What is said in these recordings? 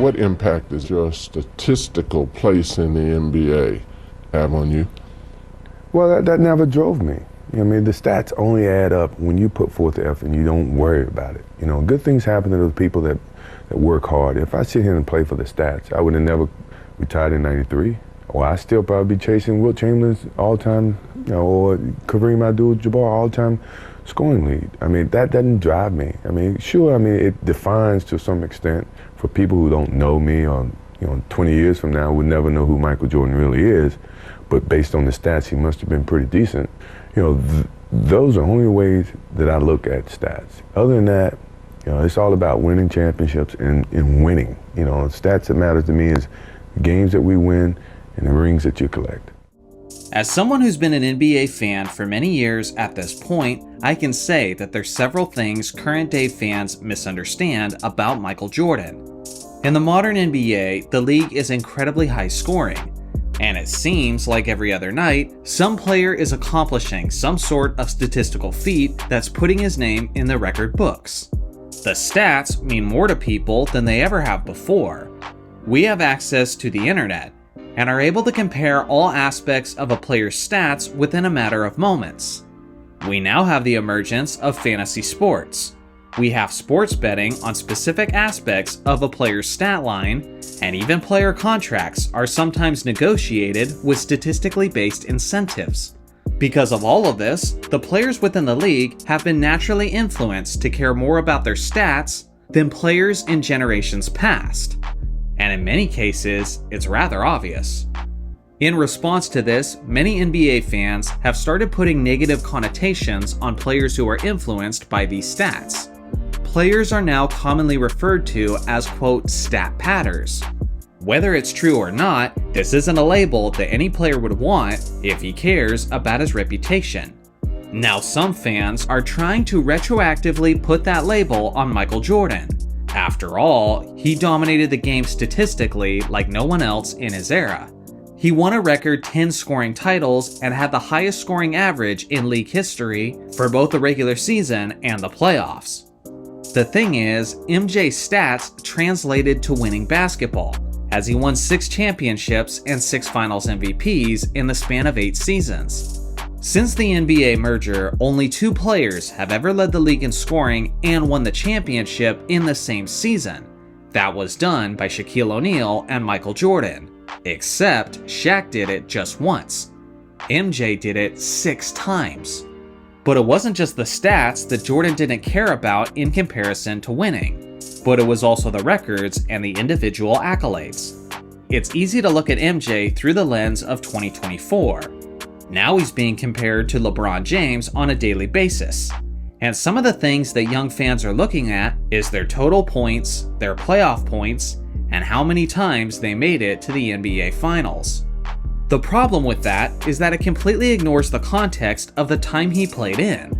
what impact does your statistical place in the NBA have on you? Well, that never drove me. You know, I mean, the stats only add up when you put forth the effort and you don't worry about it. You know, good things happen to those people that work hard. If I sit here and play for the stats, I would have never retired in '93. Or I still probably be chasing Wilt Chamberlain's all-time, you know, or Kareem Abdul-Jabbar all-time scoring lead. I mean, that doesn't drive me. I mean, sure, I mean, it defines to some extent for people who don't know me, or, you know, 20 years from now would never know who Michael Jordan really is. But based on the stats, he must have been pretty decent. You know, those are only ways that I look at stats. Other than that, you know, it's all about winning championships and winning. You know, stats that matter to me is the games that we win and the rings that you collect. As someone who's been an NBA fan for many years at this point, I can say that there's several things current day fans misunderstand about Michael Jordan. In the modern NBA, the league is incredibly high scoring, and it seems like every other night, some player is accomplishing some sort of statistical feat that's putting his name in the record books. The stats mean more to people than they ever have before. We have access to the internet and are able to compare all aspects of a player's stats within a matter of moments. We now have the emergence of fantasy sports. We have sports betting on specific aspects of a player's stat line, and even player contracts are sometimes negotiated with statistically based incentives. Because of all of this, the players within the league have been naturally influenced to care more about their stats than players in generations past. And in many cases, it's rather obvious. In response to this, many NBA fans have started putting negative connotations on players who are influenced by these stats. Players are now commonly referred to as, quote, stat patters. Whether it's true or not, this isn't a label that any player would want if he cares about his reputation. Now some fans are trying to retroactively put that label on Michael Jordan. After all, he dominated the game statistically like no one else in his era. He won a record 10 scoring titles and had the highest scoring average in league history for both the regular season and the playoffs. The thing is, MJ's stats translated to winning basketball, as he won 6 championships and 6 finals MVPs in the span of 8 seasons. Since the NBA merger, only 2 players have ever led the league in scoring and won the championship in the same season. That was done by Shaquille O'Neal and Michael Jordan, except Shaq did it just once. MJ did it 6 times. But it wasn't just the stats that Jordan didn't care about in comparison to winning, but it was also the records and the individual accolades. It's easy to look at MJ through the lens of 2024. Now he's being compared to LeBron James on a daily basis. And some of the things that young fans are looking at is their total points, their playoff points, and how many times they made it to the NBA Finals. The problem with that is that it completely ignores the context of the time he played in.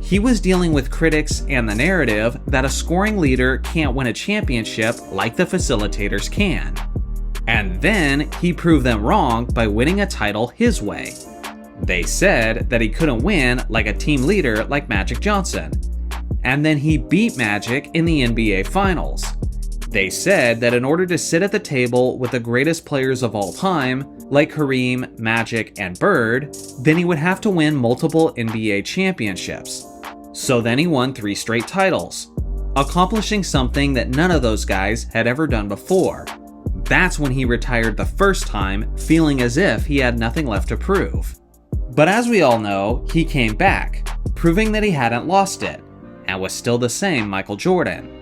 He was dealing with critics and the narrative that a scoring leader can't win a championship like the facilitators can. And then he proved them wrong by winning a title his way. They said that he couldn't win like a team leader like Magic Johnson. And then he beat Magic in the NBA Finals. They said that in order to sit at the table with the greatest players of all time, like Kareem, Magic, and Bird, then he would have to win multiple NBA championships. So then he won 3 straight titles, accomplishing something that none of those guys had ever done before. That's when he retired the first time, feeling as if he had nothing left to prove. But as we all know, he came back, proving that he hadn't lost it, and was still the same Michael Jordan.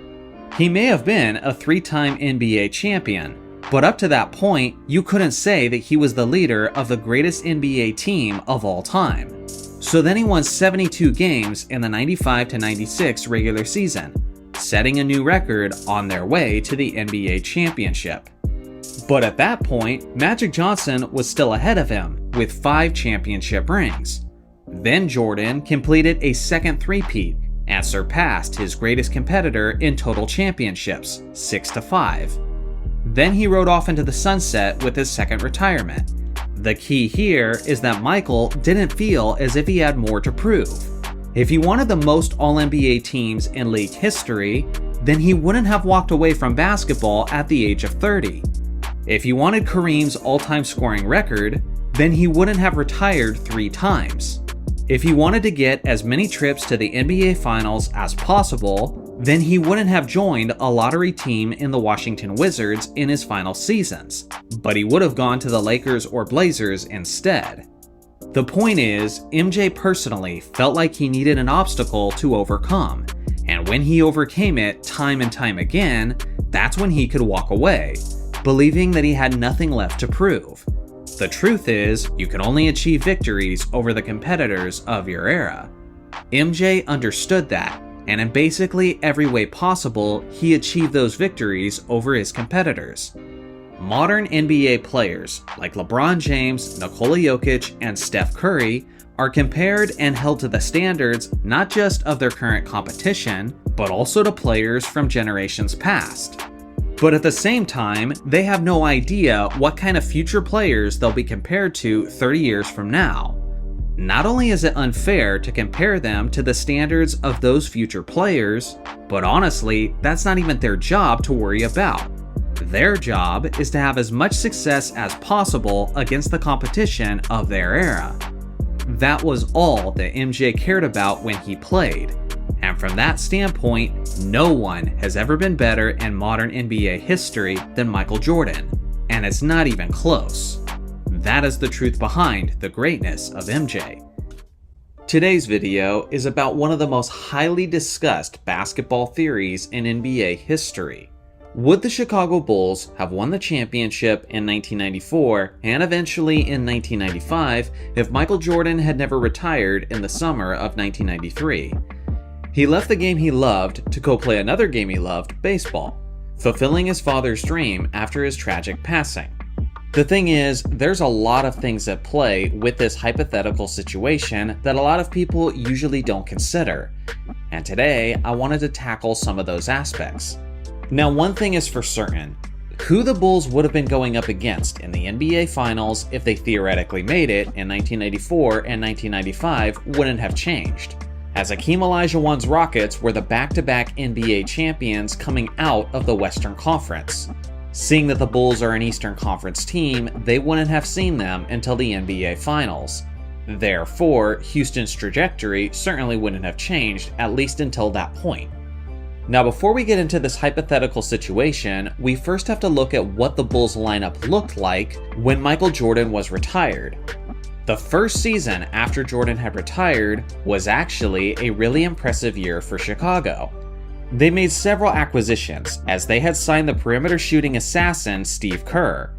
He may have been a 3-time NBA champion, but up to that point, you couldn't say that he was the leader of the greatest NBA team of all time. So then he won 72 games in the 95-96 regular season, setting a new record on their way to the NBA championship. But at that point, Magic Johnson was still ahead of him with 5 championship rings. Then Jordan completed a second three-peat and surpassed his greatest competitor in total championships, 6-5. Then he rode off into the sunset with his second retirement. The key here is that Michael didn't feel as if he had more to prove. If he wanted the most All-NBA teams in league history, then he wouldn't have walked away from basketball at the age of 30. If he wanted Kareem's all-time scoring record, then he wouldn't have retired 3 times. If he wanted to get as many trips to the NBA Finals as possible, then he wouldn't have joined a lottery team in the Washington Wizards in his final seasons, but he would have gone to the Lakers or Blazers instead. The point is, MJ personally felt like he needed an obstacle to overcome, and when he overcame it time and time again, that's when he could walk away, believing that he had nothing left to prove. The truth is, you can only achieve victories over the competitors of your era. MJ understood that, and in basically every way possible, he achieved those victories over his competitors. Modern NBA players like LeBron James, Nikola Jokic, and Steph Curry are compared and held to the standards not just of their current competition, but also to players from generations past. But at the same time, they have no idea what kind of future players they'll be compared to 30 years from now. Not only is it unfair to compare them to the standards of those future players, but honestly, that's not even their job to worry about. Their job is to have as much success as possible against the competition of their era. That was all that MJ cared about when he played. And from that standpoint, no one has ever been better in modern NBA history than Michael Jordan, and it's not even close. That is the truth behind the greatness of MJ. Today's video is about one of the most highly discussed basketball theories in NBA history. Would the Chicago Bulls have won the championship in 1994 and eventually in 1995 if Michael Jordan had never retired in the summer of 1993? He left the game he loved to go play another game he loved, baseball, fulfilling his father's dream after his tragic passing. The thing is, there's a lot of things at play with this hypothetical situation that a lot of people usually don't consider, and today I wanted to tackle some of those aspects. Now, one thing is for certain, who the Bulls would have been going up against in the NBA Finals if they theoretically made it in 1994 and 1995 wouldn't have changed, as Hakeem Olajuwon's Rockets were the back-to-back NBA champions coming out of the Western Conference. Seeing that the Bulls are an Eastern Conference team, they wouldn't have seen them until the NBA Finals. Therefore, Houston's trajectory certainly wouldn't have changed, at least until that point. Now, before we get into this hypothetical situation, we first have to look at what the Bulls lineup looked like when Michael Jordan was retired. The first season after Jordan had retired was actually a really impressive year for Chicago. They made several acquisitions, as they had signed the perimeter shooting assassin Steve Kerr.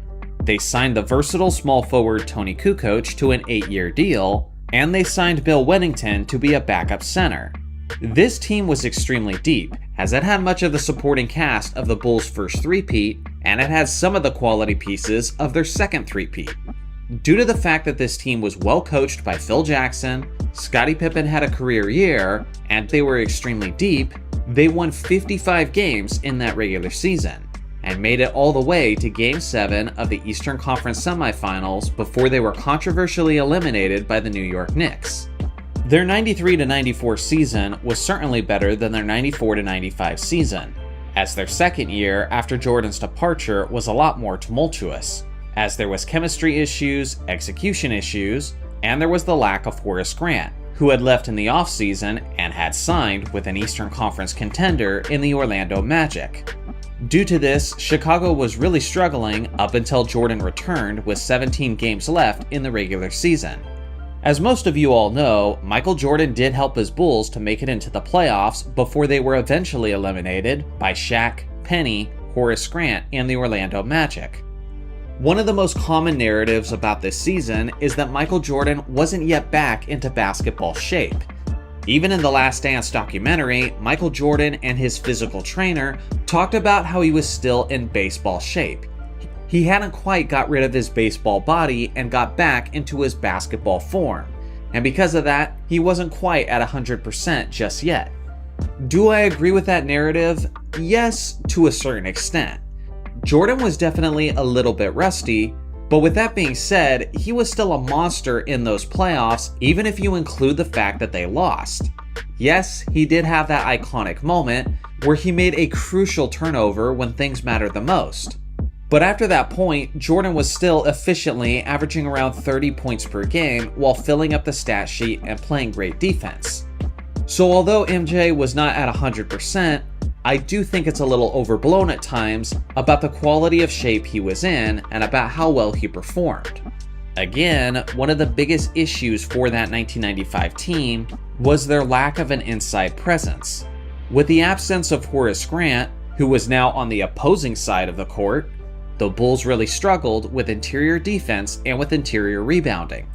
They signed the versatile small forward Tony Kukoc to an 8-year deal, and they signed Bill Wennington to be a backup center. This team was extremely deep, as it had much of the supporting cast of the Bulls' first three-peat, and it had some of the quality pieces of their second three-peat. Due to the fact that this team was well coached by Phil Jackson, Scottie Pippen had a career year, and they were extremely deep, they won 55 games in that regular season, and made it all the way to Game 7 of the Eastern Conference semifinals before they were controversially eliminated by the New York Knicks. Their 93-94 season was certainly better than their 94-95 season, as their second year after Jordan's departure was a lot more tumultuous, as there was chemistry issues, execution issues, and there was the lack of Horace Grant, who had left in the offseason and had signed with an Eastern Conference contender in the Orlando Magic. Due to this, Chicago was really struggling up until Jordan returned with 17 games left in the regular season. As most of you all know, Michael Jordan did help his Bulls to make it into the playoffs before they were eventually eliminated by Shaq, Penny, Horace Grant, and the Orlando Magic. One of the most common narratives about this season is that Michael Jordan wasn't yet back into basketball shape. Even in the Last Dance documentary, Michael Jordan and his physical trainer talked about how he was still in baseball shape. He hadn't quite got rid of his baseball body and got back into his basketball form, and because of that, he wasn't quite at 100% just yet. Do I agree with that narrative? Yes, to a certain extent. Jordan was definitely a little bit rusty, but with that being said, he was still a monster in those playoffs, even if you include the fact that they lost. Yes, he did have that iconic moment where he made a crucial turnover when things mattered the most. But after that point, Jordan was still efficiently averaging around 30 points per game while filling up the stat sheet and playing great defense. So although MJ was not at 100%, I do think it's a little overblown at times about the quality of shape he was in and about how well he performed. Again, one of the biggest issues for that 1995 team was their lack of an inside presence. With the absence of Horace Grant, who was now on the opposing side of the court, the Bulls really struggled with interior defense and with interior rebounding.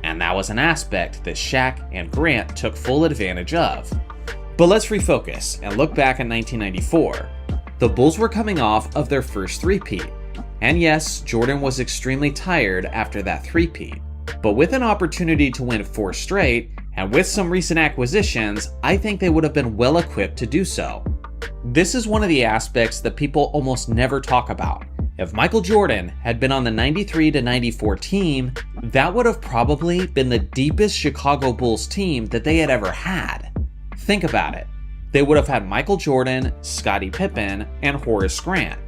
And that was an aspect that Shaq and Grant took full advantage of. But let's refocus and look back at 1994. The Bulls were coming off of their first three-peat. And yes, Jordan was extremely tired after that three-peat. But with an opportunity to win 4 straight, and with some recent acquisitions, I think they would have been well equipped to do so. This is one of the aspects that people almost never talk about. If Michael Jordan had been on the 93-94 team, that would have probably been the deepest Chicago Bulls team that they had ever had. Think about it. They would have had Michael Jordan, Scottie Pippen, and Horace Grant.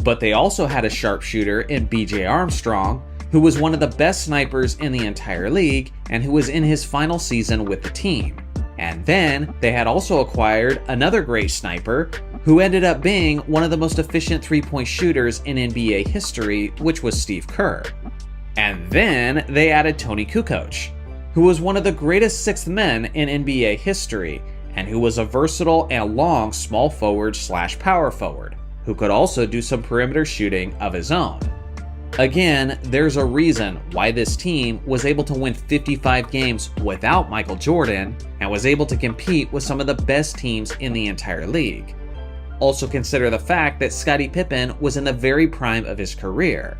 But they also had a sharpshooter in B.J. Armstrong, who was one of the best snipers in the entire league and who was in his final season with the team. And then they had also acquired another great sniper who ended up being one of the most efficient three-point shooters in NBA history, which was Steve Kerr. And then they added Tony Kukoc, who was one of the greatest sixth men in NBA history and who was a versatile and long small forward / power forward, who could also do some perimeter shooting of his own. Again, there's a reason why this team was able to win 55 games without Michael Jordan and was able to compete with some of the best teams in the entire league. Also consider the fact that Scottie Pippen was in the very prime of his career.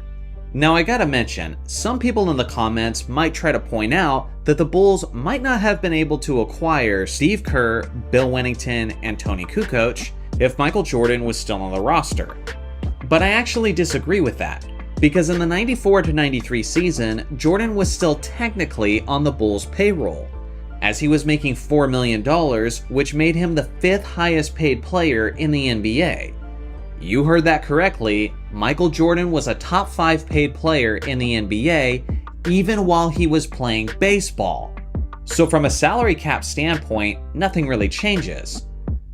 Now I gotta mention, some people in the comments might try to point out that the Bulls might not have been able to acquire Steve Kerr, Bill Wennington, and Tony Kukoc if Michael Jordan was still on the roster. But I actually disagree with that, because in the 94-93 season, Jordan was still technically on the Bulls' payroll, as he was making $4 million, which made him the 5th highest paid player in the NBA. You heard that correctly, Michael Jordan was a top 5 paid player in the NBA, even while he was playing baseball. So from a salary cap standpoint, nothing really changes.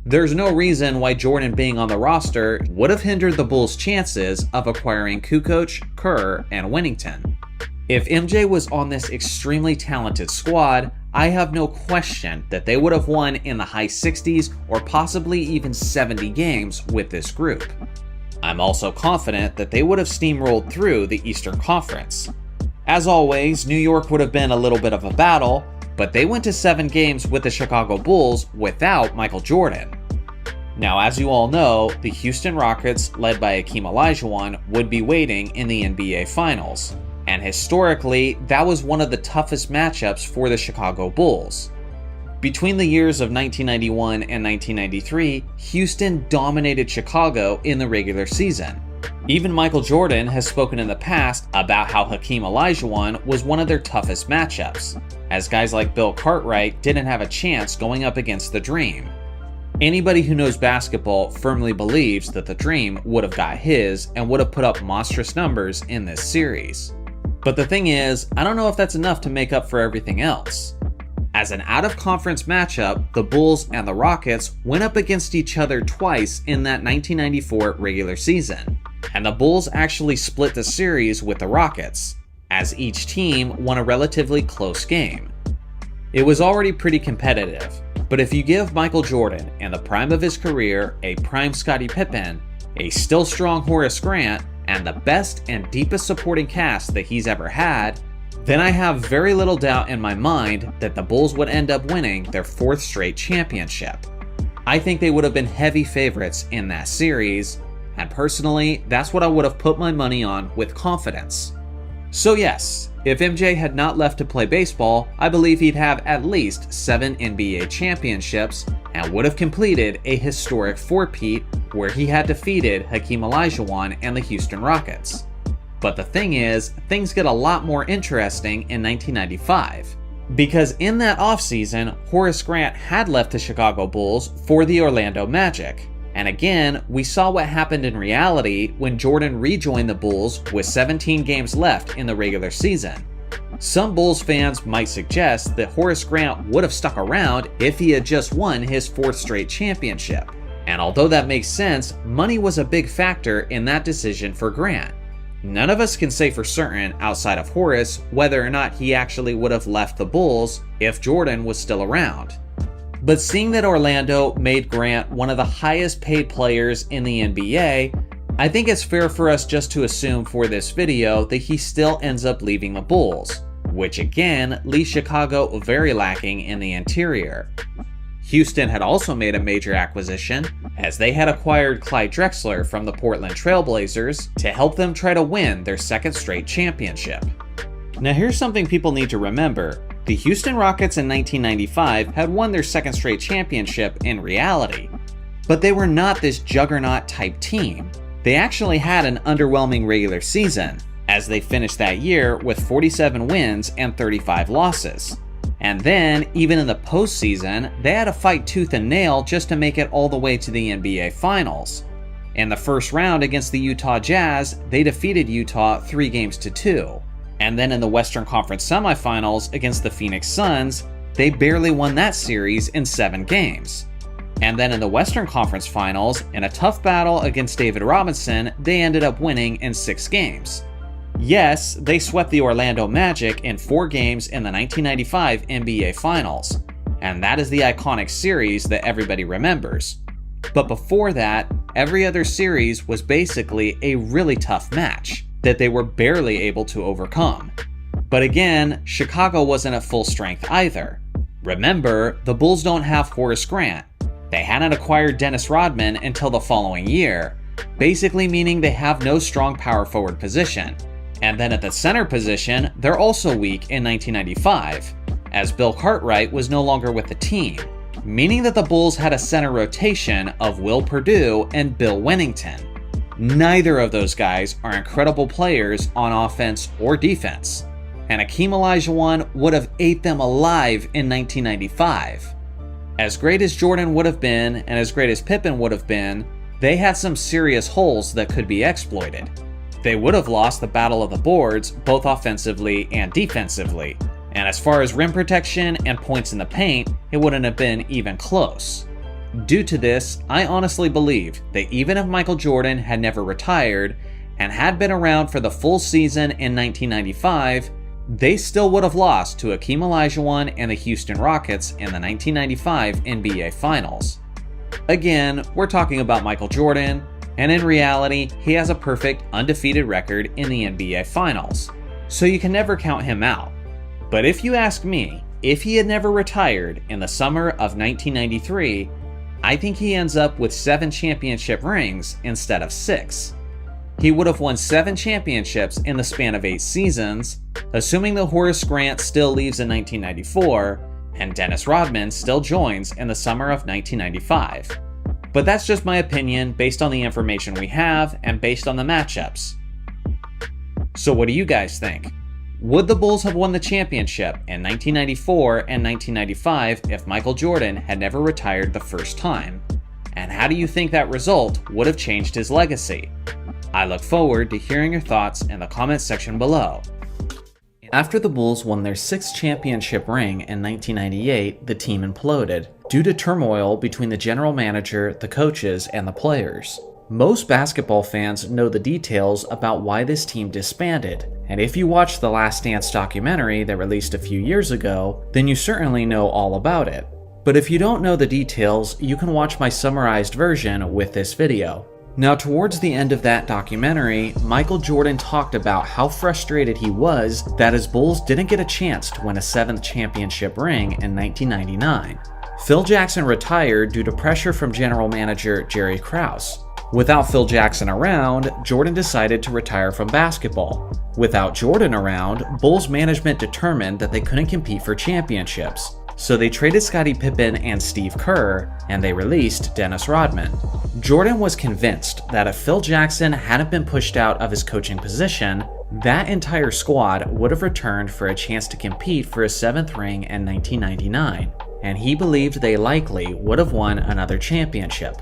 There's no reason why Jordan being on the roster would have hindered the Bulls' chances of acquiring Kukoc, Kerr, and Wennington. If MJ was on this extremely talented squad, I have no question that they would have won in the high 60s or possibly even 70 games with this group. I'm also confident that they would have steamrolled through the Eastern Conference. As always, New York would have been a little bit of a battle, but they went to 7 games with the Chicago Bulls without Michael Jordan. Now, as you all know, the Houston Rockets, led by Hakeem Olajuwon, would be waiting in the NBA Finals. And historically, that was one of the toughest matchups for the Chicago Bulls. Between the years of 1991 and 1993, Houston dominated Chicago in the regular season. Even Michael Jordan has spoken in the past about how Hakeem Olajuwon was one of their toughest matchups, as guys like Bill Cartwright didn't have a chance going up against the Dream. Anybody who knows basketball firmly believes that the Dream would have got his and would have put up monstrous numbers in this series. But the thing is, I don't know if that's enough to make up for everything else. As an out-of-conference matchup, the Bulls and the Rockets went up against each other twice in that 1994 regular season, and the Bulls actually split the series with the Rockets, as each team won a relatively close game. It was already pretty competitive, but if you give Michael Jordan, in the prime of his career, a prime Scottie Pippen, a still strong Horace Grant, and the best and deepest supporting cast that he's ever had, then I have very little doubt in my mind that the Bulls would end up winning their 4th straight championship. I think they would have been heavy favorites in that series, and personally, that's what I would have put my money on with confidence. So yes, if MJ had not left to play baseball, I believe he'd have at least 7 NBA championships and would have completed a historic 4-peat where he had defeated Hakeem Olajuwon and the Houston Rockets. But the thing is, things get a lot more interesting in 1995. Because in that offseason, Horace Grant had left the Chicago Bulls for the Orlando Magic. And again, we saw what happened in reality when Jordan rejoined the Bulls with 17 games left in the regular season. Some Bulls fans might suggest that Horace Grant would have stuck around if he had just won his 4th straight championship. And although that makes sense, money was a big factor in that decision for Grant. None of us can say for certain, outside of Horace, whether or not he actually would have left the Bulls if Jordan was still around. But seeing that Orlando made Grant one of the highest paid players in the NBA, I think it's fair for us just to assume for this video that he still ends up leaving the Bulls, which again leaves Chicago very lacking in the interior. Houston had also made a major acquisition, as they had acquired Clyde Drexler from the Portland Trail Blazers to help them try to win their 2nd straight championship. Now here's something people need to remember. The Houston Rockets in 1995 had won their 2nd straight championship in reality, but they were not this juggernaut type team. They actually had an underwhelming regular season, as they finished that year with 47 wins and 35 losses. And then, even in the postseason, they had to fight tooth and nail just to make it all the way to the NBA Finals. In the first round against the Utah Jazz, they defeated Utah 3-2. And then in the Western Conference semifinals against the Phoenix Suns, they barely won that series in 7 games. And then in the Western Conference Finals, in a tough battle against David Robinson, they ended up winning in 6 games. Yes, they swept the Orlando Magic in 4 games in the 1995 NBA Finals, and that is the iconic series that everybody remembers. But before that, every other series was basically a really tough match that they were barely able to overcome. But again, Chicago wasn't at full strength either. Remember, the Bulls don't have Horace Grant. They hadn't acquired Dennis Rodman until the following year, basically meaning they have no strong power forward position. And then at the center position, they're also weak in 1995, as Bill Cartwright was no longer with the team, meaning that the Bulls had a center rotation of Will Perdue and Bill Wennington. Neither of those guys are incredible players on offense or defense, and Hakeem Olajuwon would have ate them alive in 1995. As great as Jordan would have been, and as great as Pippen would have been, they had some serious holes that could be exploited. They would have lost the battle of the boards, both offensively and defensively, and as far as rim protection and points in the paint, it wouldn't have been even close. Due to this, I honestly believe that even if Michael Jordan had never retired and had been around for the full season in 1995, they still would have lost to Hakeem Olajuwon and the Houston Rockets in the 1995 NBA Finals. Again, we're talking about Michael Jordan, and in reality, he has a perfect undefeated record in the NBA Finals, so you can never count him out. But if you ask me, if he had never retired in the summer of 1993, I think he ends up with 7 championship rings instead of 6. He would have won 7 championships in the span of 8 seasons, assuming that Horace Grant still leaves in 1994, and Dennis Rodman still joins in the summer of 1995. But that's just my opinion based on the information we have and based on the matchups. So what do you guys think? Would the Bulls have won the championship in 1994 and 1995 if Michael Jordan had never retired the first time? And how do you think that result would have changed his legacy? I look forward to hearing your thoughts in the comments section below. After the Bulls won their 6th championship ring in 1998, the team imploded due to turmoil between the general manager, the coaches, and the players. Most basketball fans know the details about why this team disbanded, and if you watched the Last Dance documentary that released a few years ago, then you certainly know all about it. But if you don't know the details, you can watch my summarized version with this video. Now, towards the end of that documentary, Michael Jordan talked about how frustrated he was that his Bulls didn't get a chance to win a 7th championship ring in 1999. Phil Jackson retired due to pressure from general manager Jerry Krause. Without Phil Jackson around, Jordan decided to retire from basketball. Without Jordan around, Bulls management determined that they couldn't compete for championships. So they traded Scottie Pippen and Steve Kerr, and they released Dennis Rodman. Jordan was convinced that if Phil Jackson hadn't been pushed out of his coaching position, That entire squad would have returned for a chance to compete for a 7th ring in 1999, and he believed they likely would have won another championship.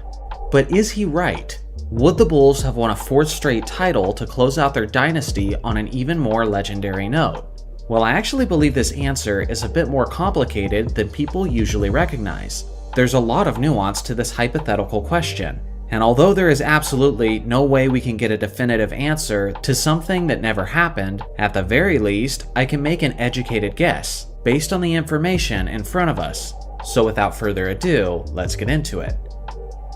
But is he right? Would the Bulls have won a 4th straight title to close out their dynasty on an even more legendary note? Well, I actually believe this answer is a bit more complicated than people usually recognize. There's a lot of nuance to this hypothetical question, and although there is absolutely no way we can get a definitive answer to something that never happened, at the very least, I can make an educated guess based on the information in front of us. So without further ado, let's get into it.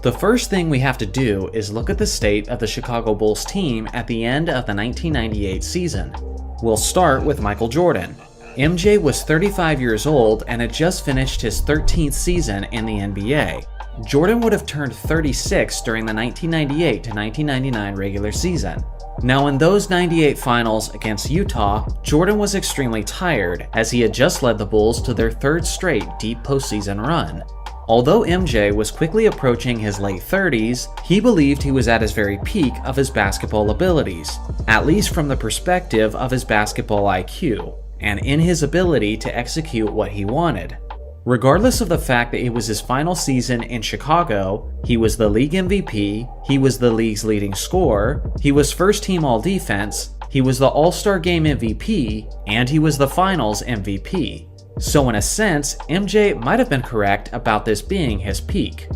The first thing we have to do is look at the state of the Chicago Bulls team at the end of the 1998 season. We'll start with Michael Jordan. MJ was 35 years old and had just finished his 13th season in the NBA. Jordan would have turned 36 during the 1998 to 1999 regular season. Now in those 98 finals against Utah, Jordan was extremely tired as he had just led the Bulls to their 3rd straight deep postseason run. Although MJ was quickly approaching his late 30s, he believed he was at his very peak of his basketball abilities, at least from the perspective of his basketball IQ, and in his ability to execute what he wanted. Regardless of the fact that it was his final season in Chicago, he was the league MVP, he was the league's leading scorer, he was first team all-defense, he was the All-Star Game MVP, and he was the Finals MVP. So in a sense, MJ might have been correct about this being his peak.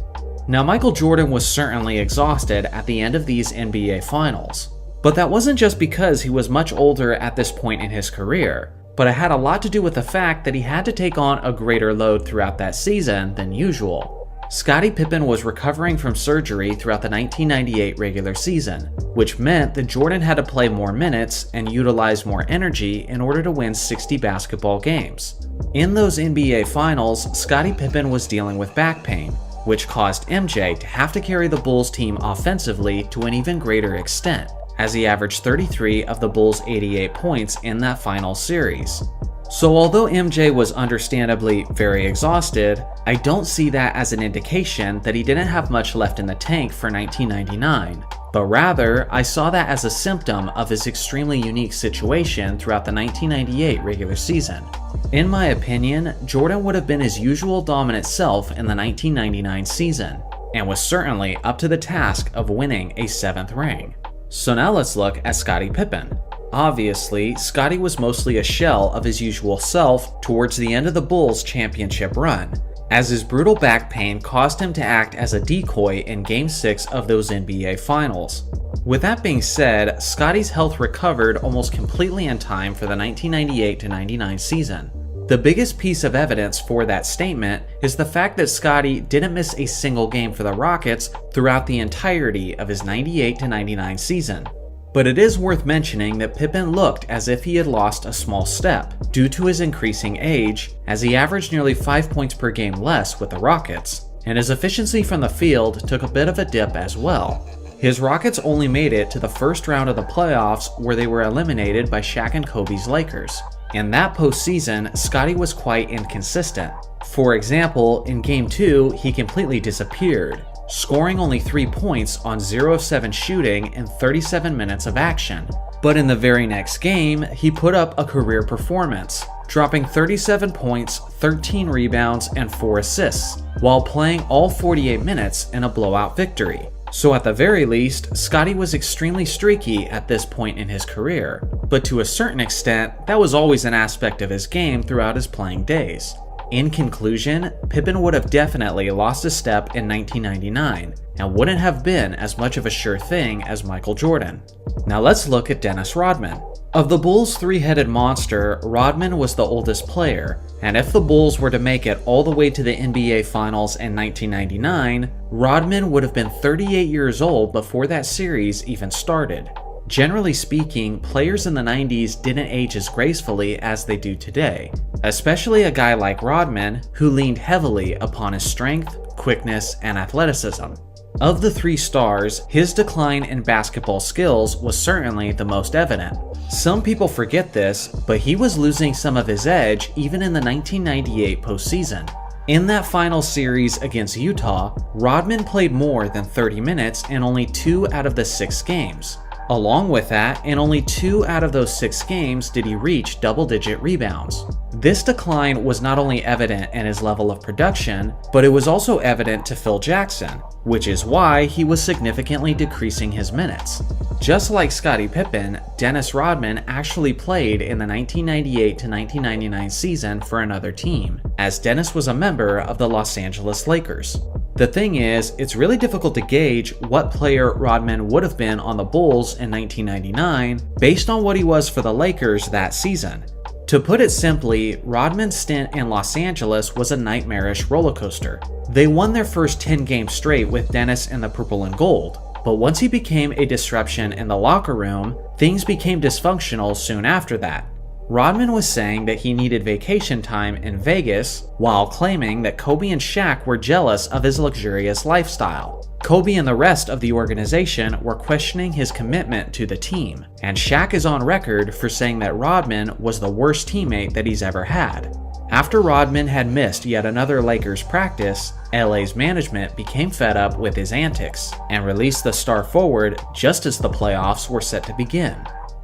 Now Michael Jordan was certainly exhausted at the end of these NBA Finals, but that wasn't just because he was much older at this point in his career, but it had a lot to do with the fact that he had to take on a greater load throughout that season than usual. Scottie Pippen was recovering from surgery throughout the 1998 regular season, which meant that Jordan had to play more minutes and utilize more energy in order to win 60 basketball games. In those NBA Finals, Scottie Pippen was dealing with back pain, which caused MJ to have to carry the Bulls team offensively to an even greater extent, as he averaged 33 of the Bulls' 88 points in that final series. So although MJ was understandably very exhausted, I don't see that as an indication that he didn't have much left in the tank for 1999, but rather I saw that as a symptom of his extremely unique situation throughout the 1998 regular season. In my opinion, Jordan would have been his usual dominant self in the 1999 season, and was certainly up to the task of winning a 7th ring. So now let's look at Scottie Pippen. Obviously, Scottie was mostly a shell of his usual self towards the end of the Bulls' championship run, as his brutal back pain caused him to act as a decoy in Game 6 of those NBA Finals. With that being said, Scottie's health recovered almost completely in time for the 1998-99 season. The biggest piece of evidence for that statement is the fact that Scottie didn't miss a single game for the Rockets throughout the entirety of his 98-99 season. But it is worth mentioning that Pippen looked as if he had lost a small step due to his increasing age, as he averaged nearly 5 points per game less with the Rockets, and his efficiency from the field took a bit of a dip as well. His Rockets only made it to the first round of the playoffs, where they were eliminated by Shaq and Kobe's Lakers. In that postseason, Scottie was quite inconsistent. For example, in Game 2, he completely disappeared, scoring only 3 points on 0 of 7 shooting in 37 minutes of action. But in the very next game, he put up a career performance, dropping 37 points, 13 rebounds, and 4 assists, while playing all 48 minutes in a blowout victory. So at the very least, Scottie was extremely streaky at this point in his career, but to a certain extent, that was always an aspect of his game throughout his playing days. In conclusion, Pippen would have definitely lost a step in 1999, and wouldn't have been as much of a sure thing as Michael Jordan. Now let's look at Dennis Rodman. Of the Bulls' three-headed monster, Rodman was the oldest player, and if the Bulls were to make it all the way to the NBA Finals in 1999, Rodman would have been 38 years old before that series even started. Generally speaking, players in the 90s didn't age as gracefully as they do today, especially a guy like Rodman, who leaned heavily upon his strength, quickness, and athleticism. Of the three stars, his decline in basketball skills was certainly the most evident. Some people forget this, but he was losing some of his edge even in the 1998 postseason. In that final series against Utah, Rodman played more than 30 minutes in only 2 out of the 6 games. Along with that, in only 2 out of those 6 games did he reach double-digit rebounds. This decline was not only evident in his level of production, but it was also evident to Phil Jackson, which is why he was significantly decreasing his minutes. Just like Scottie Pippen, Dennis Rodman actually played in the 1998 to 1999 season for another team, as Dennis was a member of the Los Angeles Lakers. The thing is, it's really difficult to gauge what player Rodman would have been on the Bulls in 1999 based on what he was for the Lakers that season. To put it simply, Rodman's stint in Los Angeles was a nightmarish roller coaster. They won their first 10 games straight with Dennis in the purple and gold, but once he became a disruption in the locker room, things became dysfunctional soon after that. Rodman was saying that he needed vacation time in Vegas, while claiming that Kobe and Shaq were jealous of his luxurious lifestyle. Kobe and the rest of the organization were questioning his commitment to the team, and Shaq is on record for saying that Rodman was the worst teammate that he's ever had. After Rodman had missed yet another Lakers practice, LA's management became fed up with his antics, and released the star forward just as the playoffs were set to begin.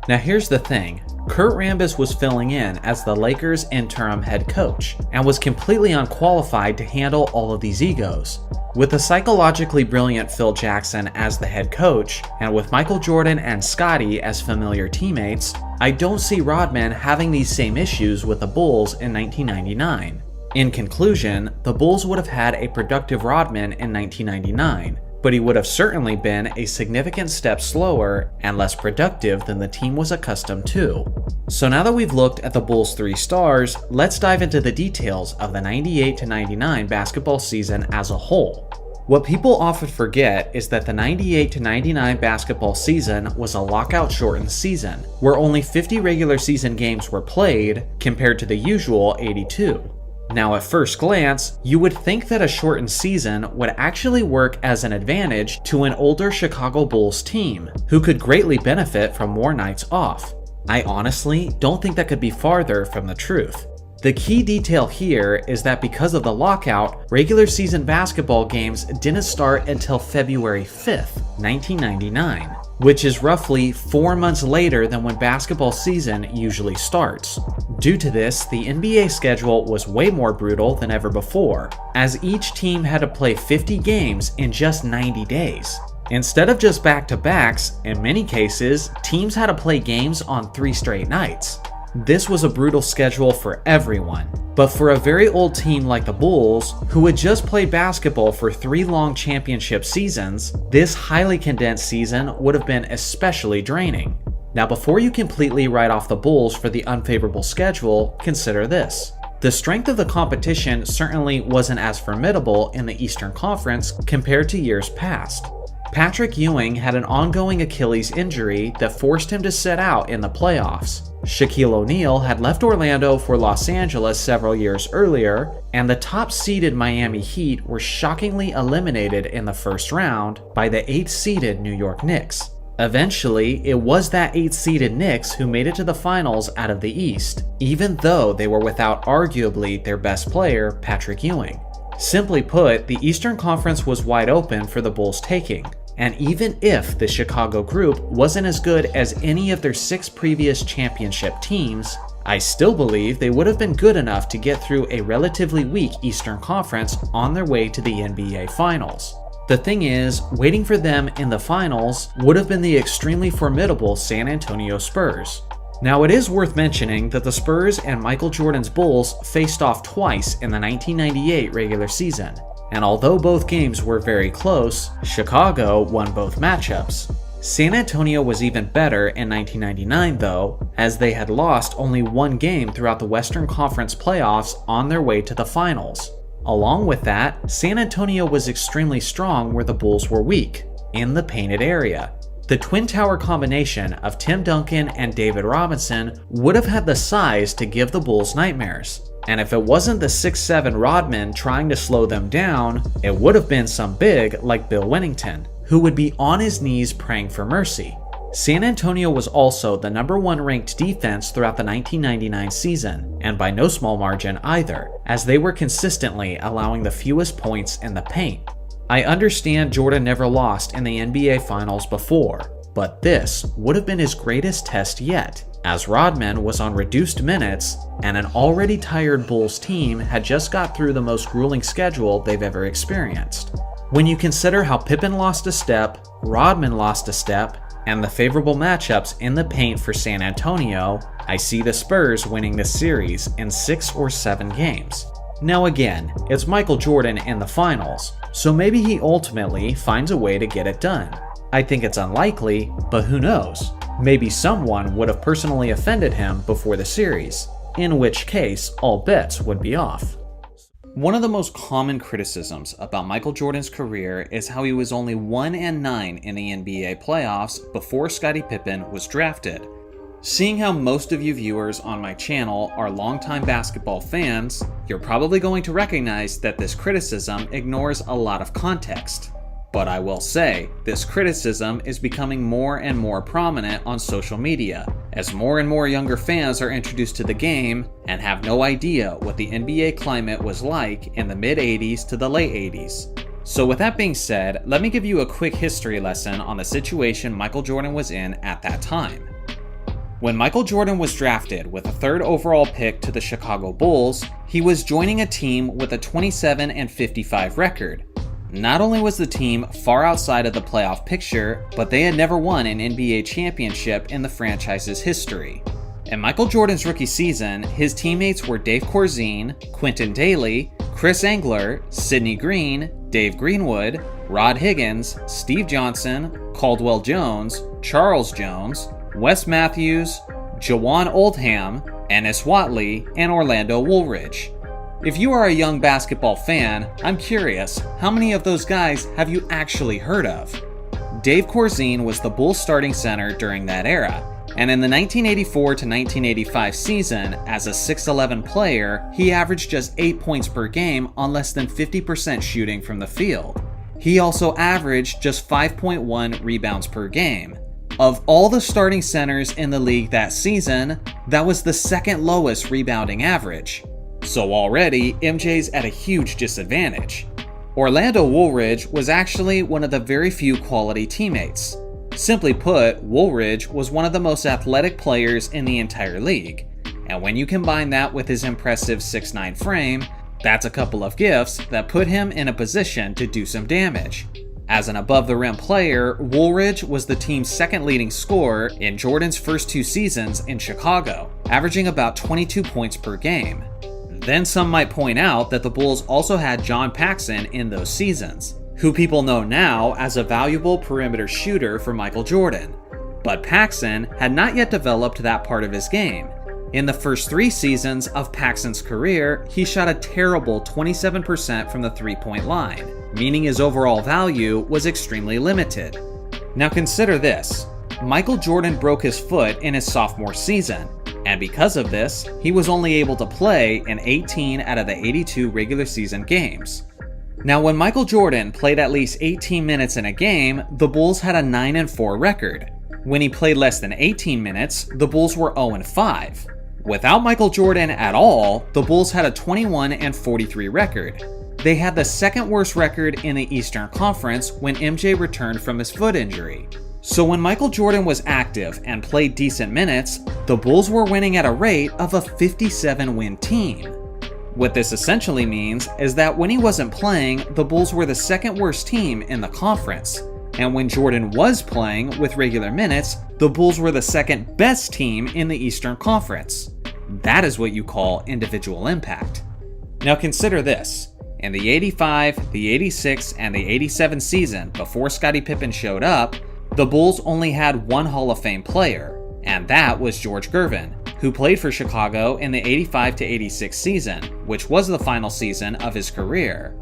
Now here's the thing, Kurt Rambis was filling in as the Lakers' interim head coach, and was completely unqualified to handle all of these egos. With the psychologically brilliant Phil Jackson as the head coach, and with Michael Jordan and Scottie as familiar teammates, I don't see Rodman having these same issues with the Bulls in 1999. In conclusion, the Bulls would have had a productive Rodman in 1999, but he would have certainly been a significant step slower and less productive than the team was accustomed to. So now that we've looked at the Bulls' 3 stars, let's dive into the details of the 98 to 99 basketball season as a whole. What people often forget is that the 98 to 99 basketball season was a lockout-shortened season, where only 50 regular season games were played, compared to the usual 82. Now at first glance, you would think that a shortened season would actually work as an advantage to an older Chicago Bulls team, who could greatly benefit from more nights off. I honestly don't think that could be farther from the truth. The key detail here is that because of the lockout, regular season basketball games didn't start until February 5th, 1999. Which is roughly 4 months later than when basketball season usually starts. Due to this, the NBA schedule was way more brutal than ever before, as each team had to play 50 games in just 90 days. Instead of just back-to-backs, in many cases, teams had to play games on 3 straight nights. This was a brutal schedule for everyone, but for a very old team like the Bulls, who had just played basketball for 3 long championship seasons, this highly condensed season would have been especially draining. Now before you completely write off the Bulls for the unfavorable schedule, consider this. The strength of the competition certainly wasn't as formidable in the Eastern Conference compared to years past. Patrick Ewing had an ongoing Achilles injury that forced him to sit out in the playoffs. Shaquille O'Neal had left Orlando for Los Angeles several years earlier, and the top-seeded Miami Heat were shockingly eliminated in the first round by the 8th-seeded New York Knicks. Eventually, it was that 8th-seeded Knicks who made it to the finals out of the East, even though they were without arguably their best player, Patrick Ewing. Simply put, the Eastern Conference was wide open for the Bulls' taking. And even if the Chicago group wasn't as good as any of their 6 previous championship teams, I still believe they would have been good enough to get through a relatively weak Eastern Conference on their way to the NBA Finals. The thing is, waiting for them in the finals would have been the extremely formidable San Antonio Spurs. Now it is worth mentioning that the Spurs and Michael Jordan's Bulls faced off twice in the 1998 regular season. And although both games were very close, Chicago won both matchups. San Antonio was even better in 1999 though, as they had lost only 1 game throughout the Western Conference playoffs on their way to the finals. Along with that, San Antonio was extremely strong where the Bulls were weak, in the painted area. The Twin Tower combination of Tim Duncan and David Robinson would have had the size to give the Bulls nightmares. And if it wasn't the 6'7" Rodman trying to slow them down, it would have been some big like Bill Wennington, who would be on his knees praying for mercy. San Antonio was also the #1 ranked defense throughout the 1999 season, and by no small margin either, as they were consistently allowing the fewest points in the paint. I understand Jordan never lost in the NBA Finals before, But this would have been his greatest test yet, as Rodman was on reduced minutes and an already tired Bulls team had just got through the most grueling schedule they've ever experienced. When you consider how Pippen lost a step, Rodman lost a step, and the favorable matchups in the paint for San Antonio, I see the Spurs winning this series in 6 or 7 games. Now again, it's Michael Jordan in the finals, so maybe he ultimately finds a way to get it done. I think it's unlikely, but who knows? Maybe someone would have personally offended him before the series, in which case all bets would be off. One of the most common criticisms about Michael Jordan's career is how he was only 1-9 in the NBA playoffs before Scottie Pippen was drafted. Seeing how most of you viewers on my channel are longtime basketball fans, you're probably going to recognize that this criticism ignores a lot of context. But I will say, this criticism is becoming more and more prominent on social media, as more and more younger fans are introduced to the game and have no idea what the NBA climate was like in the mid-80s to the late 80s. So with that being said, let me give you a quick history lesson on the situation Michael Jordan was in at that time. When Michael Jordan was drafted with a 3rd overall pick to the Chicago Bulls, he was joining a team with a 27-55 record. Not only was the team far outside of the playoff picture, but they had never won an NBA championship in the franchise's history. In Michael Jordan's rookie season, his teammates were Dave Corzine, Quentin Daly, Chris Engler, Sidney Green, Dave Greenwood, Rod Higgins, Steve Johnson, Caldwell Jones, Charles Jones, Wes Matthews, Jawan Oldham, Ennis Watley, and Orlando Woolridge. If you are a young basketball fan, I'm curious, how many of those guys have you actually heard of? Dave Corzine was the Bulls starting center during that era, and in the 1984 to 1985 season, as a 6'11 player, he averaged just 8 points per game on less than 50% shooting from the field. He also averaged just 5.1 rebounds per game. Of all the starting centers in the league that season, that was the 2nd lowest rebounding average. So already, MJ's at a huge disadvantage. Orlando Woolridge was actually one of the very few quality teammates. Simply put, Woolridge was one of the most athletic players in the entire league. And when you combine that with his impressive 6'9 frame, that's a couple of gifts that put him in a position to do some damage. As an above-the-rim player, Woolridge was the team's 2nd leading scorer in Jordan's first 2 seasons in Chicago, averaging about 22 points per game. Then some might point out that the Bulls also had John Paxson in those seasons, who people know now as a valuable perimeter shooter for Michael Jordan. But Paxson had not yet developed that part of his game. In the first 3 seasons of Paxson's career, he shot a terrible 27% from the 3-point line, meaning his overall value was extremely limited. Now consider this. Michael Jordan broke his foot in his sophomore season, and because of this, he was only able to play in 18 out of the 82 regular season games. Now when Michael Jordan played at least 18 minutes in a game, the Bulls had a 9-4 record. When he played less than 18 minutes, the Bulls were 0-5. Without Michael Jordan at all, the Bulls had a 21-43 record. They had the 2nd worst record in the Eastern Conference when MJ returned from his foot injury. So when Michael Jordan was active and played decent minutes, the Bulls were winning at a rate of a 57-win team. What this essentially means is that when he wasn't playing, the Bulls were the 2nd worst team in the conference. And when Jordan was playing with regular minutes, the Bulls were the 2nd best team in the Eastern Conference. That is what you call individual impact. Now consider this. In the 85, the 86, and the 87 season before Scottie Pippen showed up, the Bulls only had one Hall of Fame player, and that was George Gervin, who played for Chicago in the 85 to 86 season, which was the final season of his career.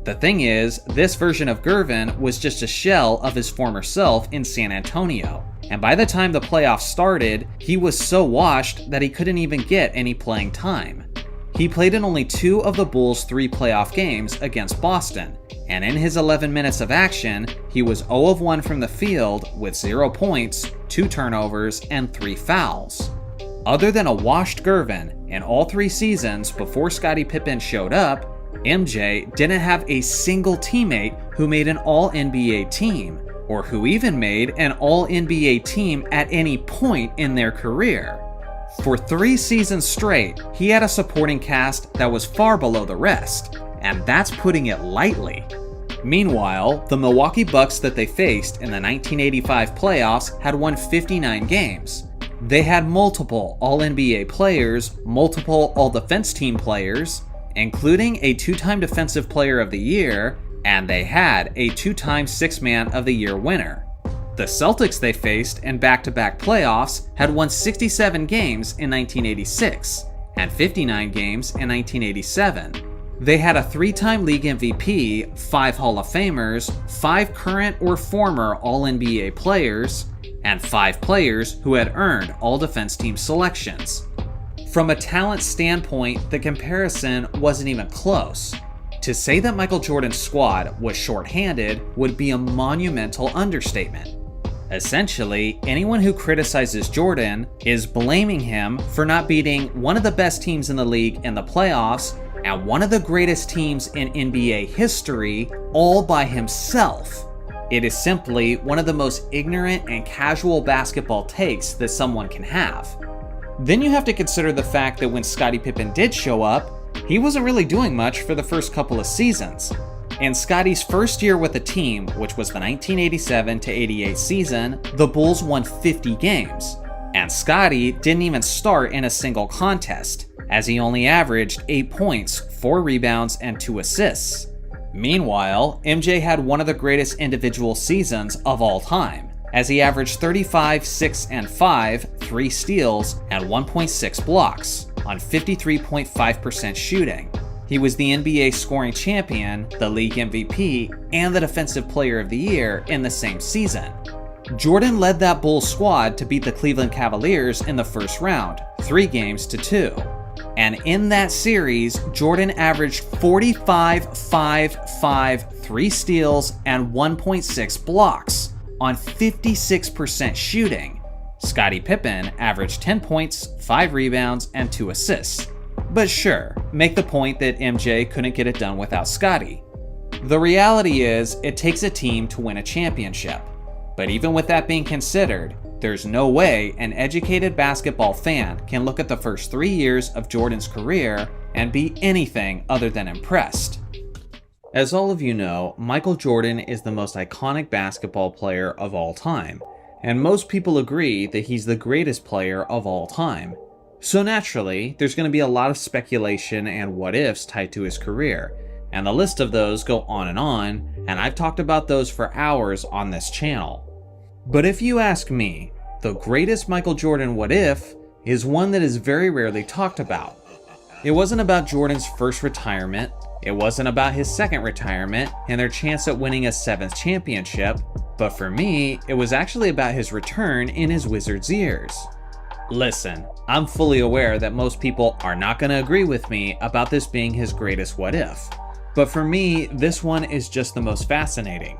The thing is, this version of Gervin was just a shell of his former self in San Antonio, and by the time the playoffs started, he was so washed that he couldn't even get any playing time. He played in only 2 of the Bulls' 3 playoff games against Boston, and in his 11 minutes of action, he was 0 of 1 from the field with 0 points, 2 turnovers, and 3 fouls. Other than a washed Gervin, in all 3 seasons before Scottie Pippen showed up, MJ didn't have a single teammate who made an All-NBA team, or who even made an All-NBA team at any point in their career. For 3 seasons straight, he had a supporting cast that was far below the rest, and that's putting it lightly. Meanwhile, the Milwaukee Bucks that they faced in the 1985 playoffs had won 59 games. They had multiple All-NBA players, multiple All-Defense Team players, including a 2-time Defensive Player of the Year, and they had a 2-time Sixth-Man of the Year winner. The Celtics they faced in back-to-back playoffs had won 67 games in 1986 and 59 games in 1987. They had a 3-time league MVP, 5 Hall of Famers, 5 current or former All-NBA players, and 5 players who had earned All-Defense Team selections. From a talent standpoint, the comparison wasn't even close. To say that Michael Jordan's squad was shorthanded would be a monumental understatement. Essentially, anyone who criticizes Jordan is blaming him for not beating one of the best teams in the league in the playoffs and one of the greatest teams in NBA history all by himself. It is simply one of the most ignorant and casual basketball takes that someone can have. Then you have to consider the fact that when Scottie Pippen did show up, he wasn't really doing much for the first couple of seasons. In Scottie's first year with the team, which was the 1987-88 season, the Bulls won 50 games. And Scottie didn't even start in a single contest, as he only averaged 8 points, 4 rebounds, and 2 assists. Meanwhile, MJ had one of the greatest individual seasons of all time, as he averaged 35, 6, and 5, 3 steals, and 1.6 blocks on 53.5% shooting. He was the NBA scoring champion, the league MVP, and the Defensive Player of the Year in the same season. Jordan led that Bulls squad to beat the Cleveland Cavaliers in the first round, 3-2. And in that series, Jordan averaged 45, 5, 5, 3 steals, and 1.6 blocks on 56% shooting. Scottie Pippen averaged 10 points, 5 rebounds, and 2 assists. But sure, make the point that MJ couldn't get it done without Scottie. The reality is, it takes a team to win a championship. But even with that being considered, there's no way an educated basketball fan can look at the first 3 years of Jordan's career and be anything other than impressed. As all of you know, Michael Jordan is the most iconic basketball player of all time, and most people agree that he's the greatest player of all time. So naturally, there's going to be a lot of speculation and what-ifs tied to his career, and the list of those go on, and I've talked about those for hours on this channel. But if you ask me, the greatest Michael Jordan what-if is one that is very rarely talked about. It wasn't about Jordan's first retirement, it wasn't about his second retirement and their chance at winning a 7th championship, but for me, it was actually about his return in his Wizards years. Listen, I'm fully aware that most people are not going to agree with me about this being his greatest what-if, but for me, this one is just the most fascinating.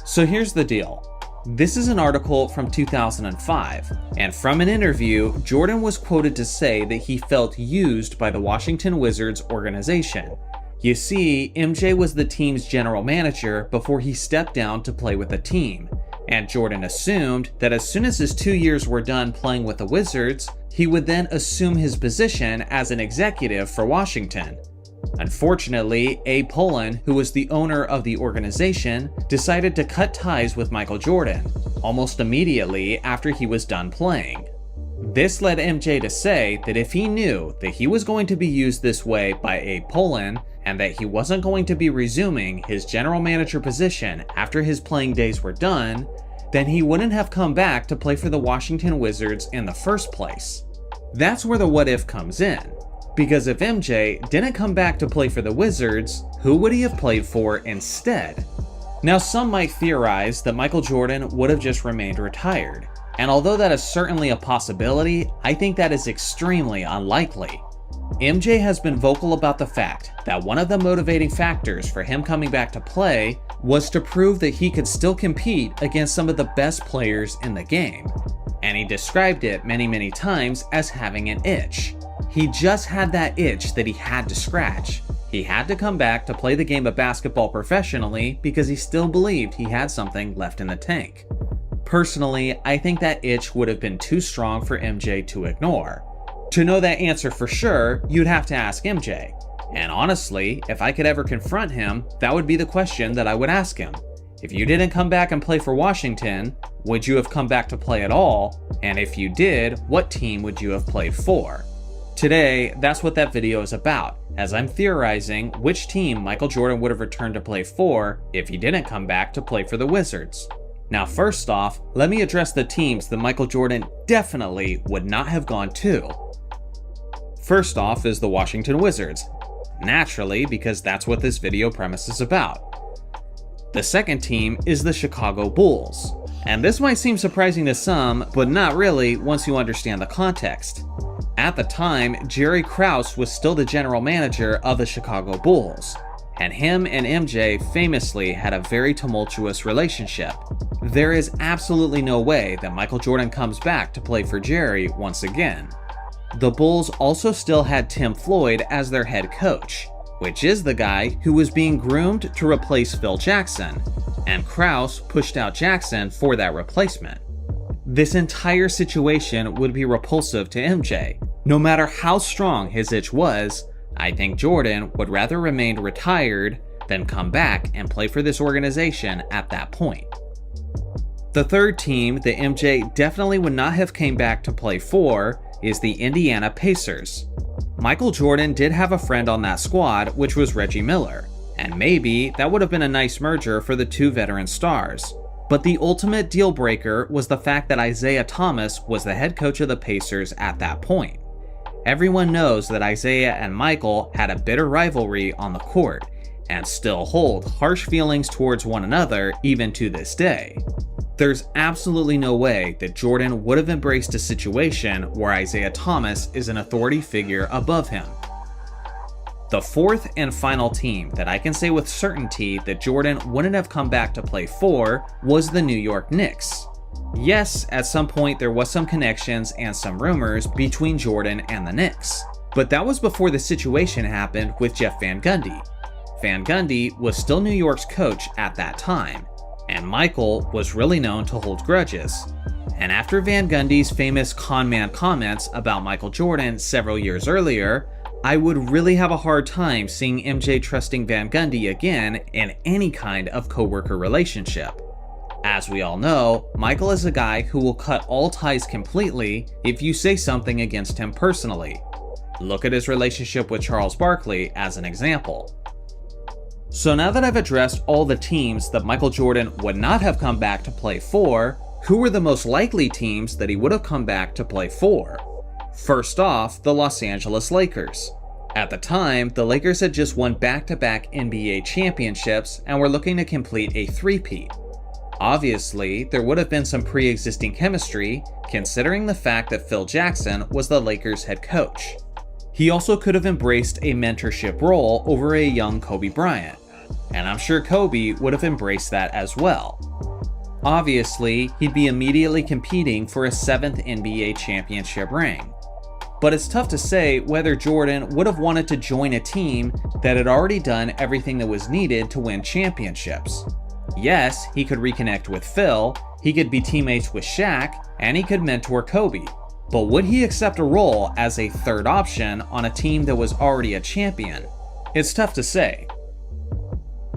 So here's the deal. This is an article from 2005, and from an interview, Jordan was quoted to say that he felt used by the Washington Wizards organization. You see, MJ was the team's general manager before he stepped down to play with the team, and Jordan assumed that as soon as his 2 years were done playing with the Wizards, he would then assume his position as an executive for Washington. Unfortunately, Abe Pollin, who was the owner of the organization, decided to cut ties with Michael Jordan almost immediately after he was done playing. This led MJ to say that if he knew that he was going to be used this way by Abe Pollin and that he wasn't going to be resuming his general manager position after his playing days were done, then he wouldn't have come back to play for the Washington Wizards in the first place. That's where the what if comes in. Because if MJ didn't come back to play for the Wizards, who would he have played for instead? Now, some might theorize that Michael Jordan would have just remained retired. And although that is certainly a possibility, I think that is extremely unlikely. MJ has been vocal about the fact that one of the motivating factors for him coming back to play was to prove that he could still compete against some of the best players in the game. And he described it many times as having an itch. He just had that itch that he had to scratch. He had to come back to play the game of basketball professionally because he still believed he had something left in the tank. Personally, I think that itch would have been too strong for MJ to ignore. To know that answer for sure, you'd have to ask MJ. And honestly, if I could ever confront him, that would be the question that I would ask him. If you didn't come back and play for Washington, would you have come back to play at all? And if you did, what team would you have played for? Today, that's what that video is about, as I'm theorizing which team Michael Jordan would have returned to play for if he didn't come back to play for the Wizards. Now first off, let me address the teams that Michael Jordan definitely would not have gone to. First off is the Washington Wizards, naturally because that's what this video premise is about. The second team is the Chicago Bulls, and this might seem surprising to some, but not really once you understand the context. At the time, Jerry Krause was still the general manager of the Chicago Bulls, and him and MJ famously had a very tumultuous relationship. There is absolutely no way that Michael Jordan comes back to play for Jerry once again. The Bulls also still had Tim Floyd as their head coach, which is the guy who was being groomed to replace Phil Jackson, and Krause pushed out Jackson for that replacement. This entire situation would be repulsive to MJ. No matter how strong his itch was, I think Jordan would rather remain retired than come back and play for this organization at that point. The third team that MJ definitely would not have came back to play for is the Indiana Pacers. Michael Jordan did have a friend on that squad, which was Reggie Miller, and maybe that would have been a nice merger for the two veteran stars. But the ultimate deal breaker was the fact that Isaiah Thomas was the head coach of the Pacers at that point. Everyone knows that Isaiah and Michael had a bitter rivalry on the court, and still hold harsh feelings towards one another even to this day. There's absolutely no way that Jordan would have embraced a situation where Isaiah Thomas is an authority figure above him. The fourth and final team that I can say with certainty that Jordan wouldn't have come back to play for was the New York Knicks. Yes, at some point there was some connections and some rumors between Jordan and the Knicks, but that was before the situation happened with Jeff Van Gundy. Van Gundy was still New York's coach at that time, and Michael was really known to hold grudges. And after Van Gundy's famous con man comments about Michael Jordan several years earlier, I would really have a hard time seeing MJ trusting Van Gundy again in any kind of coworker relationship. As we all know, Michael is a guy who will cut all ties completely if you say something against him personally. Look at his relationship with Charles Barkley as an example. So now that I've addressed all the teams that Michael Jordan would not have come back to play for, who were the most likely teams that he would have come back to play for? First off, the Los Angeles Lakers. At the time, the Lakers had just won back-to-back NBA championships and were looking to complete a three-peat. Obviously, there would have been some pre-existing chemistry, considering the fact that Phil Jackson was the Lakers' head coach. He also could have embraced a mentorship role over a young Kobe Bryant, and I'm sure Kobe would have embraced that as well. Obviously, he'd be immediately competing for a 7th NBA championship ring. But it's tough to say whether Jordan would have wanted to join a team that had already done everything that was needed to win championships. Yes, he could reconnect with Phil, he could be teammates with Shaq, and he could mentor Kobe. But would he accept a role as a third option on a team that was already a champion? It's tough to say.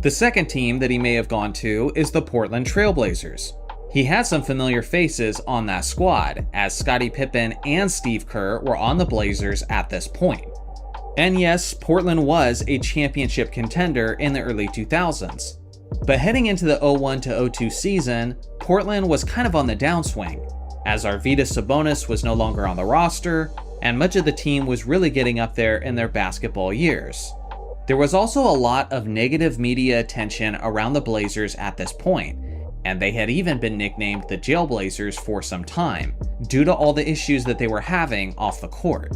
The second team that he may have gone to is the Portland Trail Blazers. He had some familiar faces on that squad, as Scottie Pippen and Steve Kerr were on the Blazers at this point. And yes, Portland was a championship contender in the early 2000s. But heading into the 01-02 season, Portland was kind of on the downswing, as Arvydas Sabonis was no longer on the roster, and much of the team was really getting up there in their basketball years. There was also a lot of negative media attention around the Blazers at this point, and they had even been nicknamed the Jailblazers for some time, due to all the issues that they were having off the court.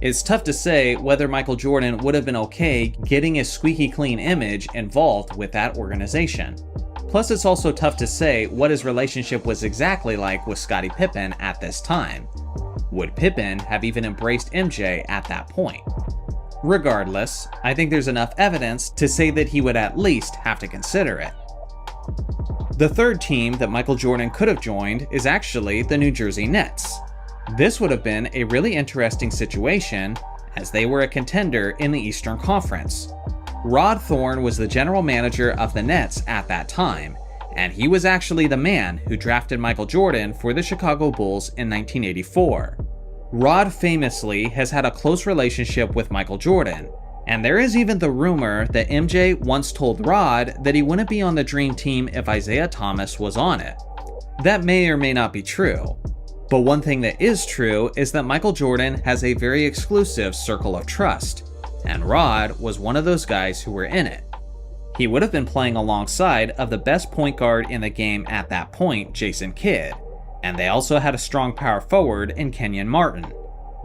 It's tough to say whether Michael Jordan would have been okay getting a squeaky clean image involved with that organization. Plus, it's also tough to say what his relationship was exactly like with Scottie Pippen at this time. Would Pippen have even embraced MJ at that point? Regardless, I think there's enough evidence to say that he would at least have to consider it. The third team that Michael Jordan could have joined is actually the New Jersey Nets. This would have been a really interesting situation, as they were a contender in the Eastern Conference. Rod Thorne was the general manager of the Nets at that time, and he was actually the man who drafted Michael Jordan for the Chicago Bulls in 1984. Rod famously has had a close relationship with Michael Jordan, and there is even the rumor that MJ once told Rod that he wouldn't be on the Dream Team if Isaiah Thomas was on it. That may or may not be true, but one thing that is true is that Michael Jordan has a very exclusive circle of trust, and Rod was one of those guys who were in it. He would have been playing alongside of the best point guard in the game at that point, Jason Kidd, and they also had a strong power forward in Kenyon Martin.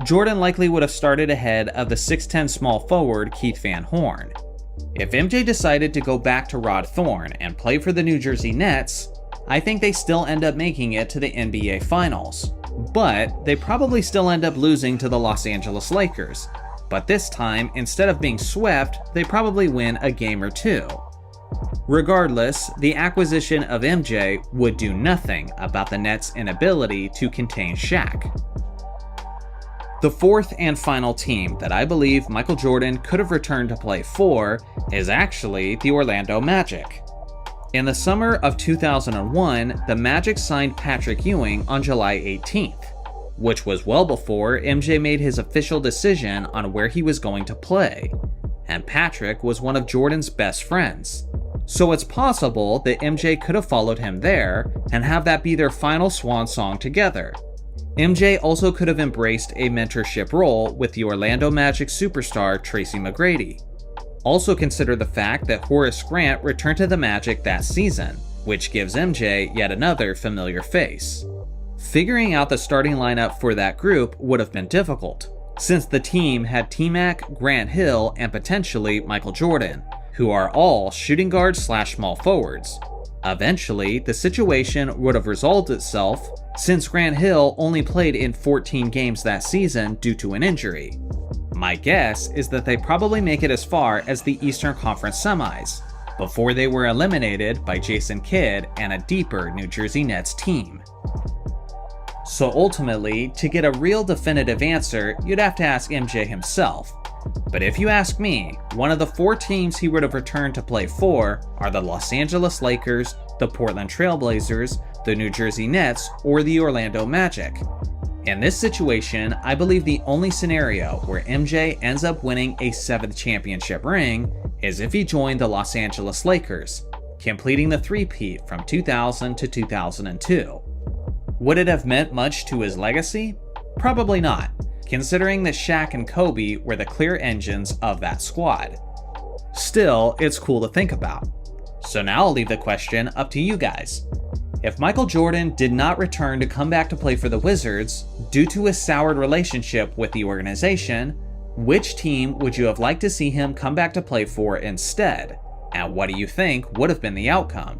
Jordan likely would have started ahead of the 6'10 small forward Keith Van Horn. If MJ decided to go back to Rod Thorne and play for the New Jersey Nets, I think they still end up making it to the NBA Finals, but they probably still end up losing to the Los Angeles Lakers. But this time, instead of being swept, they probably win a game or two. Regardless, the acquisition of MJ would do nothing about the Nets' inability to contain Shaq. The fourth and final team that I believe Michael Jordan could have returned to play for is actually the Orlando Magic. In the summer of 2001, the Magic signed Patrick Ewing on July 18th, which was well before MJ made his official decision on where he was going to play, and Patrick was one of Jordan's best friends. So it's possible that MJ could have followed him there and have that be their final swan song together. MJ also could have embraced a mentorship role with the Orlando Magic superstar Tracy McGrady. Also consider the fact that Horace Grant returned to the Magic that season, which gives MJ yet another familiar face. Figuring out the starting lineup for that group would have been difficult, since the team had T-Mac, Grant Hill, and potentially Michael Jordan, who are all shooting guards / small forwards. Eventually, the situation would have resolved itself, since Grant Hill only played in 14 games that season due to an injury. My guess is that they probably make it as far as the Eastern Conference semis, before they were eliminated by Jason Kidd and a deeper New Jersey Nets team. So ultimately, to get a real definitive answer, you'd have to ask MJ himself. But if you ask me, one of the four teams he would have returned to play for are the Los Angeles Lakers, the Portland Trail Blazers, the New Jersey Nets, or the Orlando Magic. In this situation, I believe the only scenario where MJ ends up winning a 7th championship ring is if he joined the Los Angeles Lakers, completing the three-peat from 2000 to 2002. Would it have meant much to his legacy? Probably not, considering that Shaq and Kobe were the clear engines of that squad. Still, it's cool to think about. So now I'll leave the question up to you guys. If Michael Jordan did not return to come back to play for the Wizards due to his soured relationship with the organization, which team would you have liked to see him come back to play for instead? And what do you think would have been the outcome?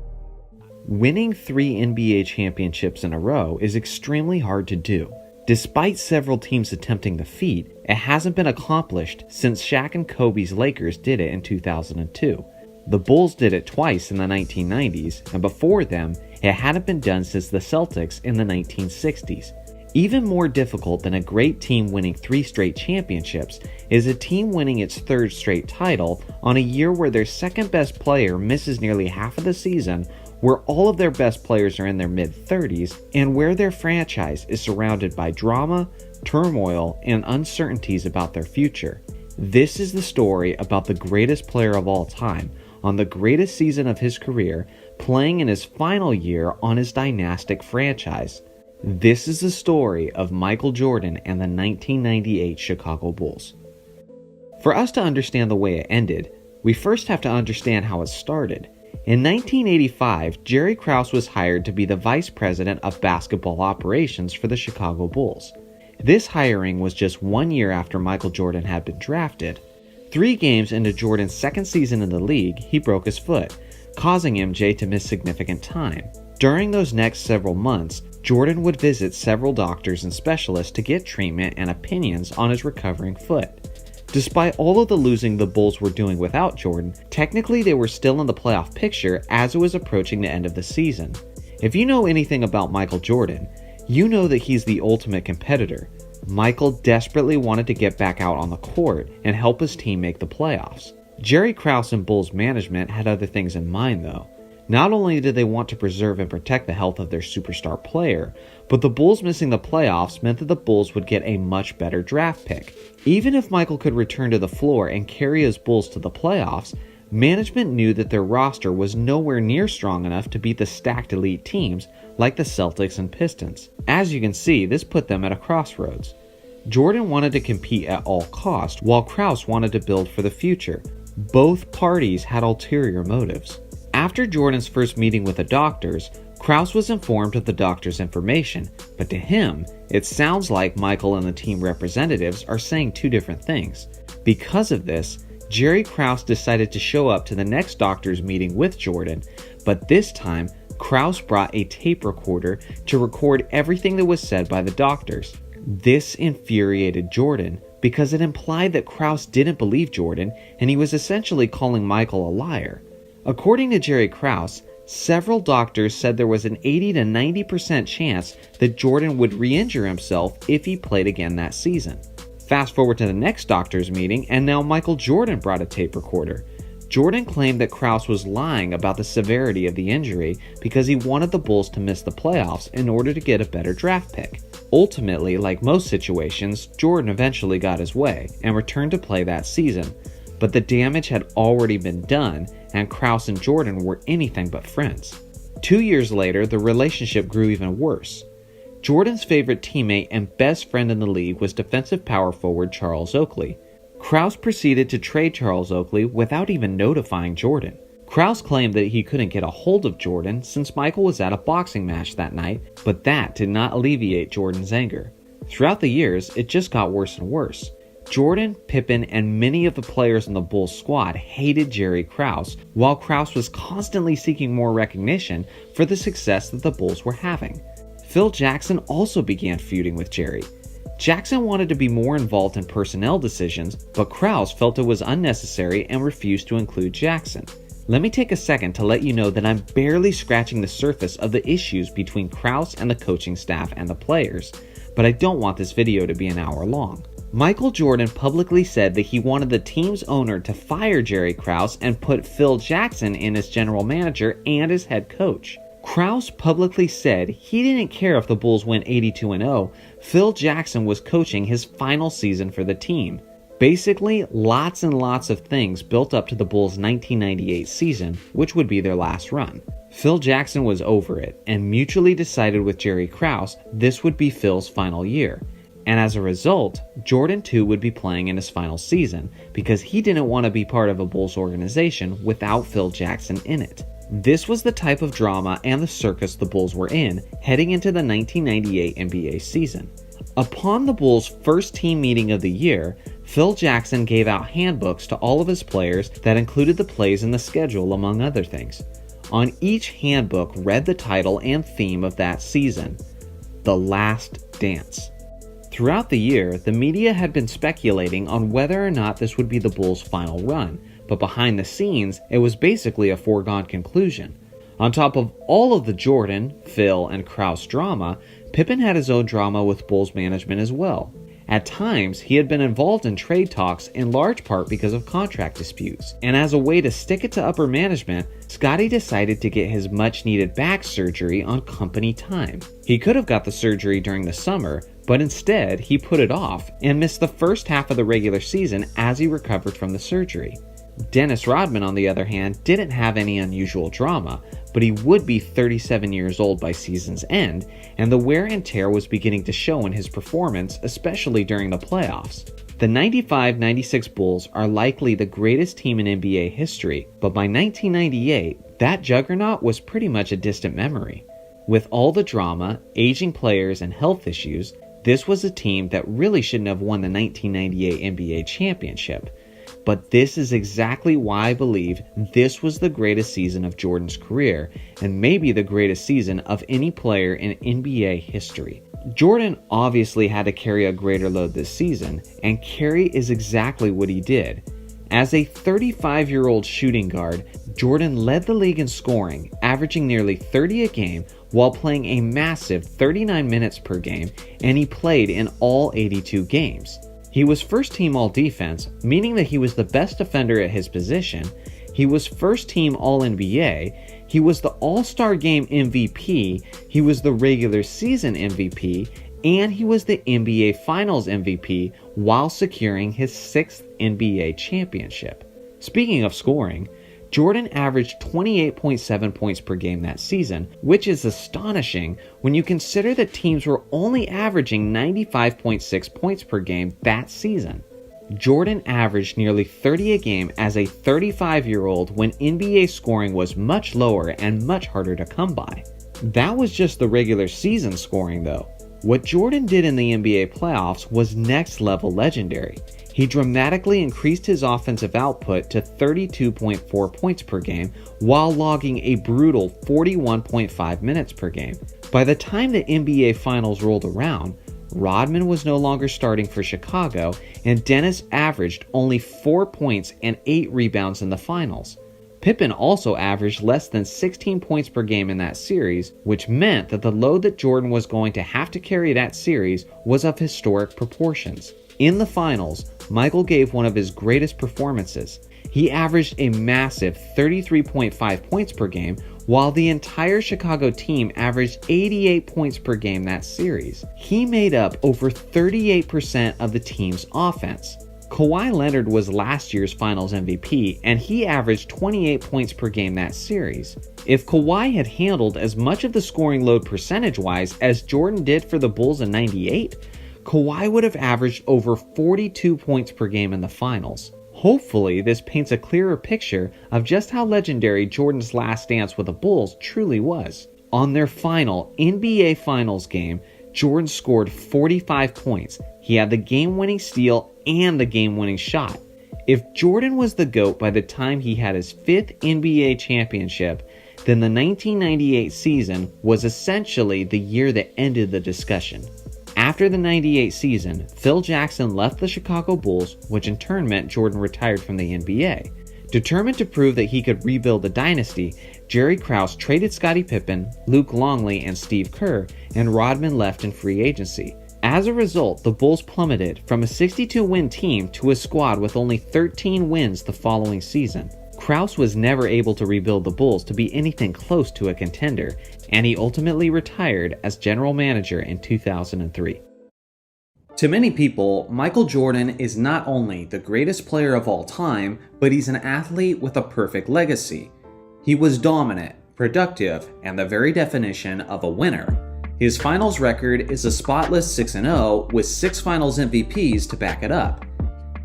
Winning 3 NBA championships in a row is extremely hard to do. Despite several teams attempting the feat, it hasn't been accomplished since Shaq and Kobe's Lakers did it in 2002. The Bulls did it twice in the 1990s, and before them, it hadn't been done since the Celtics in the 1960s. Even more difficult than a great team winning 3 straight championships is a team winning its 3rd straight title on a year where their second best player misses nearly half of the season, where all of their best players are in their mid-30s, and where their franchise is surrounded by drama, turmoil, and uncertainties about their future. This is the story about the greatest player of all time, on the greatest season of his career, playing in his final year on his dynastic franchise. This is the story of Michael Jordan and the 1998 Chicago Bulls. For us to understand the way it ended, we first have to understand how it started. In 1985, Jerry Krause was hired to be the vice president of basketball operations for the Chicago Bulls. This hiring was just 1 year after Michael Jordan had been drafted. 3 games into Jordan's second season in the league, he broke his foot, causing MJ to miss significant time. During those next several months, Jordan would visit several doctors and specialists to get treatment and opinions on his recovering foot. Despite all of the losing the Bulls were doing without Jordan, technically they were still in the playoff picture as it was approaching the end of the season. If you know anything about Michael Jordan, you know that he's the ultimate competitor. Michael desperately wanted to get back out on the court and help his team make the playoffs. Jerry Krause and Bulls management had other things in mind though. Not only did they want to preserve and protect the health of their superstar player, but the Bulls missing the playoffs meant that the Bulls would get a much better draft pick. Even if Michael could return to the floor and carry his Bulls to the playoffs, management knew that their roster was nowhere near strong enough to beat the stacked elite teams like the Celtics and Pistons. As you can see, this put them at a crossroads. Jordan wanted to compete at all costs, while Krause wanted to build for the future. Both parties had ulterior motives. After Jordan's first meeting with the doctors, Krause was informed of the doctor's information, but to him, it sounds like Michael and the team representatives are saying two different things. Because of this, Jerry Krause decided to show up to the next doctor's meeting with Jordan, but this time, Krause brought a tape recorder to record everything that was said by the doctors. This infuriated Jordan because it implied that Krause didn't believe Jordan and he was essentially calling Michael a liar. According to Jerry Krause, several doctors said there was an 80 to 90% chance that Jordan would re-injure himself if he played again that season. Fast forward to the next doctor's meeting, and now Michael Jordan brought a tape recorder. Jordan claimed that Krause was lying about the severity of the injury because he wanted the Bulls to miss the playoffs in order to get a better draft pick. Ultimately, like most situations, Jordan eventually got his way and returned to play that season. But the damage had already been done, and Krause and Jordan were anything but friends. 2 years later, the relationship grew even worse. Jordan's favorite teammate and best friend in the league was defensive power forward Charles Oakley. Krause proceeded to trade Charles Oakley without even notifying Jordan. Krause claimed that he couldn't get a hold of Jordan since Michael was at a boxing match that night, but that did not alleviate Jordan's anger. Throughout the years, it just got worse and worse. Jordan, Pippen, and many of the players on the Bulls squad hated Jerry Krause, while Krause was constantly seeking more recognition for the success that the Bulls were having. Phil Jackson also began feuding with Jerry. Jackson wanted to be more involved in personnel decisions, but Krause felt it was unnecessary and refused to include Jackson. Let me take a second to let you know that I'm barely scratching the surface of the issues between Krause and the coaching staff and the players, but I don't want this video to be an hour long. Michael Jordan publicly said that he wanted the team's owner to fire Jerry Krause and put Phil Jackson in as general manager and as head coach. Krause publicly said he didn't care if the Bulls went 82-0, Phil Jackson was coaching his final season for the team. Basically, lots and lots of things built up to the Bulls' 1998 season, which would be their last run. Phil Jackson was over it, and mutually decided with Jerry Krause this would be Phil's final year. And as a result, Jordan too would be playing in his final season because he didn't want to be part of a Bulls organization without Phil Jackson in it. This was the type of drama and the circus the Bulls were in heading into the 1998 NBA season. Upon the Bulls' first team meeting of the year, Phil Jackson gave out handbooks to all of his players that included the plays and the schedule, among other things. On each handbook read the title and theme of that season, The Last Dance. Throughout the year, the media had been speculating on whether or not this would be the Bulls' final run, but behind the scenes, it was basically a foregone conclusion. On top of all of the Jordan, Phil, and Krause drama, Pippen had his own drama with Bulls management as well. At times, he had been involved in trade talks in large part because of contract disputes, and as a way to stick it to upper management, Scottie decided to get his much-needed back surgery on company time. He could have got the surgery during the summer, but instead, he put it off and missed the first half of the regular season as he recovered from the surgery. Dennis Rodman, on the other hand, didn't have any unusual drama, but he would be 37 years old by season's end, and the wear and tear was beginning to show in his performance, especially during the playoffs. The 95-96 Bulls are likely the greatest team in NBA history, but by 1998, that juggernaut was pretty much a distant memory. With all the drama, aging players, and health issues, this was a team that really shouldn't have won the 1998 NBA championship. But this is exactly why I believe this was the greatest season of Jordan's career, and maybe the greatest season of any player in NBA history. Jordan obviously had to carry a greater load this season, and carry is exactly what he did. As a 35-year-old shooting guard, Jordan led the league in scoring, averaging nearly 30 a game while playing a massive 39 minutes per game, and he played in all 82 games. He was first team all-defense, meaning that he was the best defender at his position. He was first team All-NBA, he was the All-Star Game MVP, he was the regular season MVP, and he was the NBA Finals MVP while securing his 6th NBA championship. Speaking of scoring, Jordan averaged 28.7 points per game that season, which is astonishing when you consider that teams were only averaging 95.6 points per game that season. Jordan averaged nearly 30 a game as a 35-year-old when NBA scoring was much lower and much harder to come by. That was just the regular season scoring though. What Jordan did in the NBA playoffs was next level legendary. He dramatically increased his offensive output to 32.4 points per game while logging a brutal 41.5 minutes per game. By the time the NBA Finals rolled around, Rodman was no longer starting for Chicago, and Dennis averaged only 4 points and 8 rebounds in the finals. Pippen also averaged less than 16 points per game in that series, which meant that the load that Jordan was going to have to carry that series was of historic proportions. In the finals, Michael gave one of his greatest performances. He averaged a massive 33.5 points per game, while the entire Chicago team averaged 88 points per game that series. He made up over 38% of the team's offense. Kawhi Leonard was last year's Finals MVP, and he averaged 28 points per game that series. If Kawhi had handled as much of the scoring load percentage-wise as Jordan did for the Bulls in '98, Kawhi would have averaged over 42 points per game in the finals. Hopefully, this paints a clearer picture of just how legendary Jordan's last dance with the Bulls truly was. On their final NBA Finals game, Jordan scored 45 points. He had the game-winning steal and the game-winning shot. If Jordan was the GOAT by the time he had his 5th NBA championship, then the 1998 season was essentially the year that ended the discussion. After the '98 season, Phil Jackson left the Chicago Bulls, which in turn meant Jordan retired from the NBA. Determined to prove that he could rebuild the dynasty, Jerry Krause traded Scottie Pippen, Luke Longley, and Steve Kerr, and Rodman left in free agency. As a result, the Bulls plummeted from a 62-win team to a squad with only 13 wins the following season. Krause was never able to rebuild the Bulls to be anything close to a contender, and he ultimately retired as general manager in 2003. To many people, Michael Jordan is not only the greatest player of all time, but he's an athlete with a perfect legacy. He was dominant, productive, and the very definition of a winner. His finals record is a spotless 6-0 with 6 finals MVPs to back it up.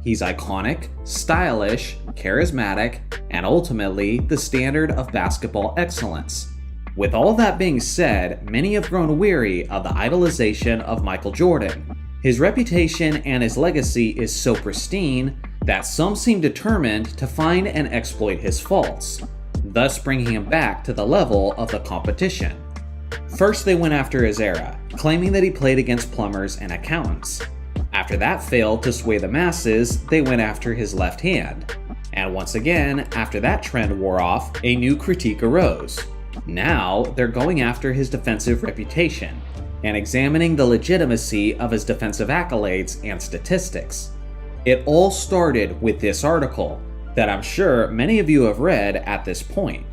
He's iconic, stylish, charismatic, and ultimately the standard of basketball excellence. With all that being said, many have grown weary of the idolization of Michael Jordan. His reputation and his legacy is so pristine that some seem determined to find and exploit his faults, thus bringing him back to the level of the competition. First, they went after his era, claiming that he played against plumbers and accountants. After that failed to sway the masses, they went after his left hand. And once again, after that trend wore off, a new critique arose. Now, they're going after his defensive reputation and examining the legitimacy of his defensive accolades and statistics. It all started with this article that I'm sure many of you have read at this point.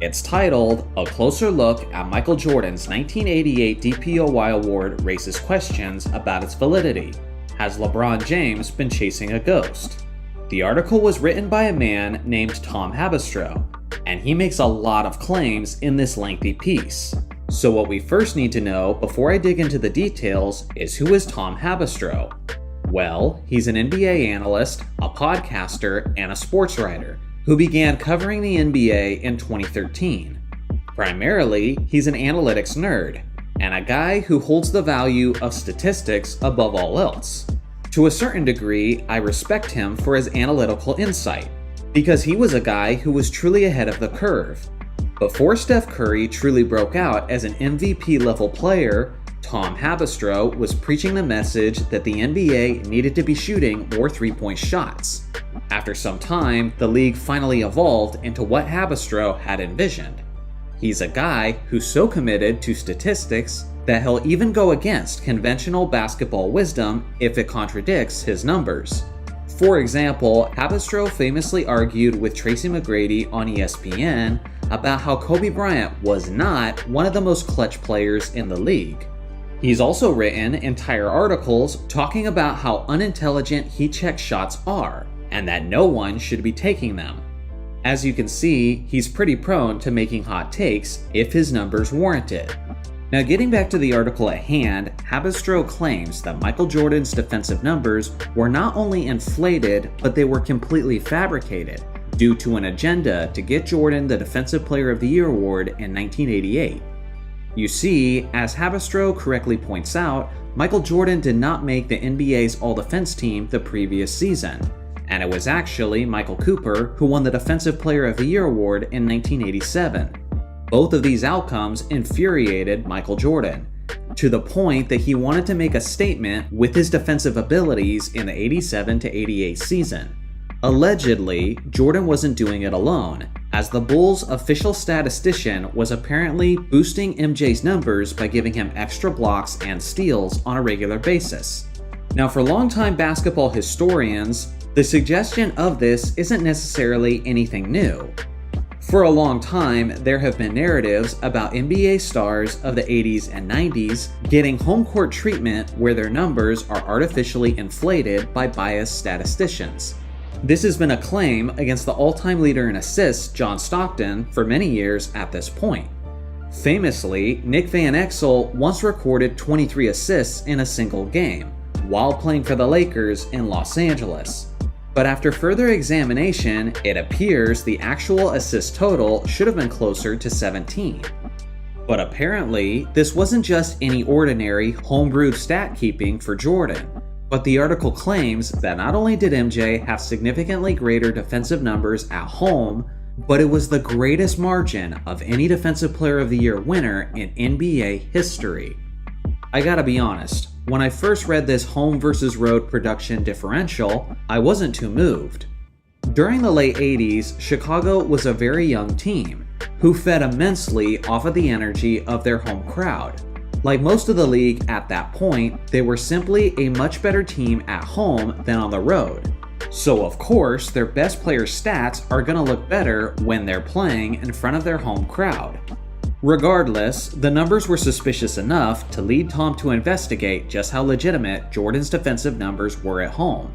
It's titled, "A Closer Look at Michael Jordan's 1988 DPOY Award Raises Questions About Its Validity. Has LeBron James Been Chasing a Ghost?" The article was written by a man named Tom Haberstroh, and he makes a lot of claims in this lengthy piece. So what we first need to know before I dig into the details is, who is Tom Haberstroh? Well, he's an NBA analyst, a podcaster, and a sports writer who began covering the NBA in 2013. Primarily, he's an analytics nerd, and a guy who holds the value of statistics above all else. To a certain degree, I respect him for his analytical insight, because he was a guy who was truly ahead of the curve. Before Steph Curry truly broke out as an MVP level player, Tom Haberstroh was preaching the message that the NBA needed to be shooting more three-point shots. After some time, the league finally evolved into what Haberstroh had envisioned. He's a guy who's so committed to statistics that he'll even go against conventional basketball wisdom if it contradicts his numbers. For example, Haberstroh famously argued with Tracy McGrady on ESPN about how Kobe Bryant was not one of the most clutch players in the league. He's also written entire articles talking about how unintelligent heat check shots are, and that no one should be taking them. As you can see, he's pretty prone to making hot takes if his numbers warrant it. Now, getting back to the article at hand, Haberstroh claims that Michael Jordan's defensive numbers were not only inflated, but they were completely fabricated due to an agenda to get Jordan the Defensive Player of the Year award in 1988. You see, as Haberstroh correctly points out, Michael Jordan did not make the NBA's All-Defense team the previous season, and it was actually Michael Cooper who won the Defensive Player of the Year award in 1987. Both of these outcomes infuriated Michael Jordan, to the point that he wanted to make a statement with his defensive abilities in the 87 to 88 season. Allegedly, Jordan wasn't doing it alone, as the Bulls' official statistician was apparently boosting MJ's numbers by giving him extra blocks and steals on a regular basis. Now, for longtime basketball historians, the suggestion of this isn't necessarily anything new. For a long time, there have been narratives about NBA stars of the 80s and 90s getting home court treatment where their numbers are artificially inflated by biased statisticians. This has been a claim against the all-time leader in assists, John Stockton, for many years at this point. Famously, Nick Van Exel once recorded 23 assists in a single game, while playing for the Lakers in Los Angeles. But after further examination, it appears the actual assist total should have been closer to 17. But apparently, this wasn't just any ordinary homebrewed stat keeping for Jordan. But the article claims that not only did MJ have significantly greater defensive numbers at home, but it was the greatest margin of any Defensive Player of the Year winner in NBA history. I gotta be honest, when I first read this home versus road production differential, I wasn't too moved. During the late 80s, Chicago was a very young team, who fed immensely off of the energy of their home crowd. Like most of the league at that point, they were simply a much better team at home than on the road. So of course, their best player stats are going to look better when they're playing in front of their home crowd. Regardless, the numbers were suspicious enough to lead Tom to investigate just how legitimate Jordan's defensive numbers were at home.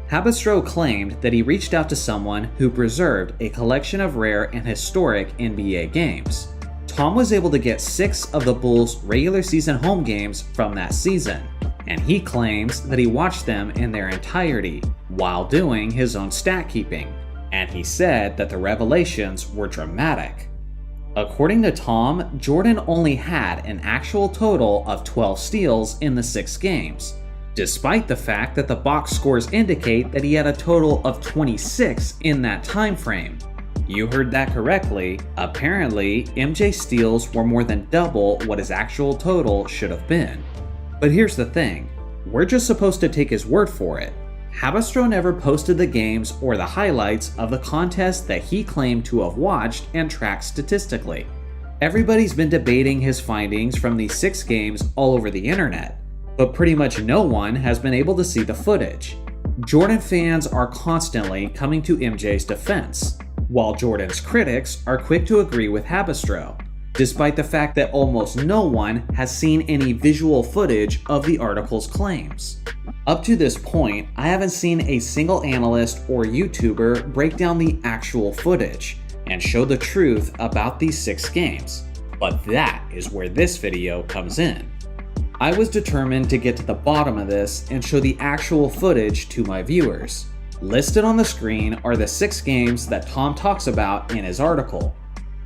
Haberstroh claimed that he reached out to someone who preserved a collection of rare and historic NBA games. Tom was able to get 6 of the Bulls' regular season home games from that season, and he claims that he watched them in their entirety while doing his own stat keeping, and he said that the revelations were dramatic. According to Tom, Jordan only had an actual total of 12 steals in the 6 games, despite the fact that the box scores indicate that he had a total of 26 in that time frame. You heard that correctly. Apparently, MJ's steals were more than double what his actual total should have been. But here's the thing, we're just supposed to take his word for it. Haberstroh never posted the games or the highlights of the contest that he claimed to have watched and tracked statistically. Everybody's been debating his findings from these 6 games all over the internet, but pretty much no one has been able to see the footage. Jordan fans are constantly coming to MJ's defense, while Jordan's critics are quick to agree with Haberstroh, despite the fact that almost no one has seen any visual footage of the article's claims. Up to this point, I haven't seen a single analyst or YouTuber break down the actual footage and show the truth about these 6 games, but that is where this video comes in. I was determined to get to the bottom of this and show the actual footage to my viewers. Listed on the screen are the 6 games that Tom talks about in his article.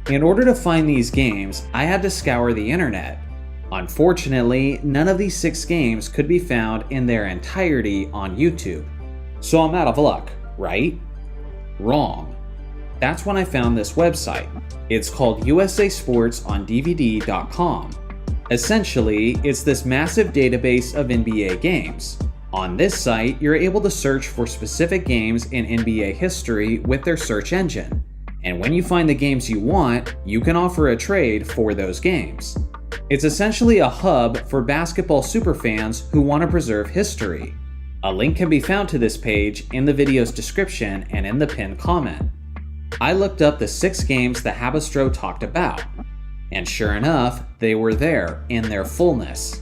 In order to find these games, I had to scour the internet. Unfortunately, none of these 6 games could be found in their entirety on YouTube. So I'm out of luck, right? Wrong. That's when I found this website. It's called USASportsOnDVD.com. Essentially, it's this massive database of NBA games. On this site, you're able to search for specific games in NBA history with their search engine. And when you find the games you want, you can offer a trade for those games. It's essentially a hub for basketball superfans who want to preserve history. A link can be found to this page in the video's description and in the pinned comment. I looked up the 6 games that Habistro talked about, and sure enough, they were there in their fullness.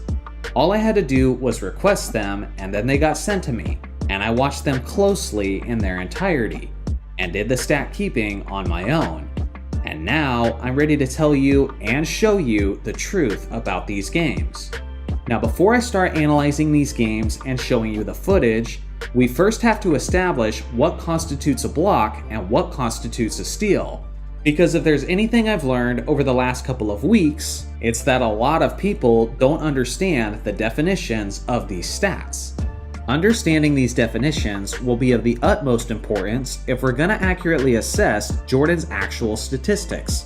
All I had to do was request them, and then they got sent to me, and I watched them closely in their entirety, and did the stat keeping on my own. And now I'm ready to tell you and show you the truth about these games. Now before I start analyzing these games and showing you the footage, we first have to establish what constitutes a block and what constitutes a steal. Because if there's anything I've learned over the last couple of weeks, it's that a lot of people don't understand the definitions of these stats. Understanding these definitions will be of the utmost importance if we're going to accurately assess Jordan's actual statistics.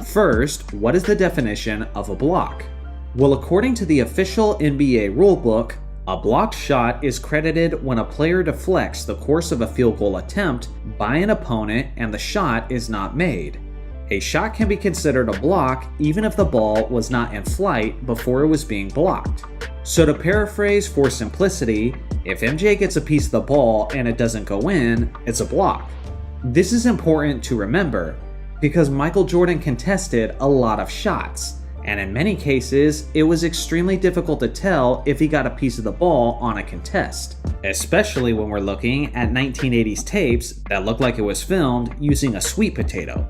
First, what is the definition of a block? Well, according to the official NBA rulebook, a blocked shot is credited when a player deflects the course of a field goal attempt by an opponent and the shot is not made. A shot can be considered a block even if the ball was not in flight before it was being blocked. So to paraphrase for simplicity, if MJ gets a piece of the ball and it doesn't go in, it's a block. This is important to remember because Michael Jordan contested a lot of shots, and in many cases, it was extremely difficult to tell if he got a piece of the ball on a contest, especially when we're looking at 1980s tapes that look like it was filmed using a sweet potato.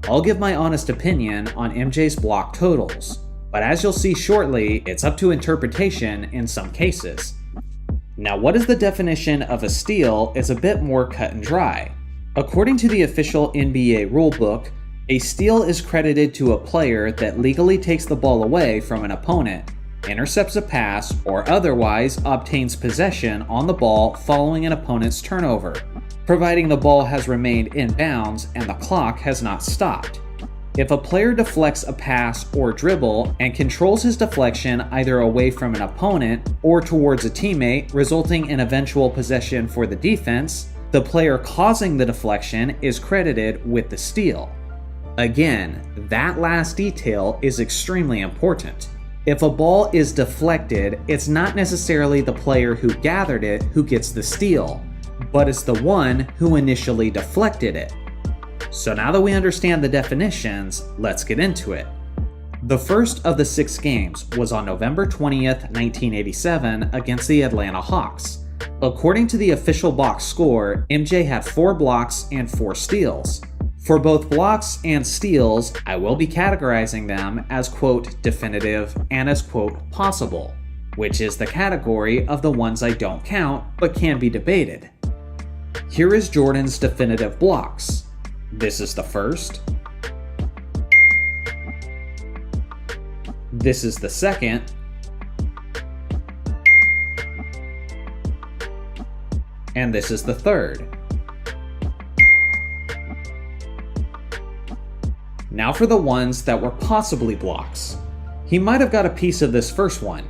I'll give my honest opinion on MJ's block totals, but as you'll see shortly, it's up to interpretation in some cases. Now, what is the definition of a steal is a bit more cut and dry. According to the official NBA rulebook, a steal is credited to a player that legally takes the ball away from an opponent, intercepts a pass, or otherwise obtains possession on the ball following an opponent's turnover, providing the ball has remained in bounds and the clock has not stopped. If a player deflects a pass or dribble and controls his deflection either away from an opponent or towards a teammate, resulting in eventual possession for the defense, the player causing the deflection is credited with the steal. Again, that last detail is extremely important. If a ball is deflected, it's not necessarily the player who gathered it who gets the steal, but it's the one who initially deflected it. So now that we understand the definitions, let's get into it. The first of the 6 games was on November 20th, 1987 against the Atlanta Hawks. According to the official box score, MJ had 4 blocks and 4 steals. For both blocks and steals, I will be categorizing them as quote definitive and as quote possible, which is the category of the ones I don't count but can be debated. Here is Jordan's definitive blocks. This is the first. This is the second. And this is the third. Now for the ones that were possibly blocks. He might have got a piece of this first one.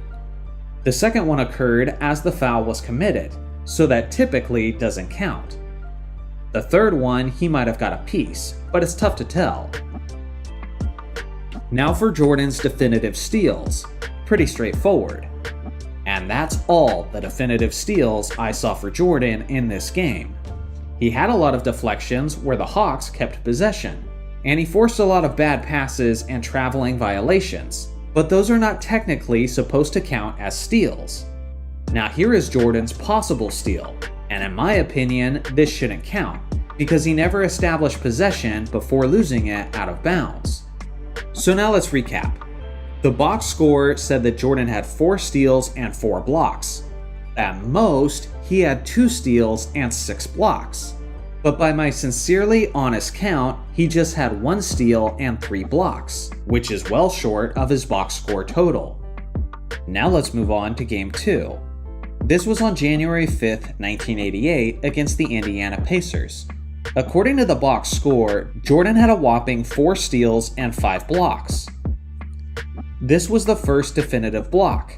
The second one occurred as the foul was committed, so that typically doesn't count. The third one, he might have got a piece, but it's tough to tell. Now for Jordan's definitive steals. Pretty straightforward. And that's all the definitive steals I saw for Jordan in this game. He had a lot of deflections where the Hawks kept possession, and he forced a lot of bad passes and traveling violations, but those are not technically supposed to count as steals. Now here is Jordan's possible steal, and in my opinion, this shouldn't count, because he never established possession before losing it out of bounds. So now let's recap. The box score said that Jordan had 4 steals and 4 blocks. At most, he had 2 steals and 6 blocks. But by my sincerely honest count, he just had 1 steal and 3 blocks, which is well short of his box score total. Now let's move on to Game 2. This was on January 5th, 1988 against the Indiana Pacers. According to the box score, Jordan had a whopping 4 steals and 5 blocks. This was the first definitive block.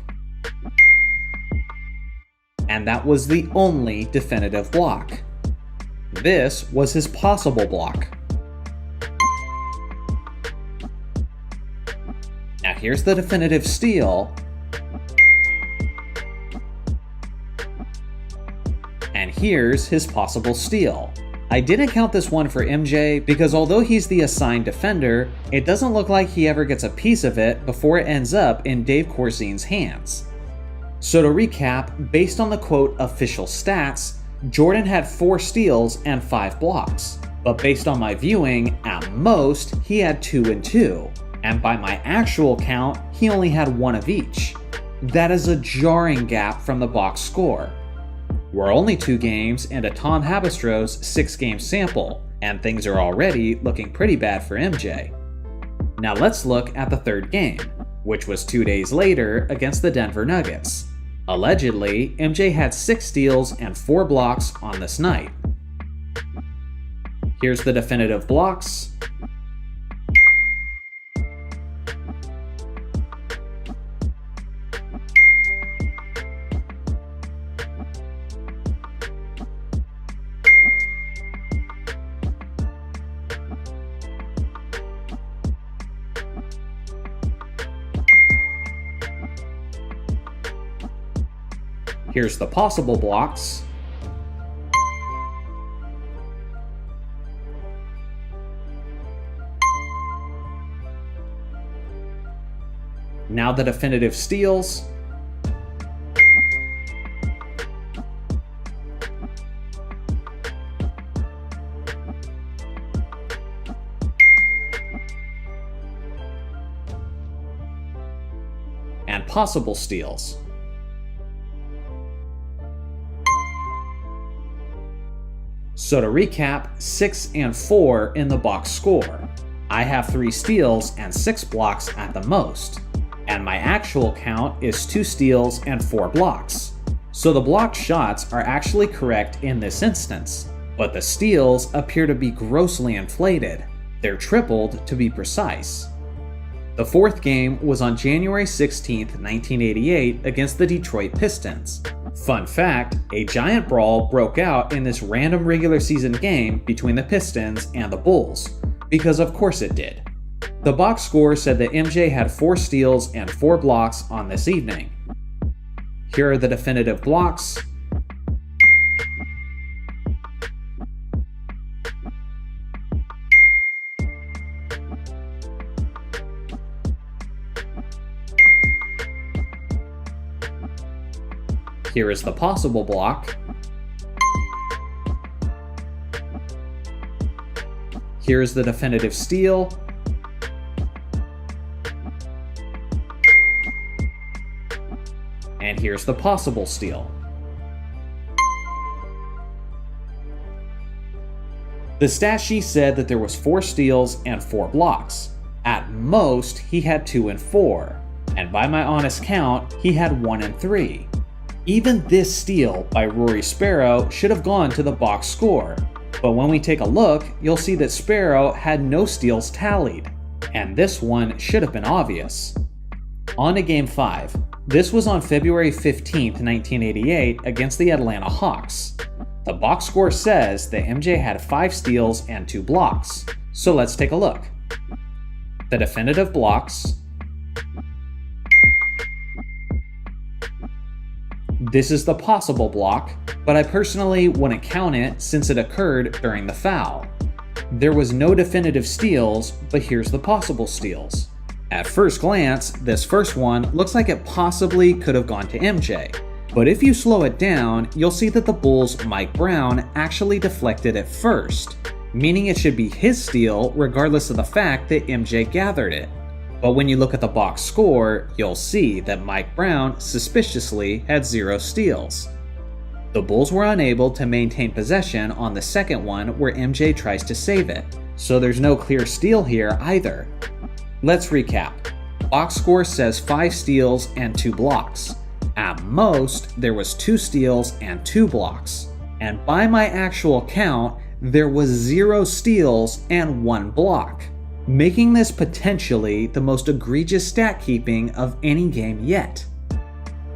And that was the only definitive block. This was his possible block. Now here's the definitive steal. And here's his possible steal. I didn't count this one for MJ because although he's the assigned defender, it doesn't look like he ever gets a piece of it before it ends up in Dave Corzine's hands. So to recap, based on the quote official stats, Jordan had 4 steals and 5 blocks. But based on my viewing, at most, he had 2 and 2. And by my actual count, he only had 1 of each. That is a jarring gap from the box score. We're only 2 games into Tom Habistro's 6-game sample, and things are already looking pretty bad for MJ. Now let's look at the 3rd game, which was 2 days later against the Denver Nuggets. Allegedly, MJ had 6 steals and 4 blocks on this night. Here's the definitive blocks. Here's the possible blocks. Now the definitive steals. And possible steals. So to recap, 6 and 4 in the box score. I have 3 steals and 6 blocks at the most. And my actual count is 2 steals and 4 blocks. So the blocked shots are actually correct in this instance, but the steals appear to be grossly inflated. They're tripled to be precise. The 4th game was on January 16, 1988 against the Detroit Pistons. Fun fact, a giant brawl broke out in this random regular season game between the Pistons and the Bulls, because of course it did. The box score said that MJ had 4 steals and 4 blocks on this evening. Here are the definitive blocks. Here is the possible block. Here is the definitive steal. And here's the possible steal. The stat sheet said that there was 4 steals and 4 blocks. At most, he had 2 and 4. And by my honest count, he had 1 and 3. Even this steal by Rory Sparrow should have gone to the box score, but when we take a look, you'll see that Sparrow had no steals tallied, and this one should have been obvious. On to Game 5. This was on February 15, 1988 against the Atlanta Hawks. The box score says that MJ had 5 steals and 2 blocks, so let's take a look. The definitive blocks. This is the possible block, but I personally wouldn't count it since it occurred during the foul. There was no definitive steals, but here's the possible steals. At first glance, this first one looks like it possibly could have gone to MJ, but if you slow it down, you'll see that the Bulls' Mike Brown actually deflected it first, meaning it should be his steal regardless of the fact that MJ gathered it. But when you look at the box score, you'll see that Mike Brown suspiciously had 0 steals. The Bulls were unable to maintain possession on the second one where MJ tries to save it, so there's no clear steal here either. Let's recap. Box score says 5 steals and 2 blocks. At most, there was 2 steals and 2 blocks. And by my actual count, there was 0 steals and 1 block. making this potentially the most egregious stat keeping of any game yet.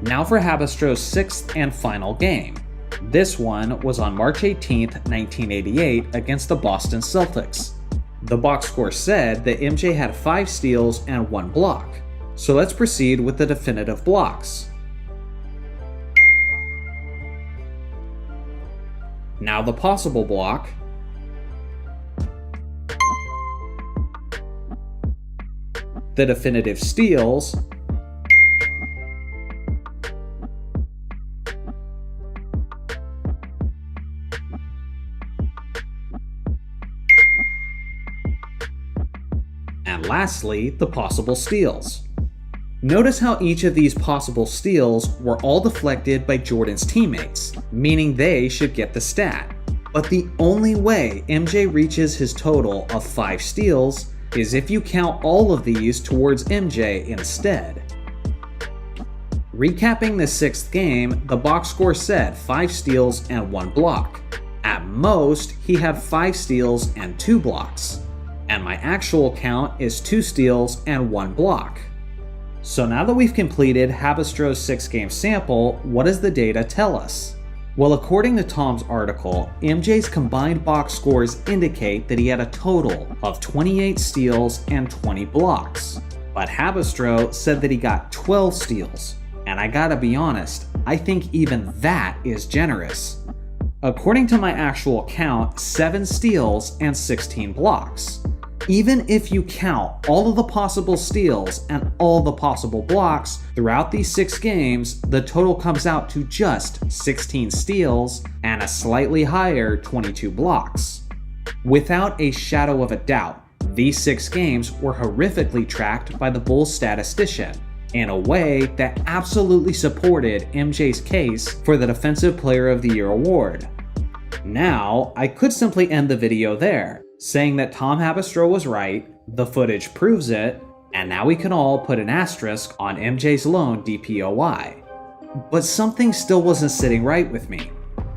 Now for Habistro's sixth and final game. This one was on March 18th, 1988 against the Boston Celtics. The box score said that MJ had 5 steals and 1 block. So let's proceed with the definitive blocks. Now the possible block. The definitive steals. And lastly, the possible steals. Notice how each of these possible steals were all deflected by Jordan's teammates, meaning they should get the stat. But the only way MJ reaches his total of 5 steals is if you count all of these towards MJ instead. Recapping the sixth game, the box score said 5 steals and 1 block. At most, he had 5 steals and 2 blocks. And my actual count is 2 steals and 1 block. So now that we've completed Habistro's 6-game sample, what does the data tell us? Well, according to Tom's article, MJ's combined box scores indicate that he had a total of 28 steals and 20 blocks. But Habistro said that he got 12 steals, and I gotta be honest, I think even that is generous. According to my actual count, 7 steals and 16 blocks. Even if you count all of the possible steals and all the possible blocks throughout these 6 games, the total comes out to just 16 steals and a slightly higher 22 blocks. Without a shadow of a doubt, these 6 games were horrifically tracked by the Bulls statistician in a way that absolutely supported MJ's case for the Defensive Player of the Year award. Now, I could simply end the video there, saying that Tom Habistro was right, the footage proves it, and now we can all put an asterisk on MJ's lone DPOY. But something still wasn't sitting right with me.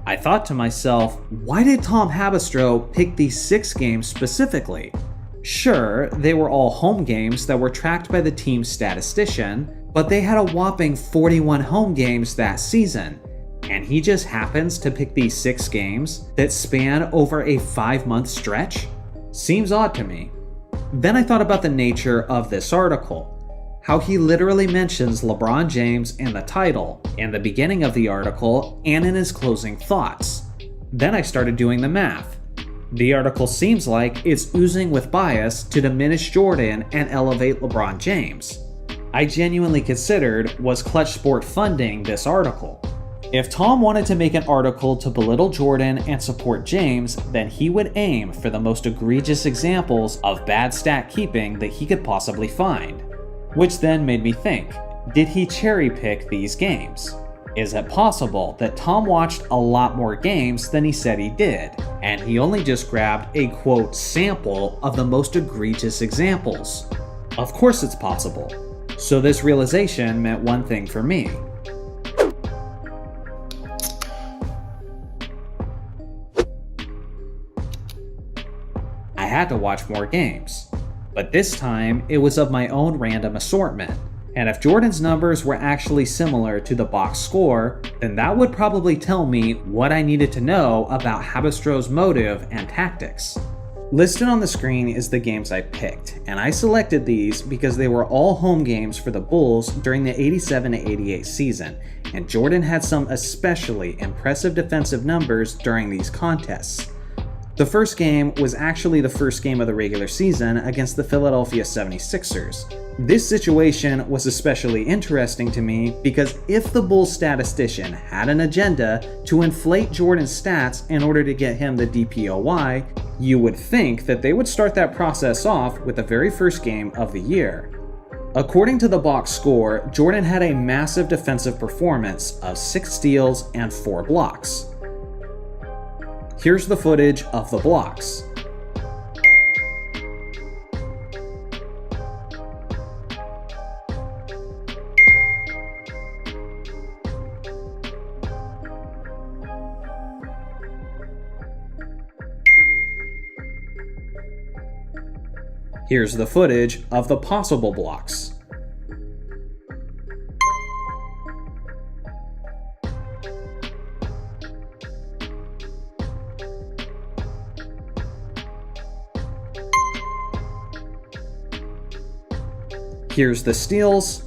I thought to myself, why did Tom Habistro pick these 6 games specifically? Sure, they were all home games that were tracked by the team's statistician, but they had a whopping 41 home games that season. And he just happens to pick these 6 games that span over a 5-month stretch? Seems odd to me. Then I thought about the nature of this article, how he literally mentions LeBron James in the title, in the beginning of the article, and in his closing thoughts. Then I started doing the math. The article seems like it's oozing with bias to diminish Jordan and elevate LeBron James. I genuinely considered, was Clutch Sport funding this article? If Tom wanted to make an article to belittle Jordan and support James, then he would aim for the most egregious examples of bad stat keeping that he could possibly find. Which then made me think, did he cherry pick these games? Is it possible that Tom watched a lot more games than he said he did, and he only just grabbed a quote sample of the most egregious examples? Of course it's possible. So this realization meant one thing for me. I had to watch more games, but this time it was of my own random assortment, and if Jordan's numbers were actually similar to the box score, then that would probably tell me what I needed to know about Habistro's motive and tactics. Listed on the screen is the games I picked, and I selected these because they were all home games for the Bulls during the 87-88 season, and Jordan had some especially impressive defensive numbers during these contests. The first game was actually the first game of the regular season against the Philadelphia 76ers. This situation was especially interesting to me because if the Bulls statistician had an agenda to inflate Jordan's stats in order to get him the DPOY, you would think that they would start that process off with the very first game of the year. According to the box score, Jordan had a massive defensive performance of 6 steals and 4 blocks. Here's the footage of the blocks. Here's the footage of the possible blocks. Here's the steals.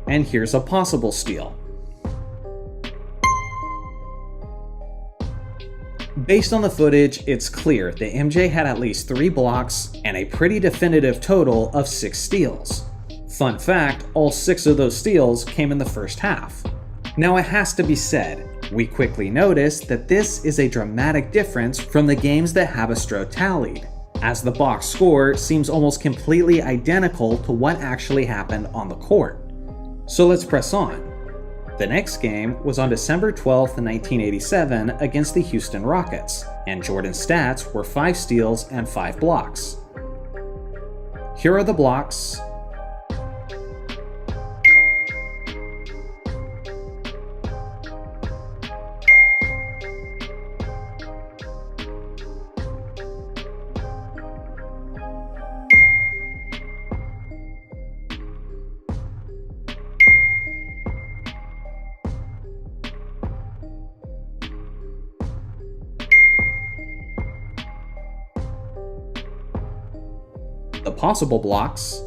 And here's a possible steal. Based on the footage, it's clear that MJ had at least 3 blocks and a pretty definitive total of 6 steals. Fun fact, all 6 of those steals came in the first half. Now it has to be said, we quickly noticed that this is a dramatic difference from the games that Haberstroh tallied, as the box score seems almost completely identical to what actually happened on the court. So let's press on. The next game was on December 12th, 1987 against the Houston Rockets, and Jordan's stats were 5 steals and 5 blocks. Here are the blocks. The possible blocks,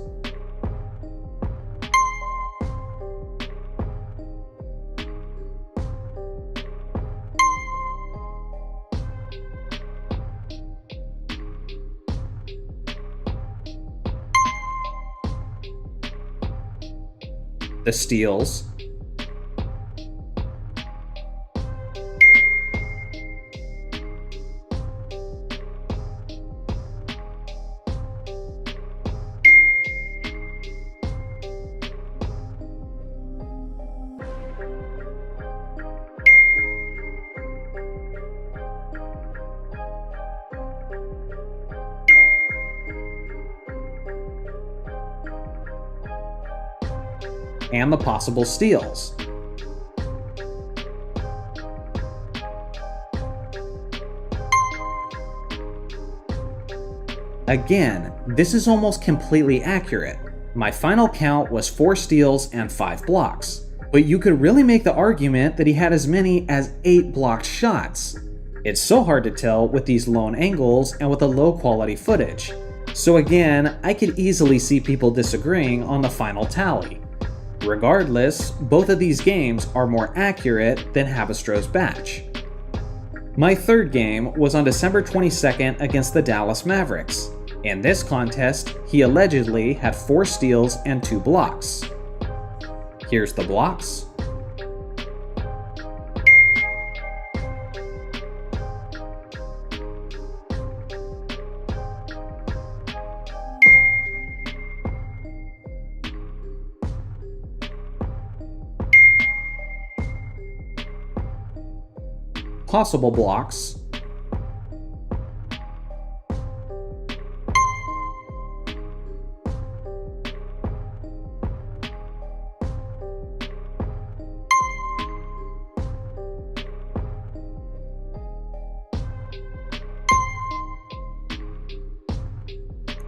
the steals, and the possible steals. Again, this is almost completely accurate. My final count was 4 steals and 5 blocks, but you could really make the argument that he had as many as 8 blocked shots. It's so hard to tell with these lone angles and with the low quality footage. So again, I could easily see people disagreeing on the final tally. Regardless, both of these games are more accurate than Haberstroh's batch. My third game was on December 22nd against the Dallas Mavericks. In this contest, he allegedly had 4 steals and 2 blocks. Here's the blocks. Possible blocks,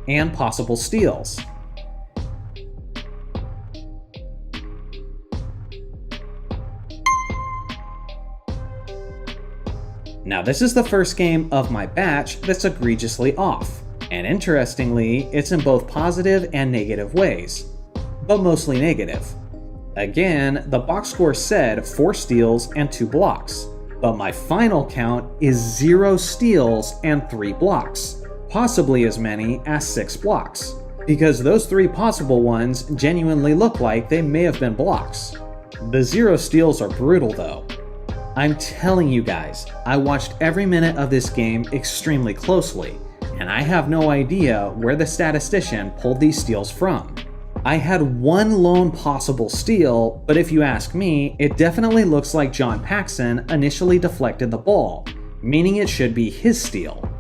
and possible steals. Now this is the first game of my batch that's egregiously off, and interestingly, it's in both positive and negative ways, but mostly negative. Again, the box score said 4 steals and 2 blocks, but my final count is 0 steals and 3 blocks, possibly as many as 6 blocks, because those 3 possible ones genuinely look like they may have been blocks. The 0 steals are brutal though. I'm telling you guys, I watched every minute of this game extremely closely, and I have no idea where the statistician pulled these steals from. I had one lone possible steal, but if you ask me, it definitely looks like John Paxson initially deflected the ball, meaning it should be his steal.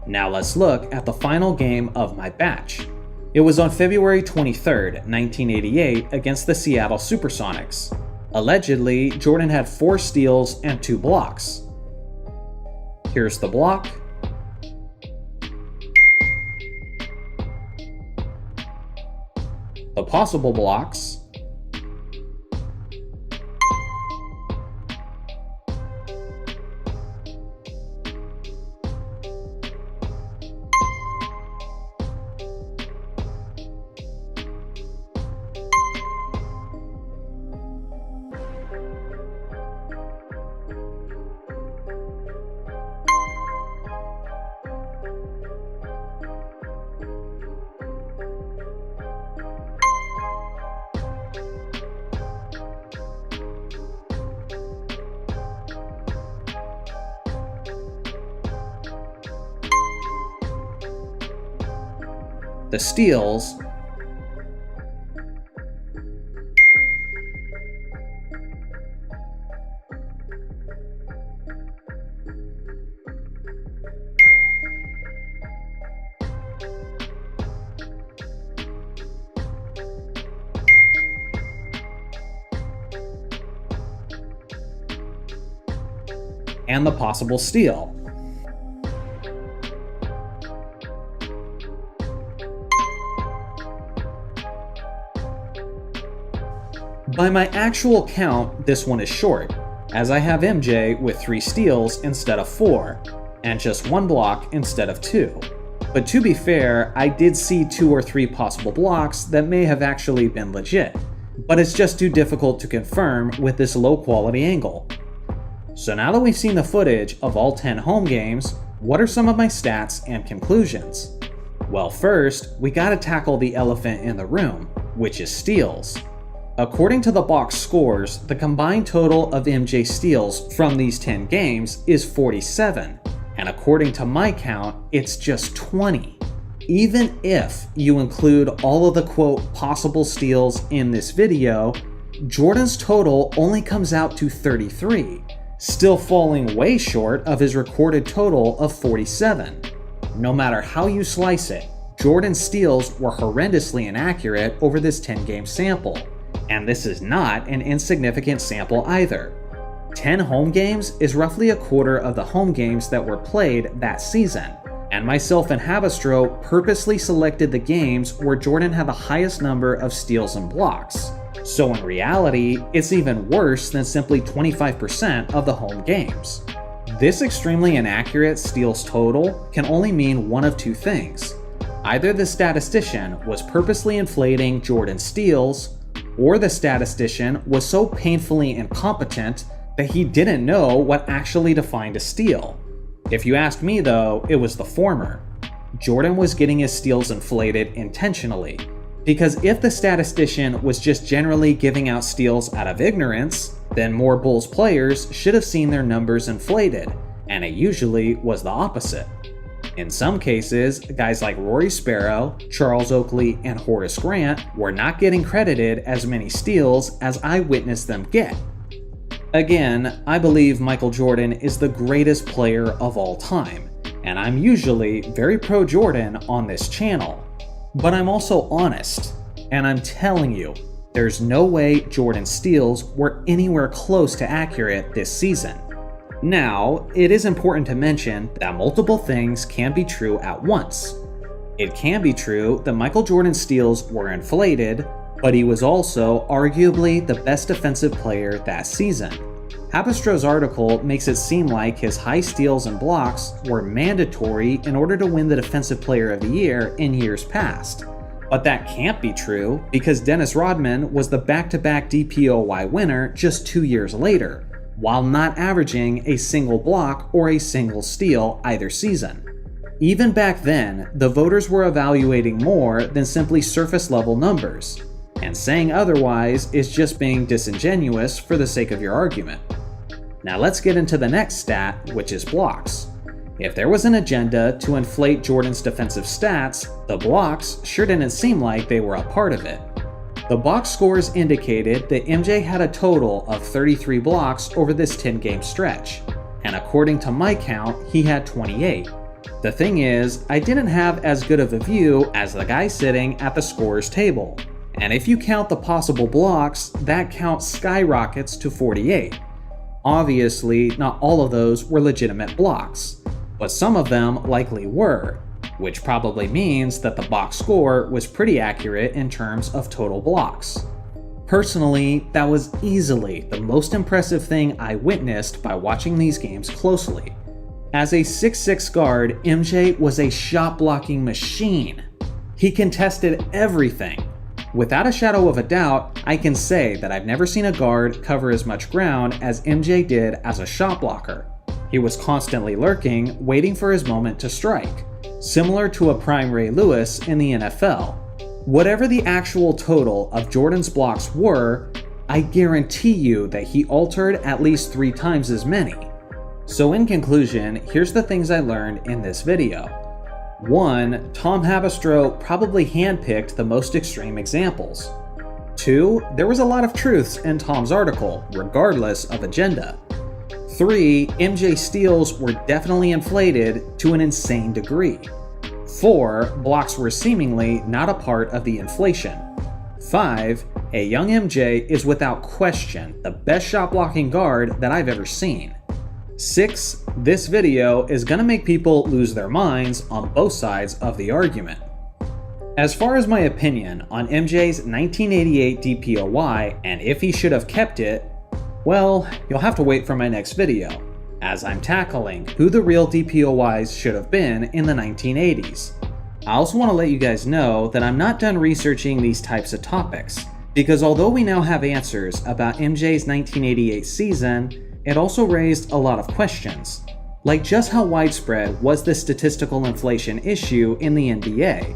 Now let's look at the final game of my batch. It was on February 23rd, 1988 against the Seattle Supersonics. Allegedly, Jordan had 4 steals and 2 blocks. Here's the block. The possible blocks. The steals, and the possible steal. By my actual count, this one is short, as I have MJ with 3 steals instead of 4, and just 1 block instead of 2. But to be fair, I did see 2 or 3 possible blocks that may have actually been legit, but it's just too difficult to confirm with this low quality angle. So now that we've seen the footage of all 10 home games, what are some of my stats and conclusions? Well, first, we gotta tackle the elephant in the room, which is steals. According to the box scores, the combined total of MJ steals from these 10 games is 47, and according to my count, it's just 20. Even if you include all of the quote possible steals in this video, Jordan's total only comes out to 33, still falling way short of his recorded total of 47. No matter how you slice it, Jordan's steals were horrendously inaccurate over this 10-game sample. And this is not an insignificant sample either. 10 home games is roughly a quarter of the home games that were played that season, and myself and Havastro purposely selected the games where Jordan had the highest number of steals and blocks. So in reality, it's even worse than simply 25% of the home games. This extremely inaccurate steals total can only mean one of two things. Either the statistician was purposely inflating Jordan's steals, or the statistician was so painfully incompetent that he didn't know what actually defined a steal. If you ask me though, it was the former. Jordan was getting his steals inflated intentionally, because if the statistician was just generally giving out steals out of ignorance, then more Bulls players should have seen their numbers inflated, and it usually was the opposite. In some cases, guys like Rory Sparrow, Charles Oakley, and Horace Grant were not getting credited as many steals as I witnessed them get. Again, I believe Michael Jordan is the greatest player of all time, and I'm usually very pro-Jordan on this channel. But I'm also honest, and I'm telling you, there's no way Jordan's steals were anywhere close to accurate this season. Now, it is important to mention that multiple things can be true at once. It can be true that Michael Jordan's steals were inflated, but he was also arguably the best defensive player that season. Hapostro's article makes it seem like his high steals and blocks were mandatory in order to win the Defensive Player of the Year in years past. But that can't be true because Dennis Rodman was the back-to-back DPOY winner just 2 years later, while not averaging a single block or a single steal either season. Even back then, the voters were evaluating more than simply surface-level numbers. and saying otherwise is just being disingenuous for the sake of your argument. Now let's get into the next stat, which is blocks. If there was an agenda to inflate Jordan's defensive stats, the blocks sure didn't seem like they were a part of it. The box scores indicated that MJ had a total of 33 blocks over this 10-game stretch, and according to my count, he had 28. The thing is, I didn't have as good of a view as the guy sitting at the scorer's table, and if you count the possible blocks, that count skyrockets to 48. Obviously, not all of those were legitimate blocks, but some of them likely were, which probably means that the box score was pretty accurate in terms of total blocks. Personally, that was easily the most impressive thing I witnessed by watching these games closely. As a 6'6" guard, MJ was a shot blocking machine. He contested everything. Without a shadow of a doubt, I can say that I've never seen a guard cover as much ground as MJ did as a shot blocker. He was constantly lurking, waiting for his moment to strike, similar to a prime Ray Lewis in the NFL. Whatever the actual total of Jordan's blocks were, I guarantee you that he altered at least 3 times as many. So in conclusion, here's the things I learned in this video. 1. Tom Habistro probably handpicked the most extreme examples. 2. There was a lot of truths in Tom's article, regardless of agenda. 3. MJ steals were definitely inflated to an insane degree. 4. Blocks were seemingly not a part of the inflation. 5. A young MJ is without question the best shot blocking guard that I've ever seen. 6. This video is gonna make people lose their minds on both sides of the argument. As far as my opinion on MJ's 1988 DPOY and if he should have kept it, well, you'll have to wait for my next video, as I'm tackling who the real DPOYs should have been in the 1980s. I also want to let you guys know that I'm not done researching these types of topics, because although we now have answers about MJ's 1988 season, it also raised a lot of questions, like just how widespread was this statistical inflation issue in the NBA.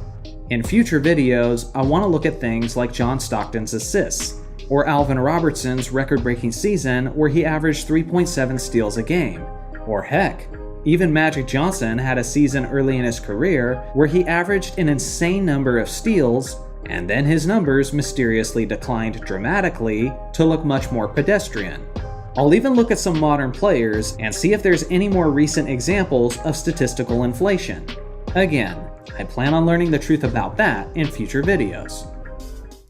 In future videos, I want to look at things like John Stockton's assists, or Alvin Robertson's record-breaking season where he averaged 3.7 steals a game, or heck, even Magic Johnson had a season early in his career where he averaged an insane number of steals, and then his numbers mysteriously declined dramatically to look much more pedestrian. I'll even look at some modern players and see if there's any more recent examples of statistical inflation. Again, I plan on learning the truth about that in future videos.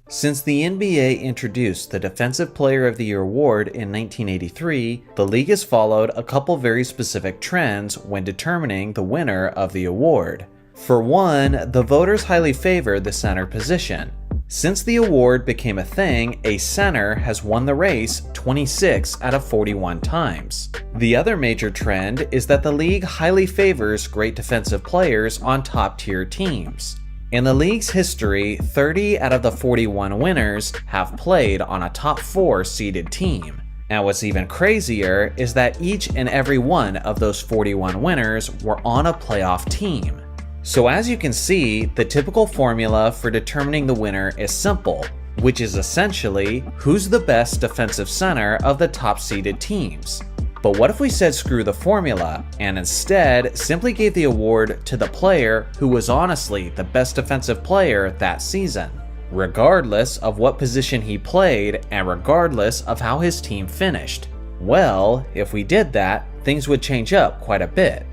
Since the NBA introduced the Defensive Player of the Year award in 1983, the league has followed a couple very specific trends when determining the winner of the award. For one, the voters highly favor the center position. Since the award became a thing, a center has won the race 26 out of 41 times. The other major trend is that the league highly favors great defensive players on top-tier teams. In the league's history, 30 out of the 41 winners have played on a top 4 seeded team. And what's even crazier is that each and every one of those 41 winners were on a playoff team. So as you can see, the typical formula for determining the winner is simple, which is essentially who's the best defensive center of the top seeded teams. But what if we said screw the formula and instead simply gave the award to the player who was honestly the best defensive player that season, regardless of what position he played and regardless of how his team finished? Well, if we did that, things would change up quite a bit.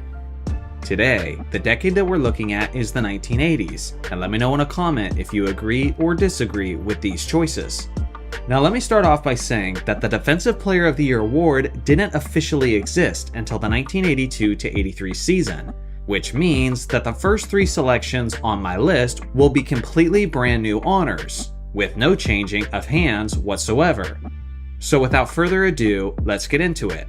Today, the decade that we're looking at is the 1980s, and let me know in a comment if you agree or disagree with these choices. Now let me start off by saying that the Defensive Player of the Year award didn't officially exist until the 1982-83 season, which means that the first 3 selections on my list will be completely brand new honors, with no changing of hands whatsoever. So without further ado, let's get into it.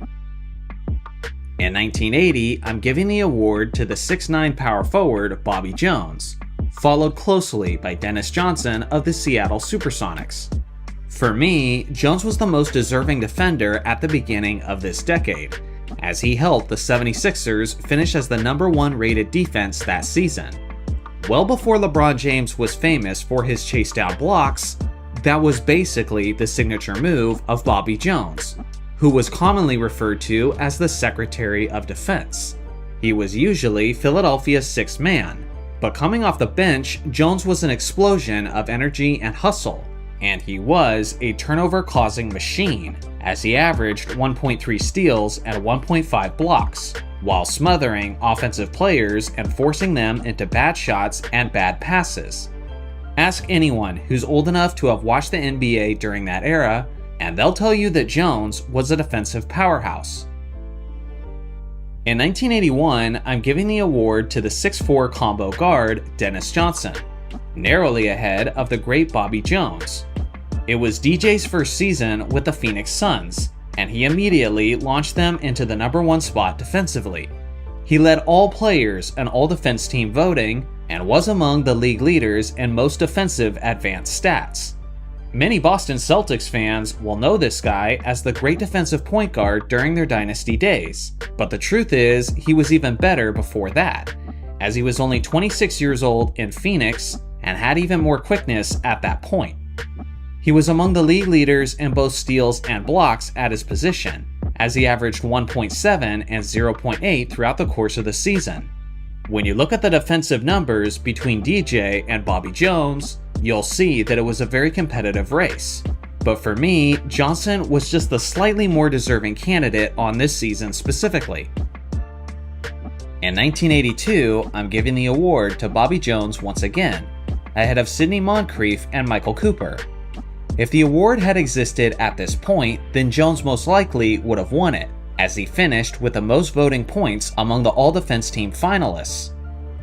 In 1980, I'm giving the award to the 6'9" power forward Bobby Jones, followed closely by Dennis Johnson of the Seattle Supersonics. For me, Jones was the most deserving defender at the beginning of this decade, as he helped the 76ers finish as the #1 rated defense that season. Well before LeBron James was famous for his chase-down blocks, That was basically the signature move of Bobby Jones, who was commonly referred to as the Secretary of Defense. He was usually Philadelphia's sixth man, but coming off the bench, Jones was an explosion of energy and hustle, and he was a turnover-causing machine, as he averaged 1.3 steals and 1.5 blocks, while smothering offensive players and forcing them into bad shots and bad passes. Ask anyone who's old enough to have watched the NBA during that era, and they'll tell you that Jones was a defensive powerhouse. In 1981, I'm giving the award to the 6'4" combo guard Dennis Johnson, narrowly ahead of the great Bobby Jones. It was DJ's first season with the Phoenix Suns, and he immediately launched them into the #1 spot defensively. He led all players and all defense team voting, and was among the league leaders in most defensive advanced stats. Many Boston Celtics fans will know this guy as the great defensive point guard during their dynasty days, but the truth is he was even better before that, as he was only 26 years old in Phoenix and had even more quickness at that point. He was among the league leaders in both steals and blocks at his position, as he averaged 1.7 and 0.8 throughout the course of the season. When you look at the defensive numbers between DJ and Bobby Jones, you'll see that it was a very competitive race. But for me, Johnson was just the slightly more deserving candidate on this season specifically. In 1982, I'm giving the award to Bobby Jones once again, ahead of Sidney Moncrief and Michael Cooper. If the award had existed at this point, then Jones most likely would have won it, as he finished with the most voting points among the All-Defense Team finalists.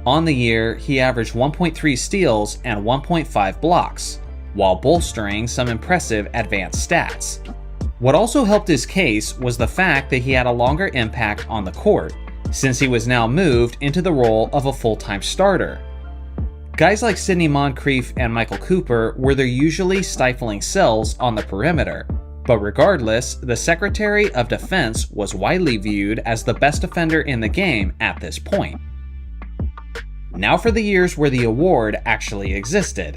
On the year, he averaged 1.3 steals and 1.5 blocks, while bolstering some impressive advanced stats. What also helped his case was the fact that he had a longer impact on the court, since he was now moved into the role of a full-time starter. Guys like Sidney Moncrief and Michael Cooper were their usually stifling selves on the perimeter, but regardless, the Secretary of Defense was widely viewed as the best defender in the game at this point. Now for the years where the award actually existed.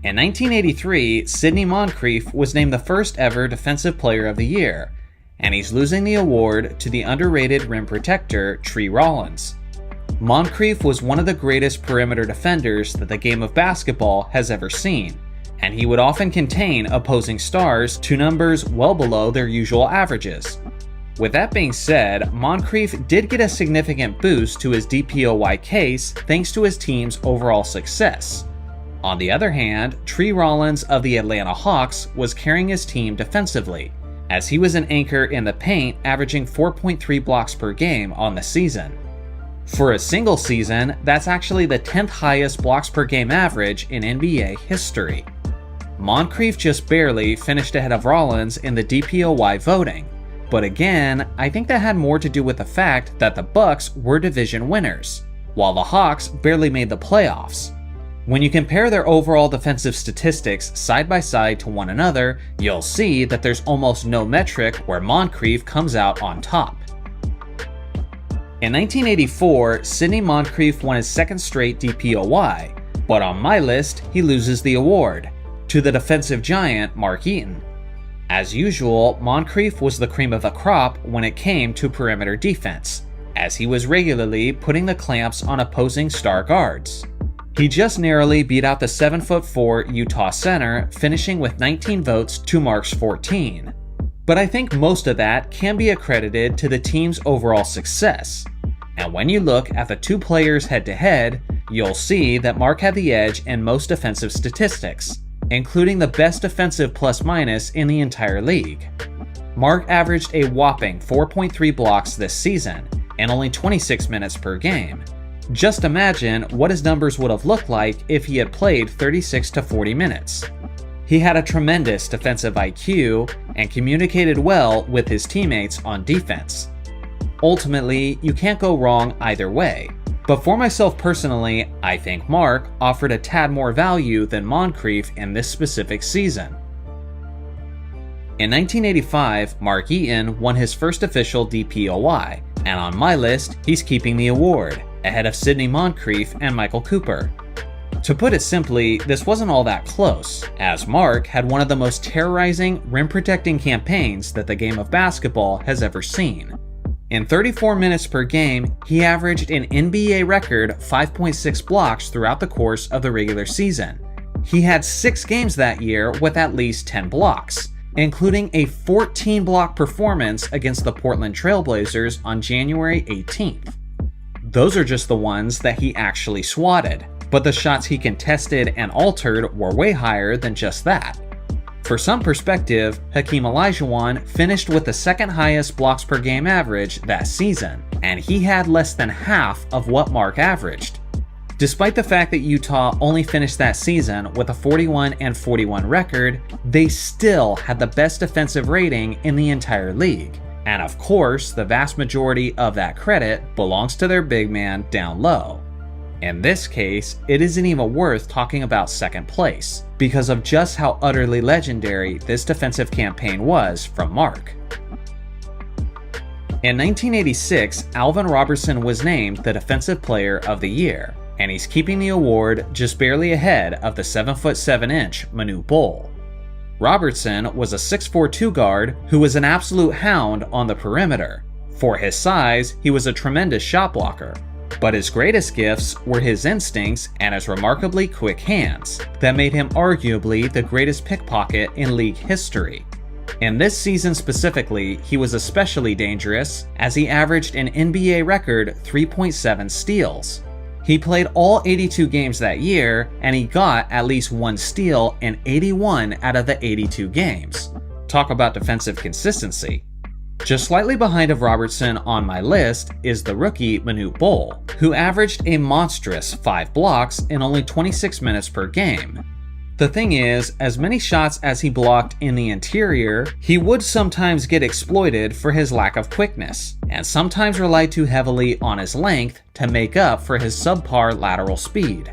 In 1983, Sidney Moncrief was named the first ever Defensive Player of the Year, and he's losing the award to the underrated rim protector Tree Rollins. Moncrief was one of the greatest perimeter defenders that the game of basketball has ever seen, and he would often contain opposing stars to numbers well below their usual averages. With that being said, Moncrief did get a significant boost to his DPOY case thanks to his team's overall success. On the other hand, Tree Rollins of the Atlanta Hawks was carrying his team defensively, as he was an anchor in the paint, averaging 4.3 blocks per game on the season. For a single season, that's actually the 10th highest blocks per game average in NBA history. Moncrief just barely finished ahead of Rollins in the DPOY voting, but again, I think that had more to do with the fact that the Bucks were division winners, while the Hawks barely made the playoffs. When you compare their overall defensive statistics side by side to one another, you'll see that there's almost no metric where Moncrief comes out on top. In 1984, Sidney Moncrief won his second straight DPOY, but on my list, he loses the award to the defensive giant Mark Eaton. As usual, Moncrief was the cream of the crop when it came to perimeter defense, as he was regularly putting the clamps on opposing star guards. He just narrowly beat out the 7'4" Utah center, finishing with 19 votes to Mark's 14. But I think most of that can be accredited to the team's overall success. And when you look at the two players head-to-head, you'll see that Mark had the edge in most defensive statistics, including the best defensive plus-minus in the entire league. Mark averaged a whopping 4.3 blocks this season, and only 26 minutes per game. Just imagine what his numbers would have looked like if he had played 36 to 40 minutes. He had a tremendous defensive IQ and communicated well with his teammates on defense. Ultimately, you can't go wrong either way, but for myself personally, I think Mark offered a tad more value than Moncrief in this specific season. In 1985, Mark Eaton won his first official DPOY, and on my list, he's keeping the award, ahead of Sidney Moncrief and Michael Cooper. To put it simply, this wasn't all that close, as Mark had one of the most terrorizing, rim-protecting campaigns that the game of basketball has ever seen. In 34 minutes per game, he averaged an NBA record 5.6 blocks throughout the course of the regular season. He had 6 games that year with at least 10 blocks, including a 14-block performance against the Portland Trail Blazers on January 18th. Those are just the ones that he actually swatted, but the shots he contested and altered were way higher than just that. For some perspective, Hakeem Olajuwon finished with the second highest blocks per game average that season, and he had less than half of what Mark averaged. Despite the fact that Utah only finished that season with a 41-41 record, they still had the best defensive rating in the entire league. And of course, the vast majority of that credit belongs to their big man down low. In this case, it isn't even worth talking about second place, because of just how utterly legendary this defensive campaign was from Mark. In 1986, Alvin Robertson was named the Defensive Player of the Year, and he's keeping the award just barely ahead of the 7'7" Manute Bol. Robertson was a 6'4" guard who was an absolute hound on the perimeter. For his size, he was a tremendous shot blocker, but his greatest gifts were his instincts and his remarkably quick hands that made him arguably the greatest pickpocket in league history. In this season specifically, he was especially dangerous as he averaged an NBA record 3.7 steals. He played all 82 games that year, and he got at least 1 steal in 81 out of the 82 games. Talk about defensive consistency. Just slightly behind of Robertson on my list is the rookie Manute Bol, who averaged a monstrous 5 blocks in only 26 minutes per game. The thing is, as many shots as he blocked in the interior, he would sometimes get exploited for his lack of quickness, and sometimes relied too heavily on his length to make up for his subpar lateral speed.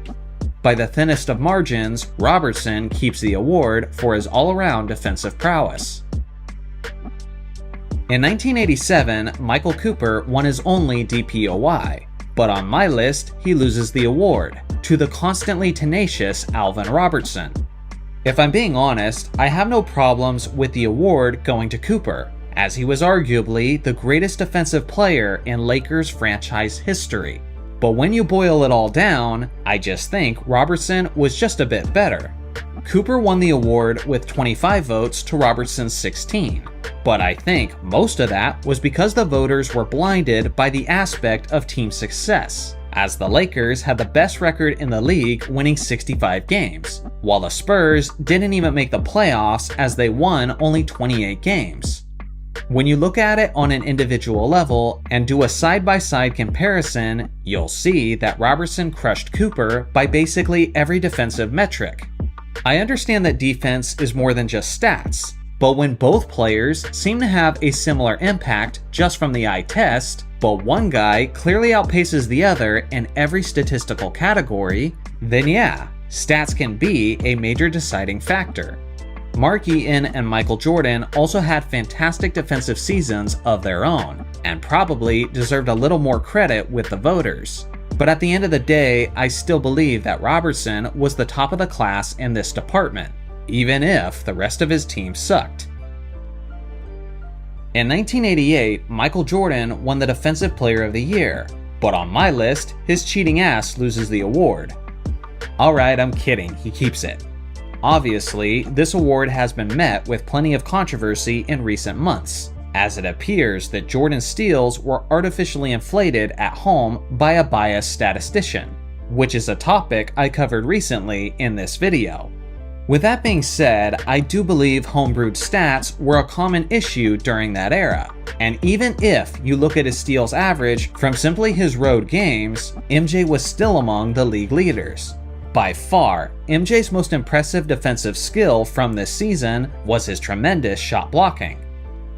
By the thinnest of margins, Robertson keeps the award for his all-around defensive prowess. In 1987, Michael Cooper won his only DPOY, but on my list, he loses the award to the constantly tenacious Alvin Robertson. If I'm being honest, I have no problems with the award going to Cooper, as he was arguably the greatest defensive player in Lakers franchise history. But when you boil it all down, I just think Robertson was just a bit better. Cooper won the award with 25 votes to Robertson's 16, but I think most of that was because the voters were blinded by the aspect of team success, as the Lakers had the best record in the league, winning 65 games, while the Spurs didn't even make the playoffs as they won only 28 games. When you look at it on an individual level and do a side-by-side comparison, you'll see that Robertson crushed Cooper by basically every defensive metric. I understand that defense is more than just stats, but when both players seem to have a similar impact just from the eye test, but one guy clearly outpaces the other in every statistical category, then yeah, stats can be a major deciding factor. Mark Eaton and Michael Jordan also had fantastic defensive seasons of their own, and probably deserved a little more credit with the voters. But at the end of the day, I still believe that Robertson was the top of the class in this department, even if the rest of his team sucked. In 1988, Michael Jordan won the Defensive Player of the Year, but on my list, his cheating ass loses the award. Alright, I'm kidding, he keeps it. Obviously, this award has been met with plenty of controversy in recent months, as it appears that Jordan's steals were artificially inflated at home by a biased statistician, which is a topic I covered recently in this video. With that being said, I do believe homebrewed stats were a common issue during that era, and even if you look at his steals average from simply his road games, MJ was still among the league leaders. By far, MJ's most impressive defensive skill from this season was his tremendous shot blocking.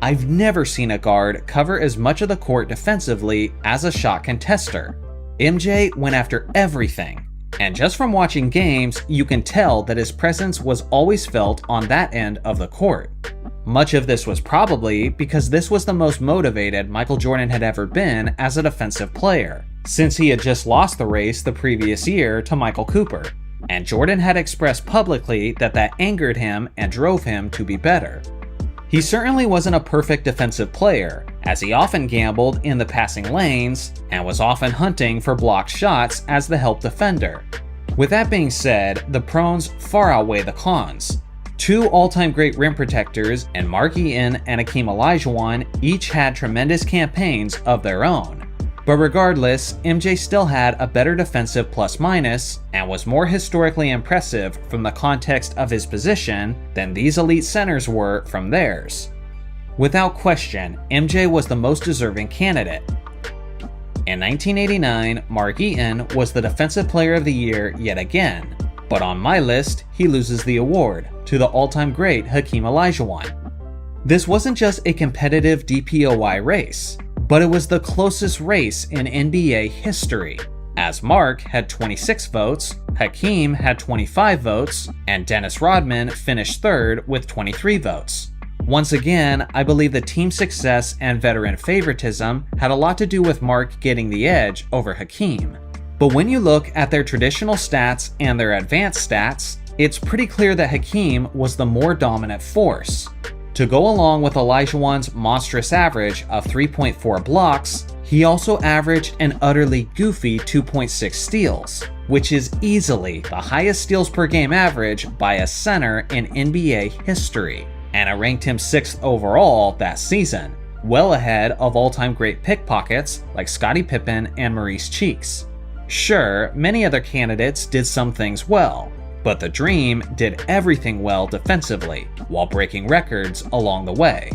I've never seen a guard cover as much of the court defensively as a shot contester. MJ went after everything, and just from watching games, you can tell that his presence was always felt on that end of the court. Much of this was probably because this was the most motivated Michael Jordan had ever been as a defensive player, since he had just lost the race the previous year to Michael Cooper. and Jordan had expressed publicly that angered him and drove him to be better. He certainly wasn't a perfect defensive player, as he often gambled in the passing lanes and was often hunting for blocked shots as the help defender. With that being said, the pros far outweigh the cons. Two all-time great rim protectors in Mark Eaton and Hakeem Olajuwon each had tremendous campaigns of their own. But regardless, MJ still had a better defensive plus-minus and was more historically impressive from the context of his position than these elite centers were from theirs. Without question, MJ was the most deserving candidate. In 1989, Mark Eaton was the Defensive Player of the Year yet again, but on my list, he loses the award to the all-time great Hakeem Olajuwon. This wasn't just a competitive DPOY race, but it was the closest race in NBA history, as Mark had 26 votes, Hakeem had 25 votes, and Dennis Rodman finished third with 23 votes. Once again, I believe the team success and veteran favoritism had a lot to do with Mark getting the edge over Hakeem. But when you look at their traditional stats and their advanced stats, it's pretty clear that Hakeem was the more dominant force. To go along with Olajuwon's monstrous average of 3.4 blocks, he also averaged an utterly goofy 2.6 steals, which is easily the highest steals per game average by a center in NBA history, and it ranked him 6th overall that season, well ahead of all-time great pickpockets like Scottie Pippen and Maurice Cheeks. Sure, many other candidates did some things well, but the Dream did everything well defensively, while breaking records along the way.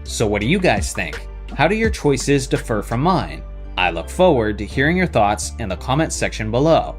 So what do you guys think? How do your choices differ from mine? I look forward to hearing your thoughts in the comment section below.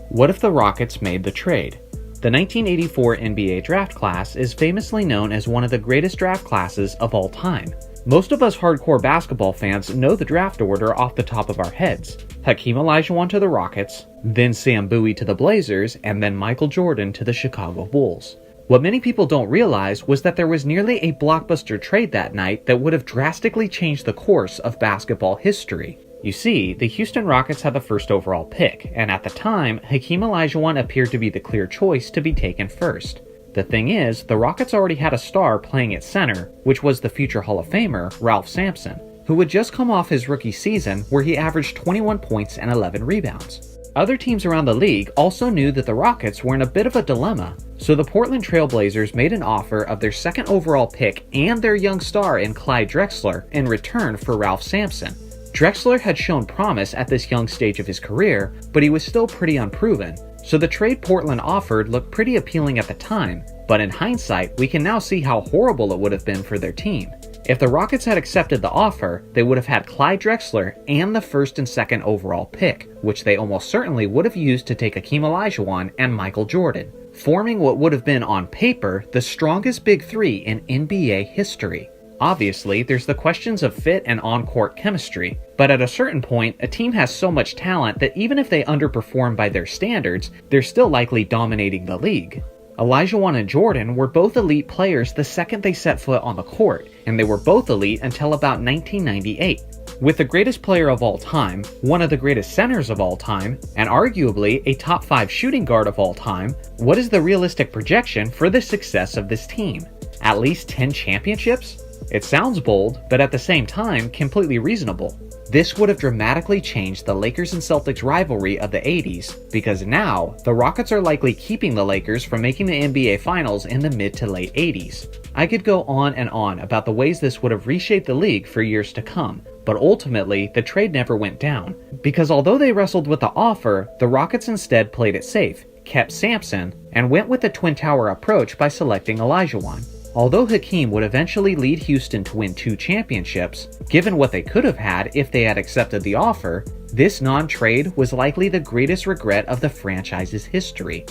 What if the Rockets made the trade? The 1984 NBA draft class is famously known as one of the greatest draft classes of all time. Most of us hardcore basketball fans know the draft order off the top of our heads. Hakeem Olajuwon to the Rockets, then Sam Bowie to the Blazers, and then Michael Jordan to the Chicago Bulls. What many people don't realize was that there was nearly a blockbuster trade that night that would have drastically changed the course of basketball history. You see, the Houston Rockets had the first overall pick, and at the time, Hakeem Olajuwon appeared to be the clear choice to be taken first. The thing is, the Rockets already had a star playing at center, which was the future Hall of Famer, Ralph Sampson, who had just come off his rookie season where he averaged 21 points and 11 rebounds. Other teams around the league also knew that the Rockets were in a bit of a dilemma, so the Portland Trail Blazers made an offer of their second overall pick and their young star in Clyde Drexler in return for Ralph Sampson. Drexler had shown promise at this young stage of his career, but he was still pretty unproven, so the trade Portland offered looked pretty appealing at the time, but in hindsight, we can now see how horrible it would have been for their team. If the Rockets had accepted the offer, they would have had Clyde Drexler and the first and second overall pick, which they almost certainly would have used to take Hakeem Olajuwon and Michael Jordan, forming what would have been on paper the strongest big three in NBA history. Obviously, there's the questions of fit and on-court chemistry, but at a certain point, a team has so much talent that even if they underperform by their standards, they're still likely dominating the league. Olajuwon and Jordan were both elite players the second they set foot on the court, and they were both elite until about 1998. With the greatest player of all time, one of the greatest centers of all time, and arguably a top 5 shooting guard of all time, what is the realistic projection for the success of this team? At least 10 championships? It sounds bold, but at the same time, completely reasonable. This would have dramatically changed the Lakers and Celtics rivalry of the 80s, because now, the Rockets are likely keeping the Lakers from making the NBA Finals in the mid to late 80s. I could go on and on about the ways this would have reshaped the league for years to come, but ultimately, the trade never went down, because although they wrestled with the offer, the Rockets instead played it safe, kept Sampson, and went with the Twin Tower approach by selecting Olajuwon. Although Hakeem would eventually lead Houston to win 2 championships, given what they could have had if they had accepted the offer, this non-trade was likely the greatest regret of the franchise's history.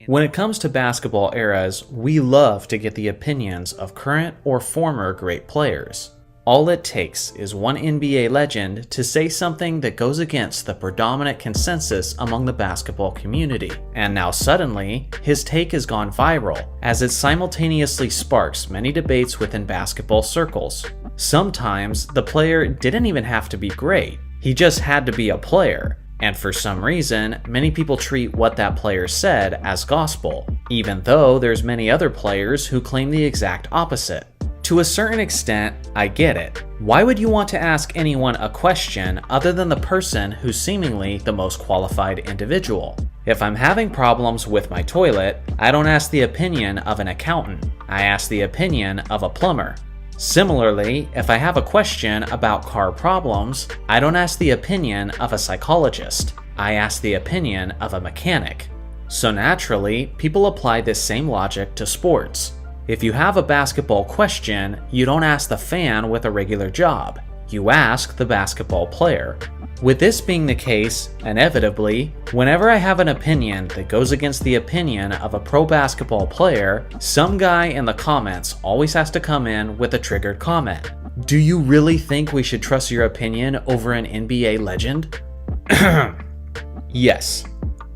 When it comes to basketball eras, we love to get the opinions of current or former great players. All it takes is one NBA legend to say something that goes against the predominant consensus among the basketball community, and now suddenly, his take has gone viral, as it simultaneously sparks many debates within basketball circles. Sometimes, the player didn't even have to be great, he just had to be a player, And for some reason, many people treat what that player said as gospel, even though there's many other players who claim the exact opposite. To a certain extent, I get it. Why would you want to ask anyone a question other than the person who's seemingly the most qualified individual? If I'm having problems with my toilet, I don't ask the opinion of an accountant. I ask the opinion of a plumber. Similarly, if I have a question about car problems, I don't ask the opinion of a psychologist. I ask the opinion of a mechanic. So naturally, people apply this same logic to sports. If you have a basketball question, you don't ask the fan with a regular job. You ask the basketball player. With this being the case, inevitably, whenever I have an opinion that goes against the opinion of a pro basketball player, some guy in the comments always has to come in with a triggered comment. Do you really think we should trust your opinion over an NBA legend? Yes.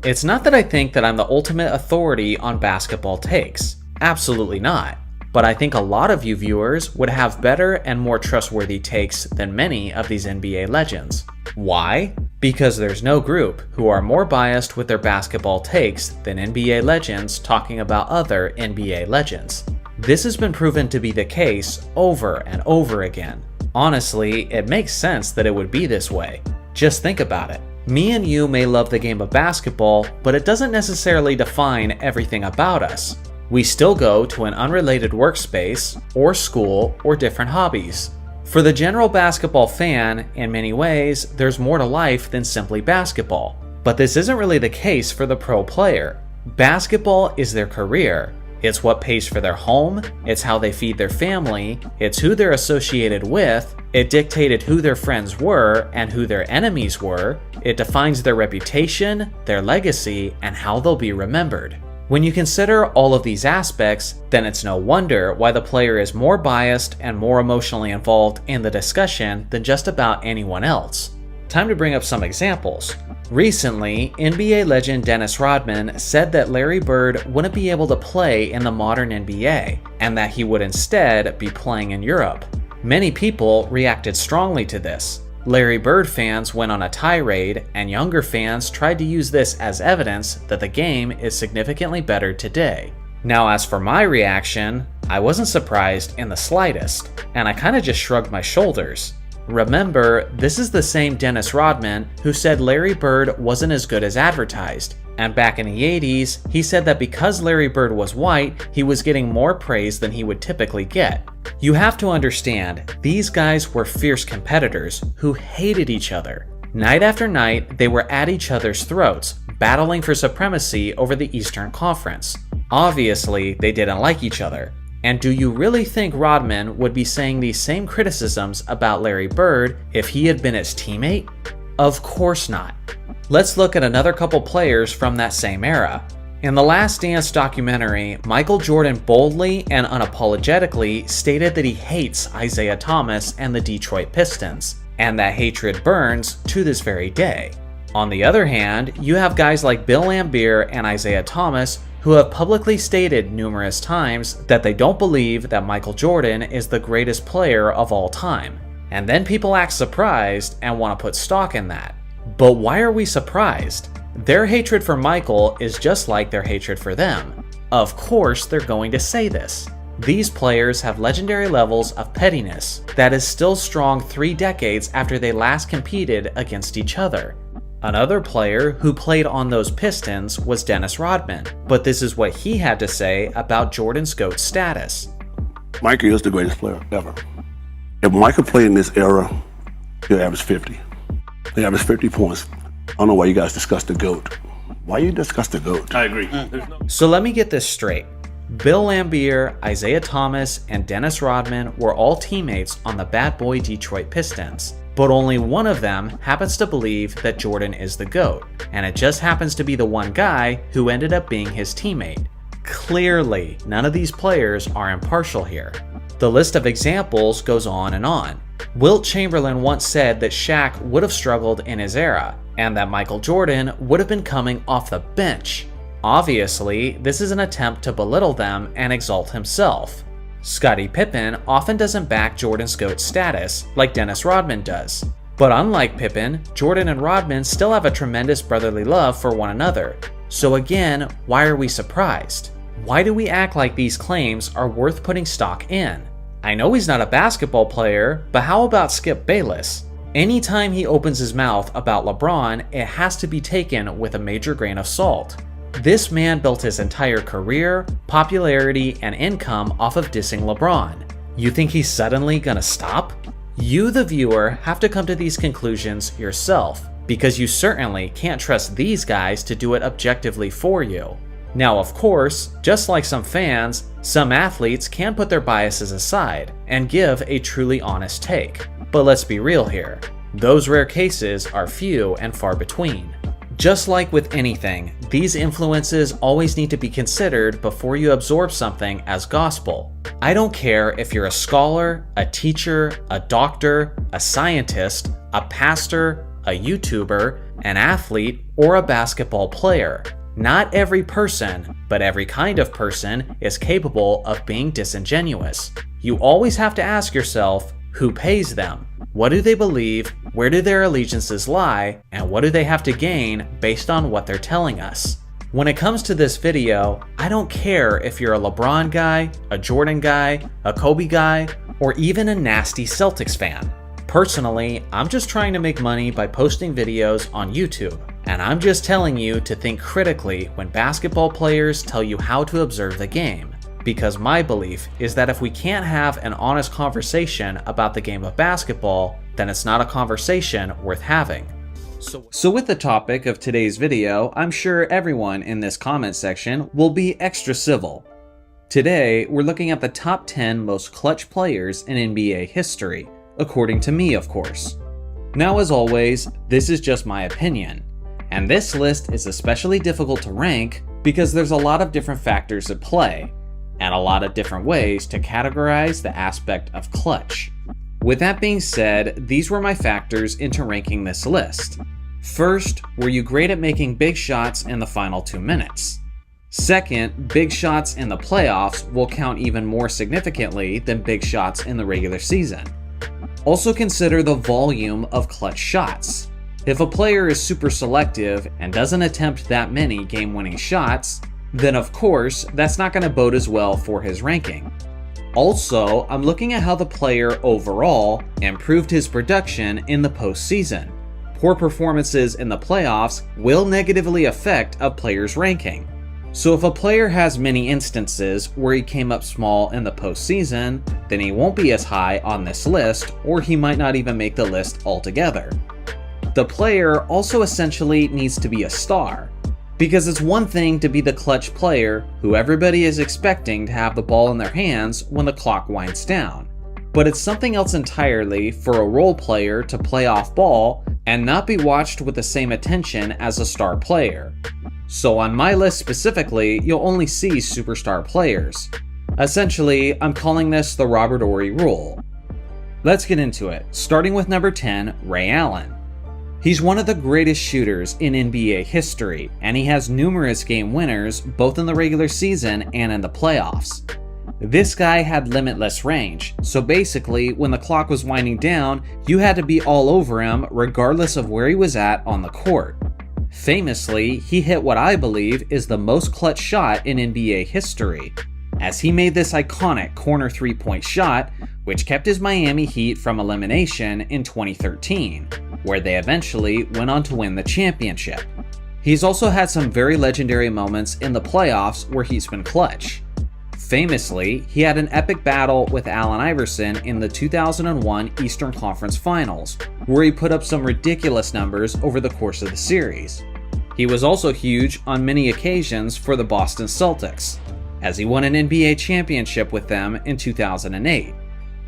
It's not that I think that I'm the ultimate authority on basketball takes. Absolutely not. But I think a lot of you viewers would have better and more trustworthy takes than many of these NBA legends. Why? Because there's no group who are more biased with their basketball takes than NBA legends talking about other NBA legends. This has been proven to be the case over and over again. Honestly, it makes sense that it would be this way. Just think about it. Me and you may love the game of basketball, but it doesn't necessarily define everything about us. We still go to an unrelated workspace, or school, or different hobbies. For the general basketball fan, in many ways, there's more to life than simply basketball. But this isn't really the case for the pro player. Basketball is their career. It's what pays for their home, it's how they feed their family, it's who they're associated with, it dictated who their friends were and who their enemies were, it defines their reputation, their legacy, and how they'll be remembered. When you consider all of these aspects, then it's no wonder why the player is more biased and more emotionally involved in the discussion than just about anyone else. Time to bring up some examples. Recently, NBA legend Dennis Rodman said that Larry Bird wouldn't be able to play in the modern NBA, and that he would instead be playing in Europe. Many people reacted strongly to this. Larry Bird fans went on a tirade, and younger fans tried to use this as evidence that the game is significantly better today. Now, as for my reaction, I wasn't surprised in the slightest, and I kinda just shrugged my shoulders. Remember, this is the same Dennis Rodman who said Larry Bird wasn't as good as advertised, and back in the 80s, he said that because Larry Bird was white, he was getting more praise than he would typically get. You have to understand, these guys were fierce competitors who hated each other. Night after night, they were at each other's throats, battling for supremacy over the Eastern Conference. Obviously, they didn't like each other. And do you really think Rodman would be saying these same criticisms about Larry Bird if he had been his teammate? Of course not. Let's look at another couple players from that same era. In The Last Dance documentary, Michael Jordan boldly and unapologetically stated that he hates Isaiah Thomas and the Detroit Pistons, and that hatred burns to this very day. On the other hand, you have guys like Bill Laimbeer and Isaiah Thomas who have publicly stated numerous times that they don't believe that Michael Jordan is the greatest player of all time. And then people act surprised and want to put stock in that. But why are we surprised? Their hatred for Michael is just like their hatred for them. Of course they're going to say this. These players have legendary levels of pettiness that is still strong 3 decades after they last competed against each other. Another player who played on those Pistons was Dennis Rodman, but this is what he had to say about Jordan's GOAT status. Michael is the greatest player ever. If Michael played in this era, he'll average 50. He averaged 50 points. I don't know why you guys discuss the GOAT. Why you discuss the GOAT? I agree. So let me get this straight. Bill Laimbeer, Isaiah Thomas, and Dennis Rodman were all teammates on the bad boy Detroit Pistons. But only one of them happens to believe that Jordan is the GOAT, and it just happens to be the one guy who ended up being his teammate. Clearly, none of these players are impartial here. The list of examples goes on and on. Wilt Chamberlain once said that Shaq would have struggled in his era, and that Michael Jordan would have been coming off the bench. Obviously, this is an attempt to belittle them and exalt himself. Scottie Pippen often doesn't back Jordan's GOAT status like Dennis Rodman does. But unlike Pippen, Jordan and Rodman still have a tremendous brotherly love for one another. So again, why are we surprised? Why do we act like these claims are worth putting stock in? I know he's not a basketball player, but how about Skip Bayless? Anytime he opens his mouth about LeBron, it has to be taken with a major grain of salt. This man built his entire career, popularity, and income off of dissing LeBron. You think he's suddenly gonna stop? You, the viewer, have to come to these conclusions yourself, because you certainly can't trust these guys to do it objectively for you. Now, of course, just like some fans, some athletes can put their biases aside and give a truly honest take. But let's be real here. Those rare cases are few and far between. Just like with anything, these influences always need to be considered before you absorb something as gospel. I don't care if you're a scholar, a teacher, a doctor, a scientist, a pastor, a YouTuber, an athlete, or a basketball player. Not every person, but every kind of person is capable of being disingenuous. You always have to ask yourself, who pays them? What do they believe? Where do their allegiances lie? And what do they have to gain based on what they're telling us? When it comes to this video, I don't care if you're a LeBron guy, a Jordan guy, a Kobe guy, or even a nasty Celtics fan. Personally, I'm just trying to make money by posting videos on YouTube. And I'm just telling you to think critically when basketball players tell you how to observe the game. Because my belief is that if we can't have an honest conversation about the game of basketball, then it's not a conversation worth having. So with the topic of today's video, I'm sure everyone in this comment section will be extra civil. Today, we're looking at the top 10 most clutch players in NBA history, according to me, of course. Now, as always, this is just my opinion. And this list is especially difficult to rank because there's a lot of different factors at play, and a lot of different ways to categorize the aspect of clutch. With that being said, these were my factors into ranking this list. First, were you great at making big shots in the final 2 minutes? Second, big shots in the playoffs will count even more significantly than big shots in the regular season. Also consider the volume of clutch shots. If a player is super selective and doesn't attempt that many game-winning shots, then of course, that's not going to bode as well for his ranking. Also, I'm looking at how the player overall improved his production in the postseason. Poor performances in the playoffs will negatively affect a player's ranking. So if a player has many instances where he came up small in the postseason, then he won't be as high on this list, or he might not even make the list altogether. The player also essentially needs to be a star, because it's one thing to be the clutch player who everybody is expecting to have the ball in their hands when the clock winds down, but it's something else entirely for a role player to play off ball and not be watched with the same attention as a star player. So on my list specifically, you'll only see superstar players. Essentially, I'm calling this the Robert Horry rule. Let's get into it, starting with number 10, Ray Allen. He's one of the greatest shooters in NBA history, and he has numerous game winners both in the regular season and in the playoffs. This guy had limitless range, so basically when the clock was winding down, you had to be all over him regardless of where he was at on the court. Famously, he hit what I believe is the most clutch shot in NBA history, as he made this iconic corner three-point shot, which kept his Miami Heat from elimination in 2013. Where they eventually went on to win the championship. He's also had some very legendary moments in the playoffs where he's been clutch. Famously, he had an epic battle with Allen Iverson in the 2001 Eastern Conference Finals, where he put up some ridiculous numbers over the course of the series. He was also huge on many occasions for the Boston Celtics, as he won an NBA championship with them in 2008.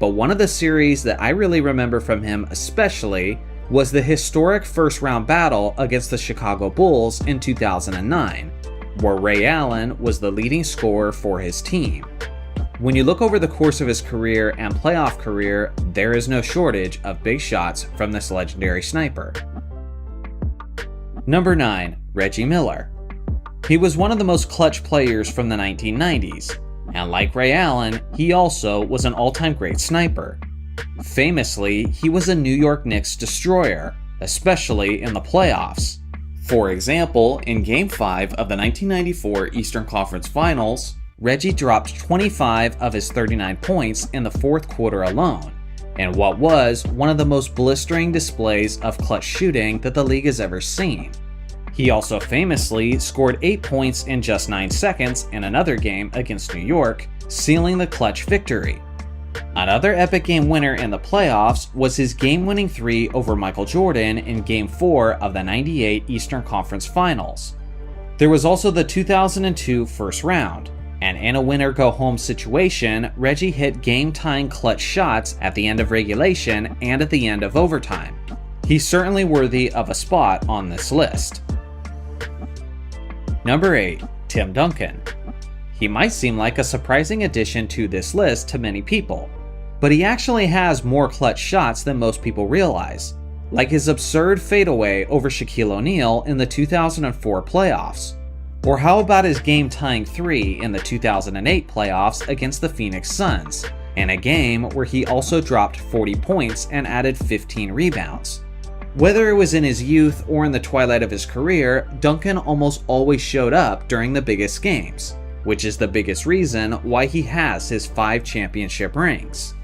But one of the series that I really remember from him especially was the historic first-round battle against the Chicago Bulls in 2009, where Ray Allen was the leading scorer for his team. When you look over the course of his career and playoff career, there is no shortage of big shots from this legendary sniper. Number 9, Reggie Miller. He was one of the most clutch players from the 1990s, and like Ray Allen, he also was an all-time great sniper. Famously, he was a New York Knicks destroyer, especially in the playoffs. For example, in Game 5 of the 1994 Eastern Conference Finals, Reggie dropped 25 of his 39 points in the fourth quarter alone, in what was one of the most blistering displays of clutch shooting that the league has ever seen. He also famously scored 8 points in just 9 seconds in another game against New York, sealing the clutch victory. Another epic game winner in the playoffs was his game-winning 3 over Michael Jordan in Game 4 of the 98 Eastern Conference Finals. There was also the 2002 first round, and in a winner-go-home situation, Reggie hit game-tying clutch shots at the end of regulation and at the end of overtime. He's certainly worthy of a spot on this list. Number 8. Tim Duncan. He might seem like a surprising addition to this list to many people, but he actually has more clutch shots than most people realize, like his absurd fadeaway over Shaquille O'Neal in the 2004 playoffs. Or how about his game-tying 3 in the 2008 playoffs against the Phoenix Suns, in a game where he also dropped 40 points and added 15 rebounds. Whether it was in his youth or in the twilight of his career, Duncan almost always showed up during the biggest games, which is the biggest reason why he has his 5 championship rings.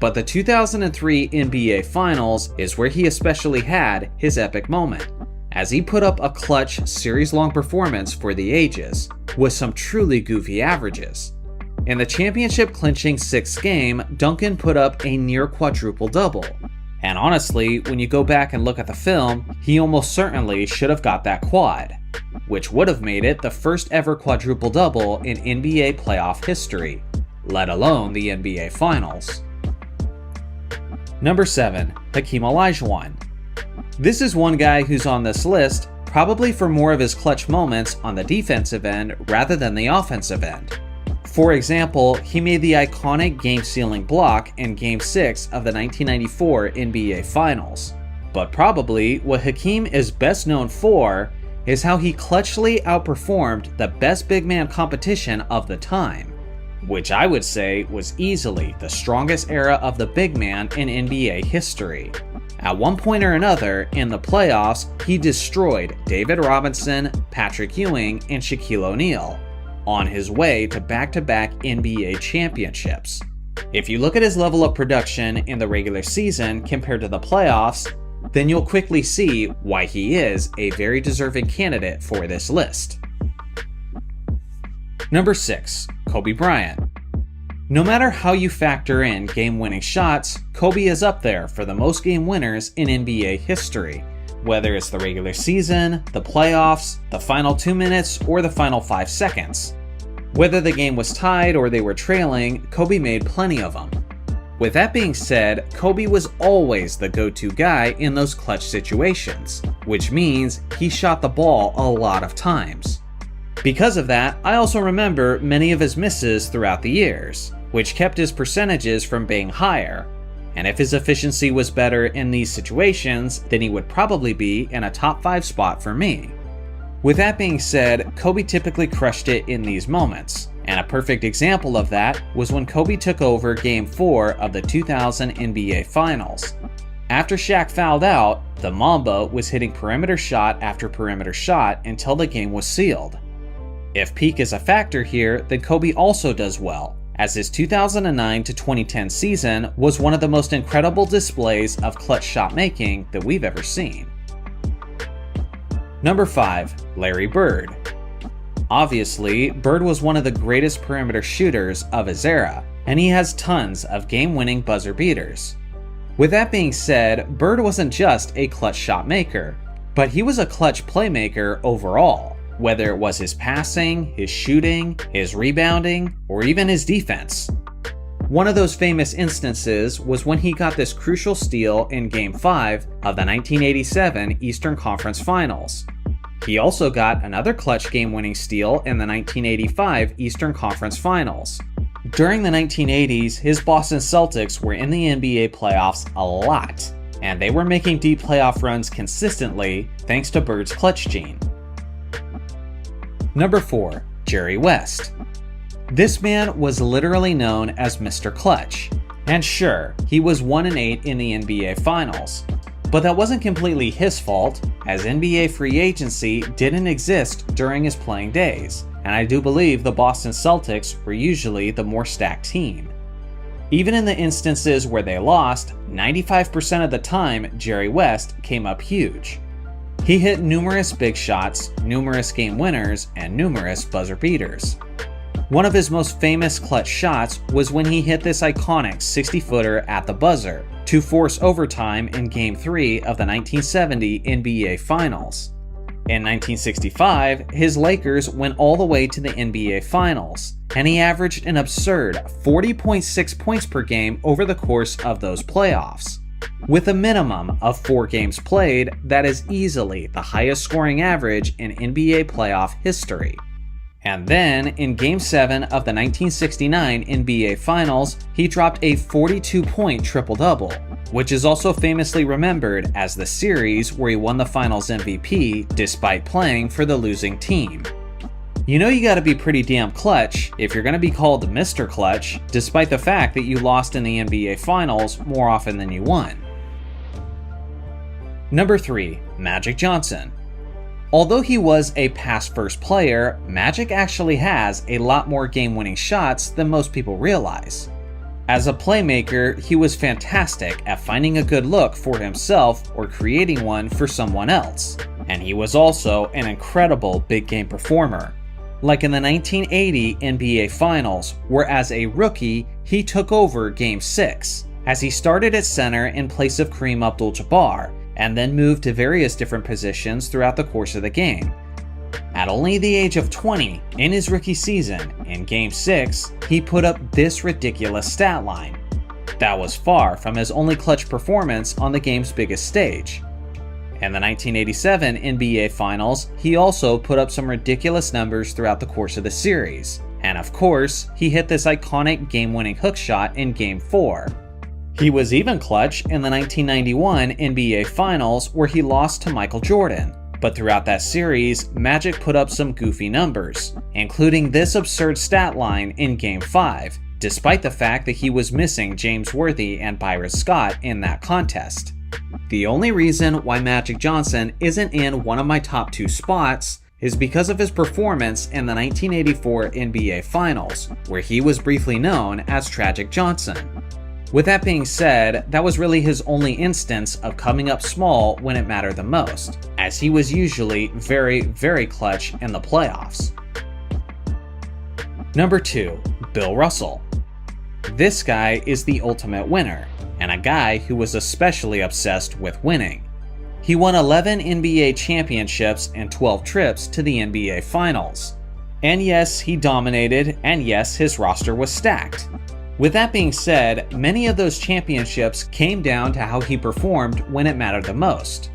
But the 2003 NBA Finals is where he especially had his epic moment, as he put up a clutch series-long performance for the ages, with some truly goofy averages. In the championship-clinching 6th game, Duncan put up a near quadruple-double. And honestly, when you go back and look at the film, he almost certainly should have got that quad, which would have made it the first ever quadruple-double in NBA playoff history, let alone the NBA Finals. Number 7. Hakeem Olajuwon. This is one guy who's on this list probably for more of his clutch moments on the defensive end rather than the offensive end. For example, he made the iconic game-sealing block in Game 6 of the 1994 NBA Finals. But probably what Hakeem is best known for is how he clutchly outperformed the best big man competition of the time, which I would say was easily the strongest era of the big man in NBA history. At one point or another in the playoffs, he destroyed David Robinson, Patrick Ewing, and Shaquille O'Neal, on his way to back-to-back NBA championships. If you look at his level of production in the regular season compared to the playoffs, then you'll quickly see why he is a very deserving candidate for this list. Number 6. Kobe Bryant. No matter how you factor in game-winning shots, Kobe is up there for the most game winners in NBA history, whether it's the regular season, the playoffs, the final 2 minutes, or the final 5 seconds. Whether the game was tied or they were trailing, Kobe made plenty of them. With that being said, Kobe was always the go-to guy in those clutch situations, which means he shot the ball a lot of times. Because of that, I also remember many of his misses throughout the years, which kept his percentages from being higher. And if his efficiency was better in these situations, then he would probably be in a top 5 spot for me. With that being said, Kobe typically crushed it in these moments, and a perfect example of that was when Kobe took over Game 4 of the 2000 NBA Finals. After Shaq fouled out, the Mamba was hitting perimeter shot after perimeter shot until the game was sealed. If peak is a factor here, then Kobe also does well, as his 2009 to 2010 season was one of the most incredible displays of clutch shot making that we've ever seen. Number 5. Larry Bird. Obviously, Bird was one of the greatest perimeter shooters of his era, and he has tons of game-winning buzzer beaters. With that being said, Bird wasn't just a clutch shot maker, but he was a clutch playmaker overall, whether it was his passing, his shooting, his rebounding, or even his defense. One of those famous instances was when he got this crucial steal in Game 5 of the 1987 Eastern Conference Finals. He also got another clutch game-winning steal in the 1985 Eastern Conference Finals. During the 1980s, his Boston Celtics were in the NBA playoffs a lot, and they were making deep playoff runs consistently thanks to Bird's clutch gene. Number 4. Jerry West. This man was literally known as Mr. Clutch, And sure, he was 1-8 in the NBA Finals. But that wasn't completely his fault, as NBA free agency didn't exist during his playing days, and I do believe the Boston Celtics were usually the more stacked team. Even in the instances where they lost, 95% of the time Jerry West came up huge. He hit numerous big shots, numerous game winners, and numerous buzzer beaters. One of his most famous clutch shots was when he hit this iconic 60-footer at the buzzer to force overtime in Game 3 of the 1970 NBA Finals. In 1965, his Lakers went all the way to the NBA Finals, and he averaged an absurd 40.6 points per game over the course of those playoffs. With a minimum of 4 games played, that is easily the highest scoring average in NBA playoff history. And then, in Game 7 of the 1969 NBA Finals, he dropped a 42-point triple-double, which is also famously remembered as the series where he won the Finals MVP despite playing for the losing team. You know you gotta be pretty damn clutch if you're gonna be called Mr. Clutch, despite the fact that you lost in the NBA Finals more often than you won. Number 3. Magic Johnson. Although he was a pass-first player, Magic actually has a lot more game-winning shots than most people realize. As a playmaker, he was fantastic at finding a good look for himself or creating one for someone else, and he was also an incredible big-game performer. Like in the 1980 NBA Finals, where as a rookie, he took over Game 6, as he started at center in place of Kareem Abdul-Jabbar, and then moved to various different positions throughout the course of the game. At only the age of 20, in his rookie season, in Game 6, he put up this ridiculous stat line. That was far from his only clutch performance on the game's biggest stage. In the 1987 NBA Finals, he also put up some ridiculous numbers throughout the course of the series. And of course, he hit this iconic game-winning hook shot in Game 4. He was even clutch in the 1991 NBA Finals where he lost to Michael Jordan. But throughout that series, Magic put up some goofy numbers, including this absurd stat line in Game 5, despite the fact that he was missing James Worthy and Byron Scott in that contest. The only reason why Magic Johnson isn't in one of my top 2 spots is because of his performance in the 1984 NBA Finals, where he was briefly known as Tragic Johnson. With that being said, that was really his only instance of coming up small when it mattered the most, as he was usually very, very clutch in the playoffs. Number 2. Bill Russell. This guy is the ultimate winner, and a guy who was especially obsessed with winning. He won 11 NBA championships and 12 trips to the NBA Finals. And yes, he dominated, and yes, his roster was stacked. With that being said, many of those championships came down to how he performed when it mattered the most.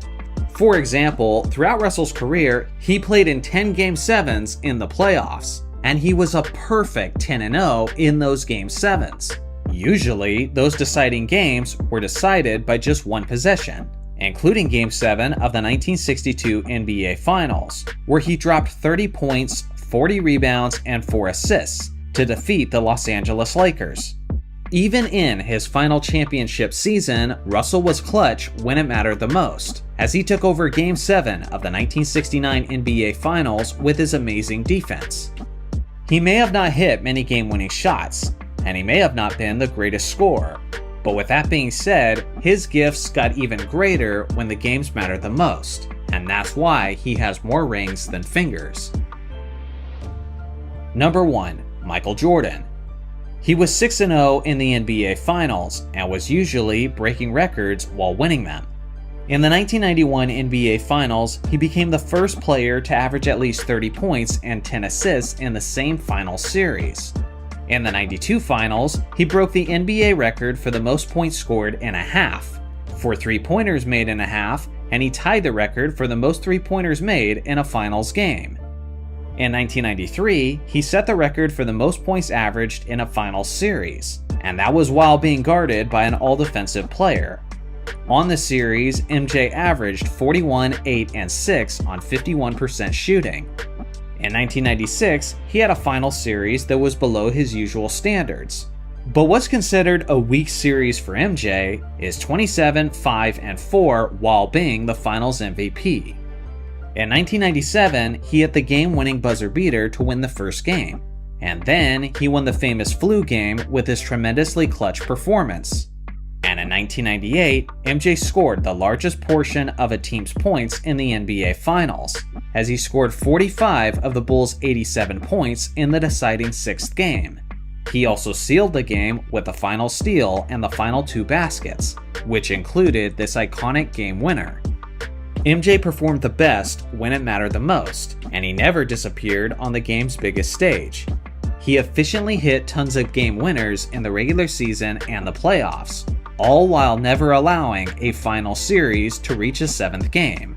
For example, throughout Russell's career, he played in 10 Game 7s in the playoffs, and he was a perfect 10-0 in those Game 7s. Usually, those deciding games were decided by just one possession, including Game 7 of the 1962 NBA Finals, where he dropped 30 points, 40 rebounds, and 4 assists to defeat the Los Angeles Lakers. Even in his final championship season, Russell was clutch when it mattered the most, as he took over Game 7 of the 1969 NBA Finals with his amazing defense. He may have not hit many game-winning shots, and he may have not been the greatest scorer, but with that being said, his gifts got even greater when the games mattered the most, and that's why he has more rings than fingers. Number 1. Michael Jordan. He was 6-0 in the NBA Finals and was usually breaking records while winning them. In the 1991 NBA Finals, he became the first player to average at least 30 points and 10 assists in the same finals series. In the 92 Finals, he broke the NBA record for the most points scored in a half, for three-pointers made in a half, and he tied the record for the most three-pointers made in a finals game. In 1993, he set the record for the most points averaged in a finals series, and that was while being guarded by an all-defensive player. On the series, MJ averaged 41, 8, and 6 on 51% shooting. In 1996, he had a final series that was below his usual standards. But what's considered a weak series for MJ is 27, 5, and 4 while being the finals MVP. In 1997, he hit the game-winning buzzer beater to win the first game, and then he won the famous flu game with his tremendously clutch performance. And in 1998, MJ scored the largest portion of a team's points in the NBA Finals, as he scored 45 of the Bulls' 87 points in the deciding sixth game. He also sealed the game with the final steal and the final 2 baskets, which included this iconic game winner. MJ performed the best when it mattered the most, and he never disappeared on the game's biggest stage. He efficiently hit tons of game winners in the regular season and the playoffs, all while never allowing a final series to reach a 7th game.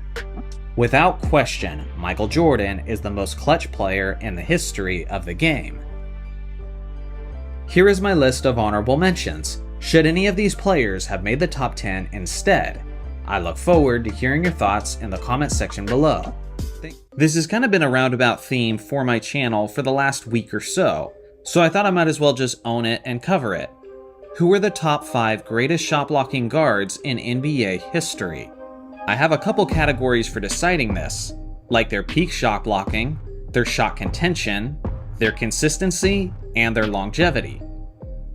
Without question, Michael Jordan is the most clutch player in the history of the game. Here is my list of honorable mentions, should any of these players have made the top 10 instead. I look forward to hearing your thoughts in the comment section below. This has kind of been a roundabout theme for my channel for the last week or so I thought I might as well just own it and cover it. Who are the top 5 greatest shot blocking guards in NBA history? I have a couple categories for deciding this, like their peak shot blocking, their shot contention, their consistency, and their longevity.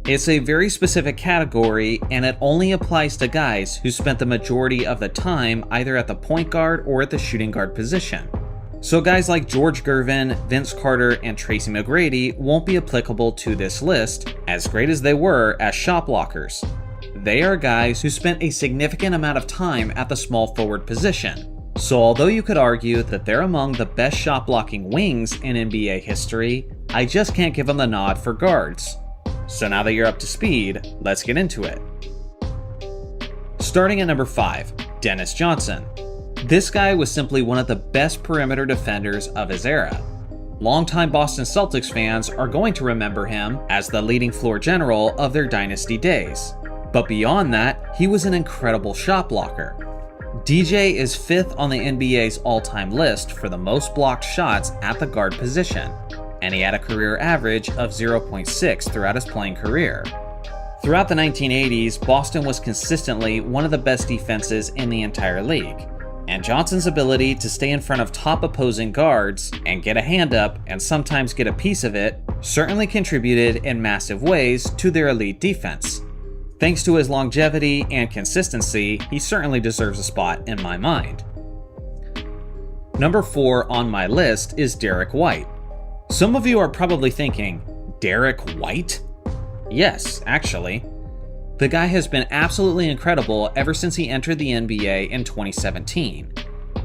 It's a very specific category, and it only applies to guys who spent the majority of the time either at the point guard or at the shooting guard position. So guys like George Gervin, Vince Carter, and Tracy McGrady won't be applicable to this list, as great as they were as shot blockers. They are guys who spent a significant amount of time at the small forward position. So although you could argue that they're among the best shot blocking wings in NBA history, I just can't give them the nod for guards. So now that you're up to speed, let's get into it. Starting at number 5, Dennis Johnson. This guy was simply one of the best perimeter defenders of his era. Longtime Boston Celtics fans are going to remember him as the leading floor general of their dynasty days. But beyond that, he was an incredible shot blocker. DJ is 5th on the NBA's all-time list for the most blocked shots at the guard position, and he had a career average of 0.6 throughout his playing career. Throughout the 1980s, Boston was consistently one of the best defenses in the entire league, and Johnson's ability to stay in front of top opposing guards and get a hand up and sometimes get a piece of it certainly contributed in massive ways to their elite defense. Thanks to his longevity and consistency, he certainly deserves a spot in my mind. Number 4 on my list is Derek White. Some of you are probably thinking, Derek White? Yes, actually. The guy has been absolutely incredible ever since he entered the NBA in 2017.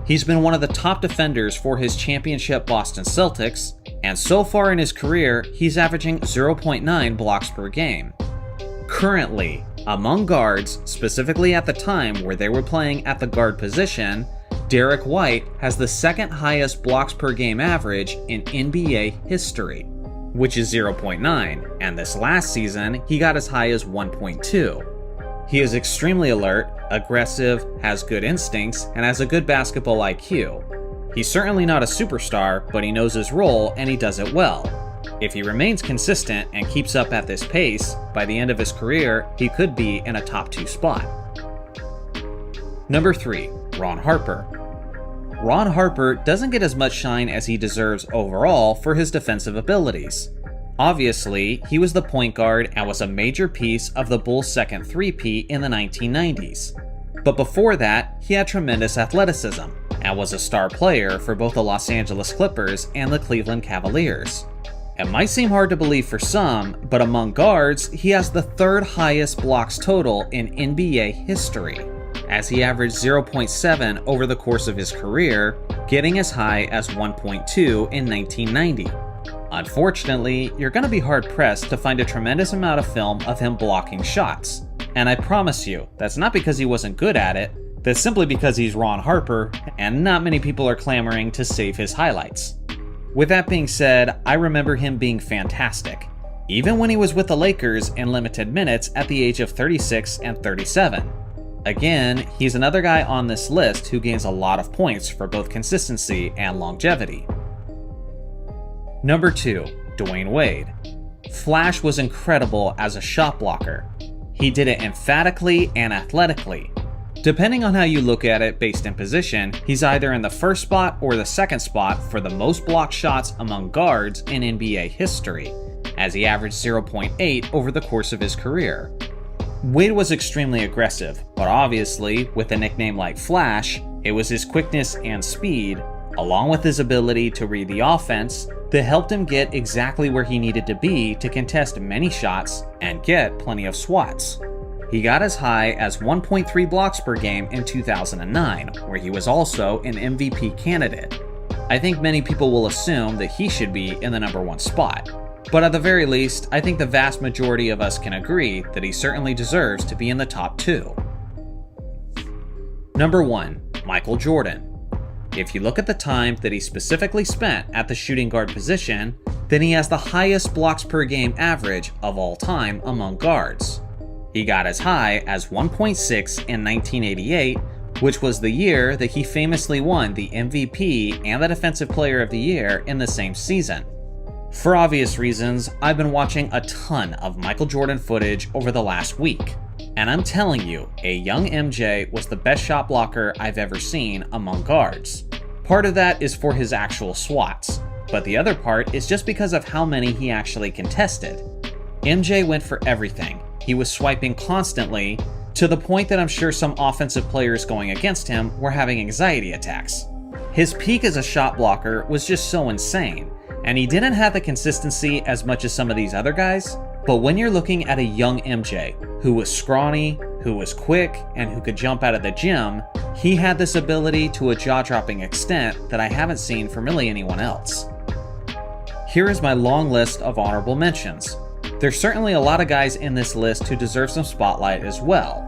He's been one of the top defenders for his championship Boston Celtics, and so far in his career, he's averaging 0.9 blocks per game. Currently, among guards, specifically at the time where they were playing at the guard position, Derek White has the 2nd highest blocks per game average in NBA history, which is 0.9, and this last season, he got as high as 1.2. He is extremely alert, aggressive, has good instincts, and has a good basketball IQ. He's certainly not a superstar, but he knows his role and he does it well. If he remains consistent and keeps up at this pace, by the end of his career, he could be in a top 2 spot. Number 3, Ron Harper. Ron Harper doesn't get as much shine as he deserves overall for his defensive abilities. Obviously, he was the point guard and was a major piece of the Bulls' second three-peat in the 1990s. But before that, he had tremendous athleticism and was a star player for both the Los Angeles Clippers and the Cleveland Cavaliers. It might seem hard to believe for some, but among guards, he has the 3rd highest blocks total in NBA history, as he averaged 0.7 over the course of his career, getting as high as 1.2 in 1990. Unfortunately, you're going to be hard-pressed to find a tremendous amount of film of him blocking shots. And I promise you, that's not because he wasn't good at it, that's simply because he's Ron Harper, and not many people are clamoring to save his highlights. With that being said, I remember him being fantastic, even when he was with the Lakers in limited minutes at the age of 36 and 37. Again, he's another guy on this list who gains a lot of points for both consistency and longevity. Number 2, Dwayne Wade. Flash was incredible as a shot blocker. He did it emphatically and athletically. Depending on how you look at it based in position, he's either in the first spot or the second spot for the most blocked shots among guards in NBA history, as he averaged 0.8 over the course of his career. Wade was extremely aggressive, but obviously, with a nickname like Flash, it was his quickness and speed, along with his ability to read the offense, that helped him get exactly where he needed to be to contest many shots and get plenty of swats. He got as high as 1.3 blocks per game in 2009, where he was also an MVP candidate. I think many people will assume that he should be in the number 1 spot. But at the very least, I think the vast majority of us can agree that he certainly deserves to be in the top 2. Number 1, Michael Jordan. If you look at the time that he specifically spent at the shooting guard position, then he has the highest blocks per game average of all time among guards. He got as high as 1.6 in 1988, which was the year that he famously won the MVP and the Defensive Player of the Year in the same season. For obvious reasons, I've been watching a ton of Michael Jordan footage over the last week, and I'm telling you, a young MJ was the best shot blocker I've ever seen among guards. Part of that is for his actual swats, but the other part is just because of how many he actually contested. MJ went for everything. He was swiping constantly, to the point that I'm sure some offensive players going against him were having anxiety attacks. His peak as a shot blocker was just so insane, and he didn't have the consistency as much as some of these other guys, but when you're looking at a young MJ who was scrawny, who was quick, and who could jump out of the gym, he had this ability to a jaw-dropping extent that I haven't seen from really anyone else. Here is my long list of honorable mentions. There's certainly a lot of guys in this list who deserve some spotlight as well.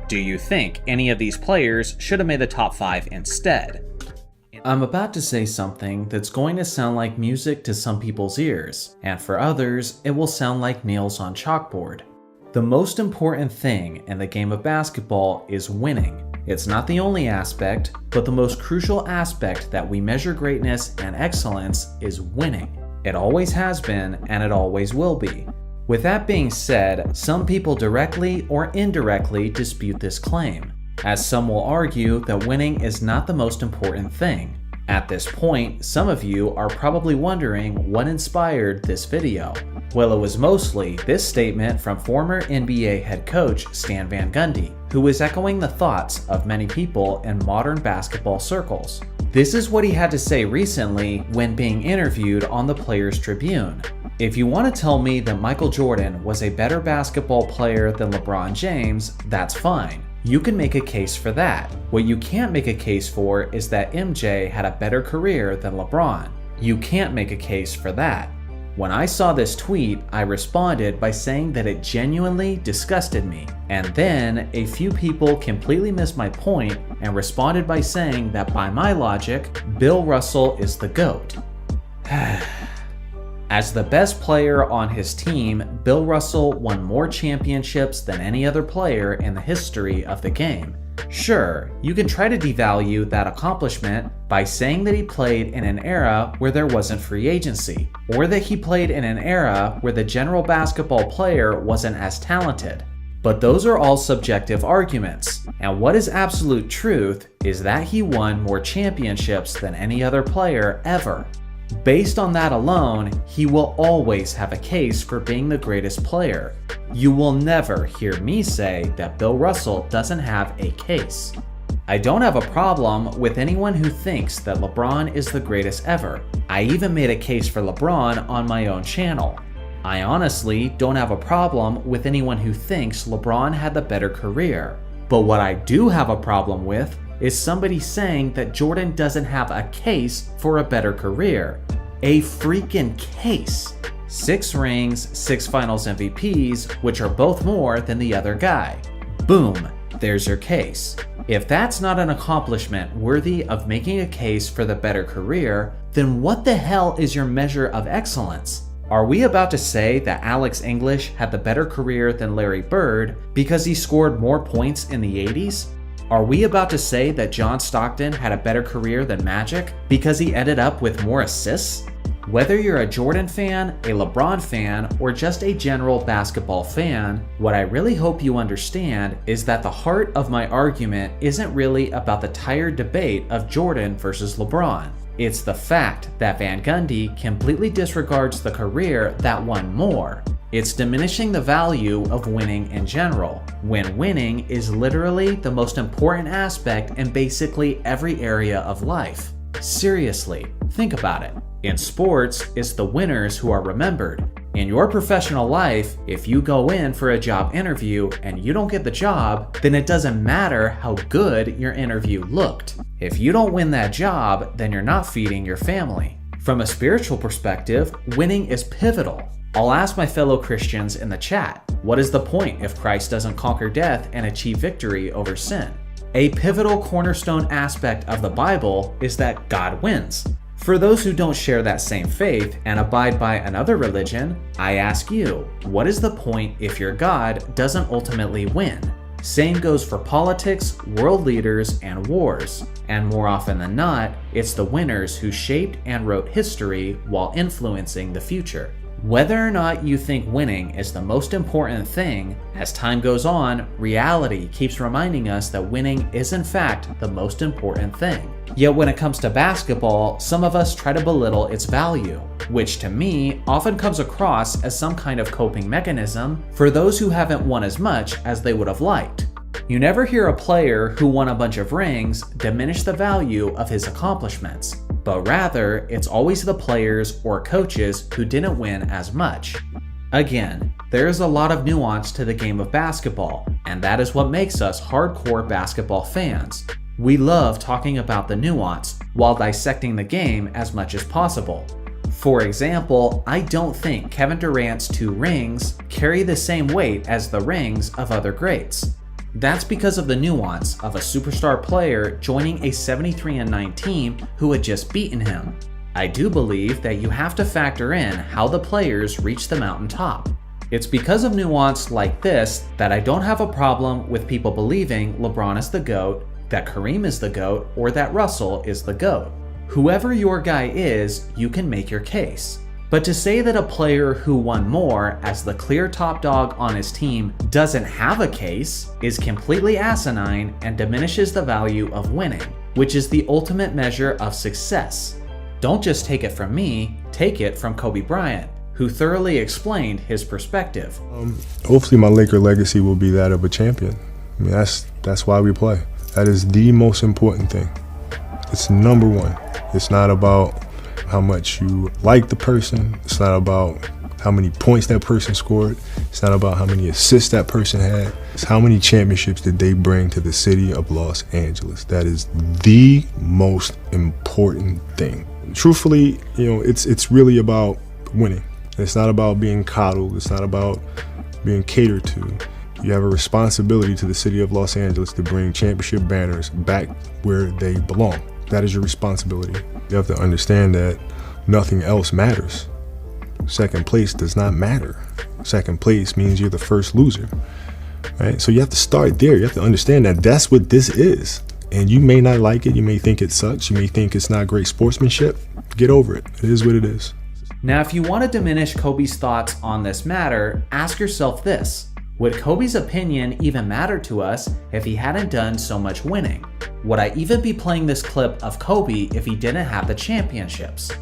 Do you think any of these players should have made the top 5 instead? I'm about to say something that's going to sound like music to some people's ears, and for others, it will sound like nails on chalkboard. The most important thing in the game of basketball is winning. It's not the only aspect, but the most crucial aspect that we measure greatness and excellence is winning. It always has been, and it always will be. With that being said, some people directly or indirectly dispute this claim, as some will argue that winning is not the most important thing. At this point, some of you are probably wondering what inspired this video. Well, it was mostly this statement from former NBA head coach Stan Van Gundy, who was echoing the thoughts of many people in modern basketball circles. This is what he had to say recently when being interviewed on the Players Tribune. If you want to tell me that Michael Jordan was a better basketball player than LeBron James, that's fine. You can make a case for that. What you can't make a case for is that MJ had a better career than LeBron. You can't make a case for that. When I saw this tweet, I responded by saying that it genuinely disgusted me. And then a few people completely missed my point and responded by saying that by my logic, Bill Russell is the GOAT. As the best player on his team, Bill Russell won more championships than any other player in the history of the game. Sure, you can try to devalue that accomplishment by saying that he played in an era where there wasn't free agency, or that he played in an era where the general basketball player wasn't as talented. But those are all subjective arguments, and what is absolute truth is that he won more championships than any other player ever. Based on that alone, he will always have a case for being the greatest player. You will never hear me say that Bill Russell doesn't have a case. I don't have a problem with anyone who thinks that LeBron is the greatest ever. I even made a case for LeBron on my own channel. I honestly don't have a problem with anyone who thinks LeBron had the better career. But what I do have a problem with is somebody saying that Jordan doesn't have a case for a better career. A freaking case. 6 rings, 6 finals MVPs, which are both more than the other guy. Boom, there's your case. If that's not an accomplishment worthy of making a case for the better career, then what the hell is your measure of excellence? Are we about to say that Alex English had the better career than Larry Bird because he scored more points in the 80s? Are we about to say that John Stockton had a better career than Magic because he ended up with more assists? Whether you're a Jordan fan, a LeBron fan, or just a general basketball fan, what I really hope you understand is that the heart of my argument isn't really about the tired debate of Jordan versus LeBron. It's the fact that Van Gundy completely disregards the career that won more. It's diminishing the value of winning in general, when winning is literally the most important aspect in basically every area of life. Seriously, think about it. In sports, it's the winners who are remembered. In your professional life, if you go in for a job interview and you don't get the job, then it doesn't matter how good your interview looked. If you don't win that job, then you're not feeding your family. From a spiritual perspective, winning is pivotal. I'll ask my fellow Christians in the chat, what is the point if Christ doesn't conquer death and achieve victory over sin? A pivotal cornerstone aspect of the Bible is that God wins. For those who don't share that same faith and abide by another religion, I ask you, what is the point if your God doesn't ultimately win? Same goes for politics, world leaders, and wars. And more often than not, it's the winners who shaped and wrote history while influencing the future. Whether or not you think winning is the most important thing, as time goes on, reality keeps reminding us that winning is in fact the most important thing. Yet when it comes to basketball, some of us try to belittle its value, which to me often comes across as some kind of coping mechanism for those who haven't won as much as they would have liked. You never hear a player who won a bunch of rings diminish the value of his accomplishments, but rather it's always the players or coaches who didn't win as much. Again, there is a lot of nuance to the game of basketball, and that is what makes us hardcore basketball fans. We love talking about the nuance while dissecting the game as much as possible. For example, I don't think Kevin Durant's 2 rings carry the same weight as the rings of other greats. That's because of the nuance of a superstar player joining a 73-9 team who had just beaten him. I do believe that you have to factor in how the players reach the mountaintop. It's because of nuance like this that I don't have a problem with people believing LeBron is the GOAT, that Kareem is the GOAT, or that Russell is the GOAT. Whoever your guy is, you can make your case. But to say that a player who won more as the clear top dog on his team doesn't have a case is completely asinine and diminishes the value of winning, which is the ultimate measure of success. Don't just take it from me, take it from Kobe Bryant, who thoroughly explained his perspective. Hopefully my Laker legacy will be that of a champion. I mean, that's why we play. That is the most important thing. It's number one. It's not about how much you like the person. It's not about how many points that person scored. It's not about how many assists that person had. It's how many championships did they bring to the city of Los Angeles. That is the most important thing. Truthfully, it's really about winning. It's not about being coddled. It's not about being catered to. You have a responsibility to the city of Los Angeles to bring championship banners back where they belong. That is your responsibility. You have to understand that nothing else matters. Second place does not matter. Second place means you're the first loser, right? So you have to start there. You have to understand that that's what this is. And you may not like it. You may think it sucks. You may think it's not great sportsmanship. Get over it. It is what it is. Now, if you want to diminish Kobe's thoughts on this matter, ask yourself this. Would Kobe's opinion even matter to us if he hadn't done so much winning? Would I even be playing this clip of Kobe if he didn't have the championships?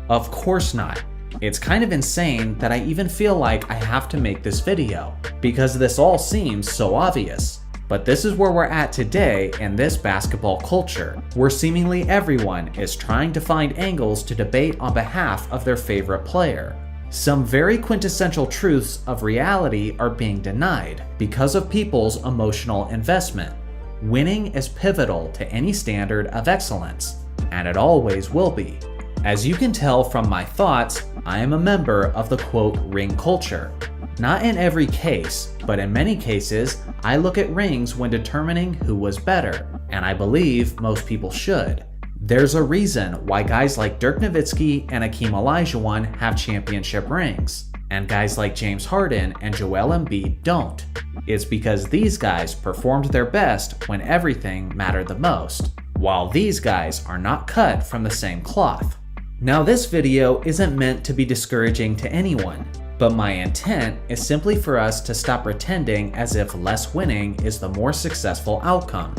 Of course not. It's kind of insane that I even feel like I have to make this video, because this all seems so obvious. But this is where we're at today in this basketball culture, where seemingly everyone is trying to find angles to debate on behalf of their favorite player. Some very quintessential truths of reality are being denied because of people's emotional investment. Winning is pivotal to any standard of excellence, and it always will be. As you can tell from my thoughts, I am a member of the quote ring culture. Not in every case, but in many cases, I look at rings when determining who was better, and I believe most people should. There's a reason why guys like Dirk Nowitzki and Hakeem Olajuwon have championship rings, and guys like James Harden and Joel Embiid don't. It's because these guys performed their best when everything mattered the most, while these guys are not cut from the same cloth. Now this video isn't meant to be discouraging to anyone, but my intent is simply for us to stop pretending as if less winning is the more successful outcome.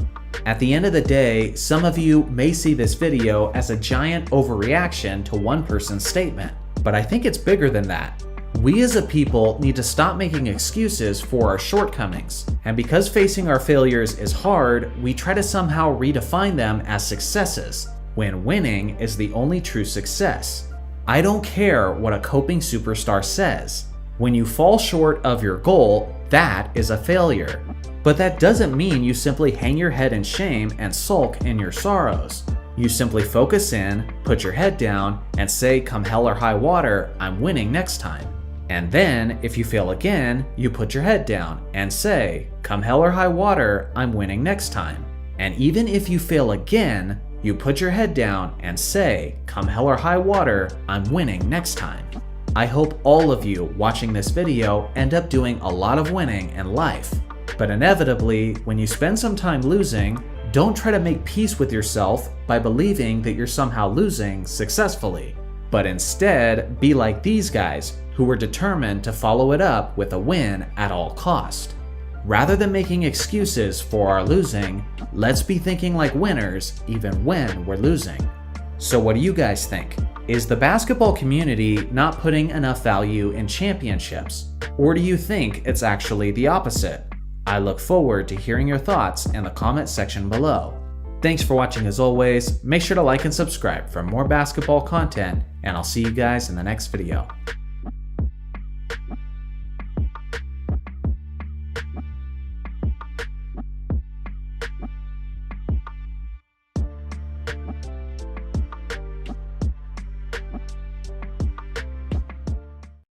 At the end of the day, some of you may see this video as a giant overreaction to one person's statement, but I think it's bigger than that. We as a people need to stop making excuses for our shortcomings, and because facing our failures is hard, we try to somehow redefine them as successes, when winning is the only true success. I don't care what a coping superstar says. When you fall short of your goal, that is a failure. But that doesn't mean you simply hang your head in shame and sulk in your sorrows. You simply focus in, put your head down, and say, come hell or high water, I'm winning next time. And then, if you fail again, you put your head down and say, come hell or high water, I'm winning next time. And even if you fail again, you put your head down and say, come hell or high water, I'm winning next time. I hope all of you watching this video end up doing a lot of winning in life. But inevitably, when you spend some time losing, don't try to make peace with yourself by believing that you're somehow losing successfully. But instead, be like these guys who were determined to follow it up with a win at all cost. Rather than making excuses for our losing, let's be thinking like winners even when we're losing. So what do you guys think? Is the basketball community not putting enough value in championships? Or do you think it's actually the opposite? I look forward to hearing your thoughts in the comment section below. Thanks for watching as always. Make sure to like and subscribe for more basketball content, and I'll see you guys in the next video.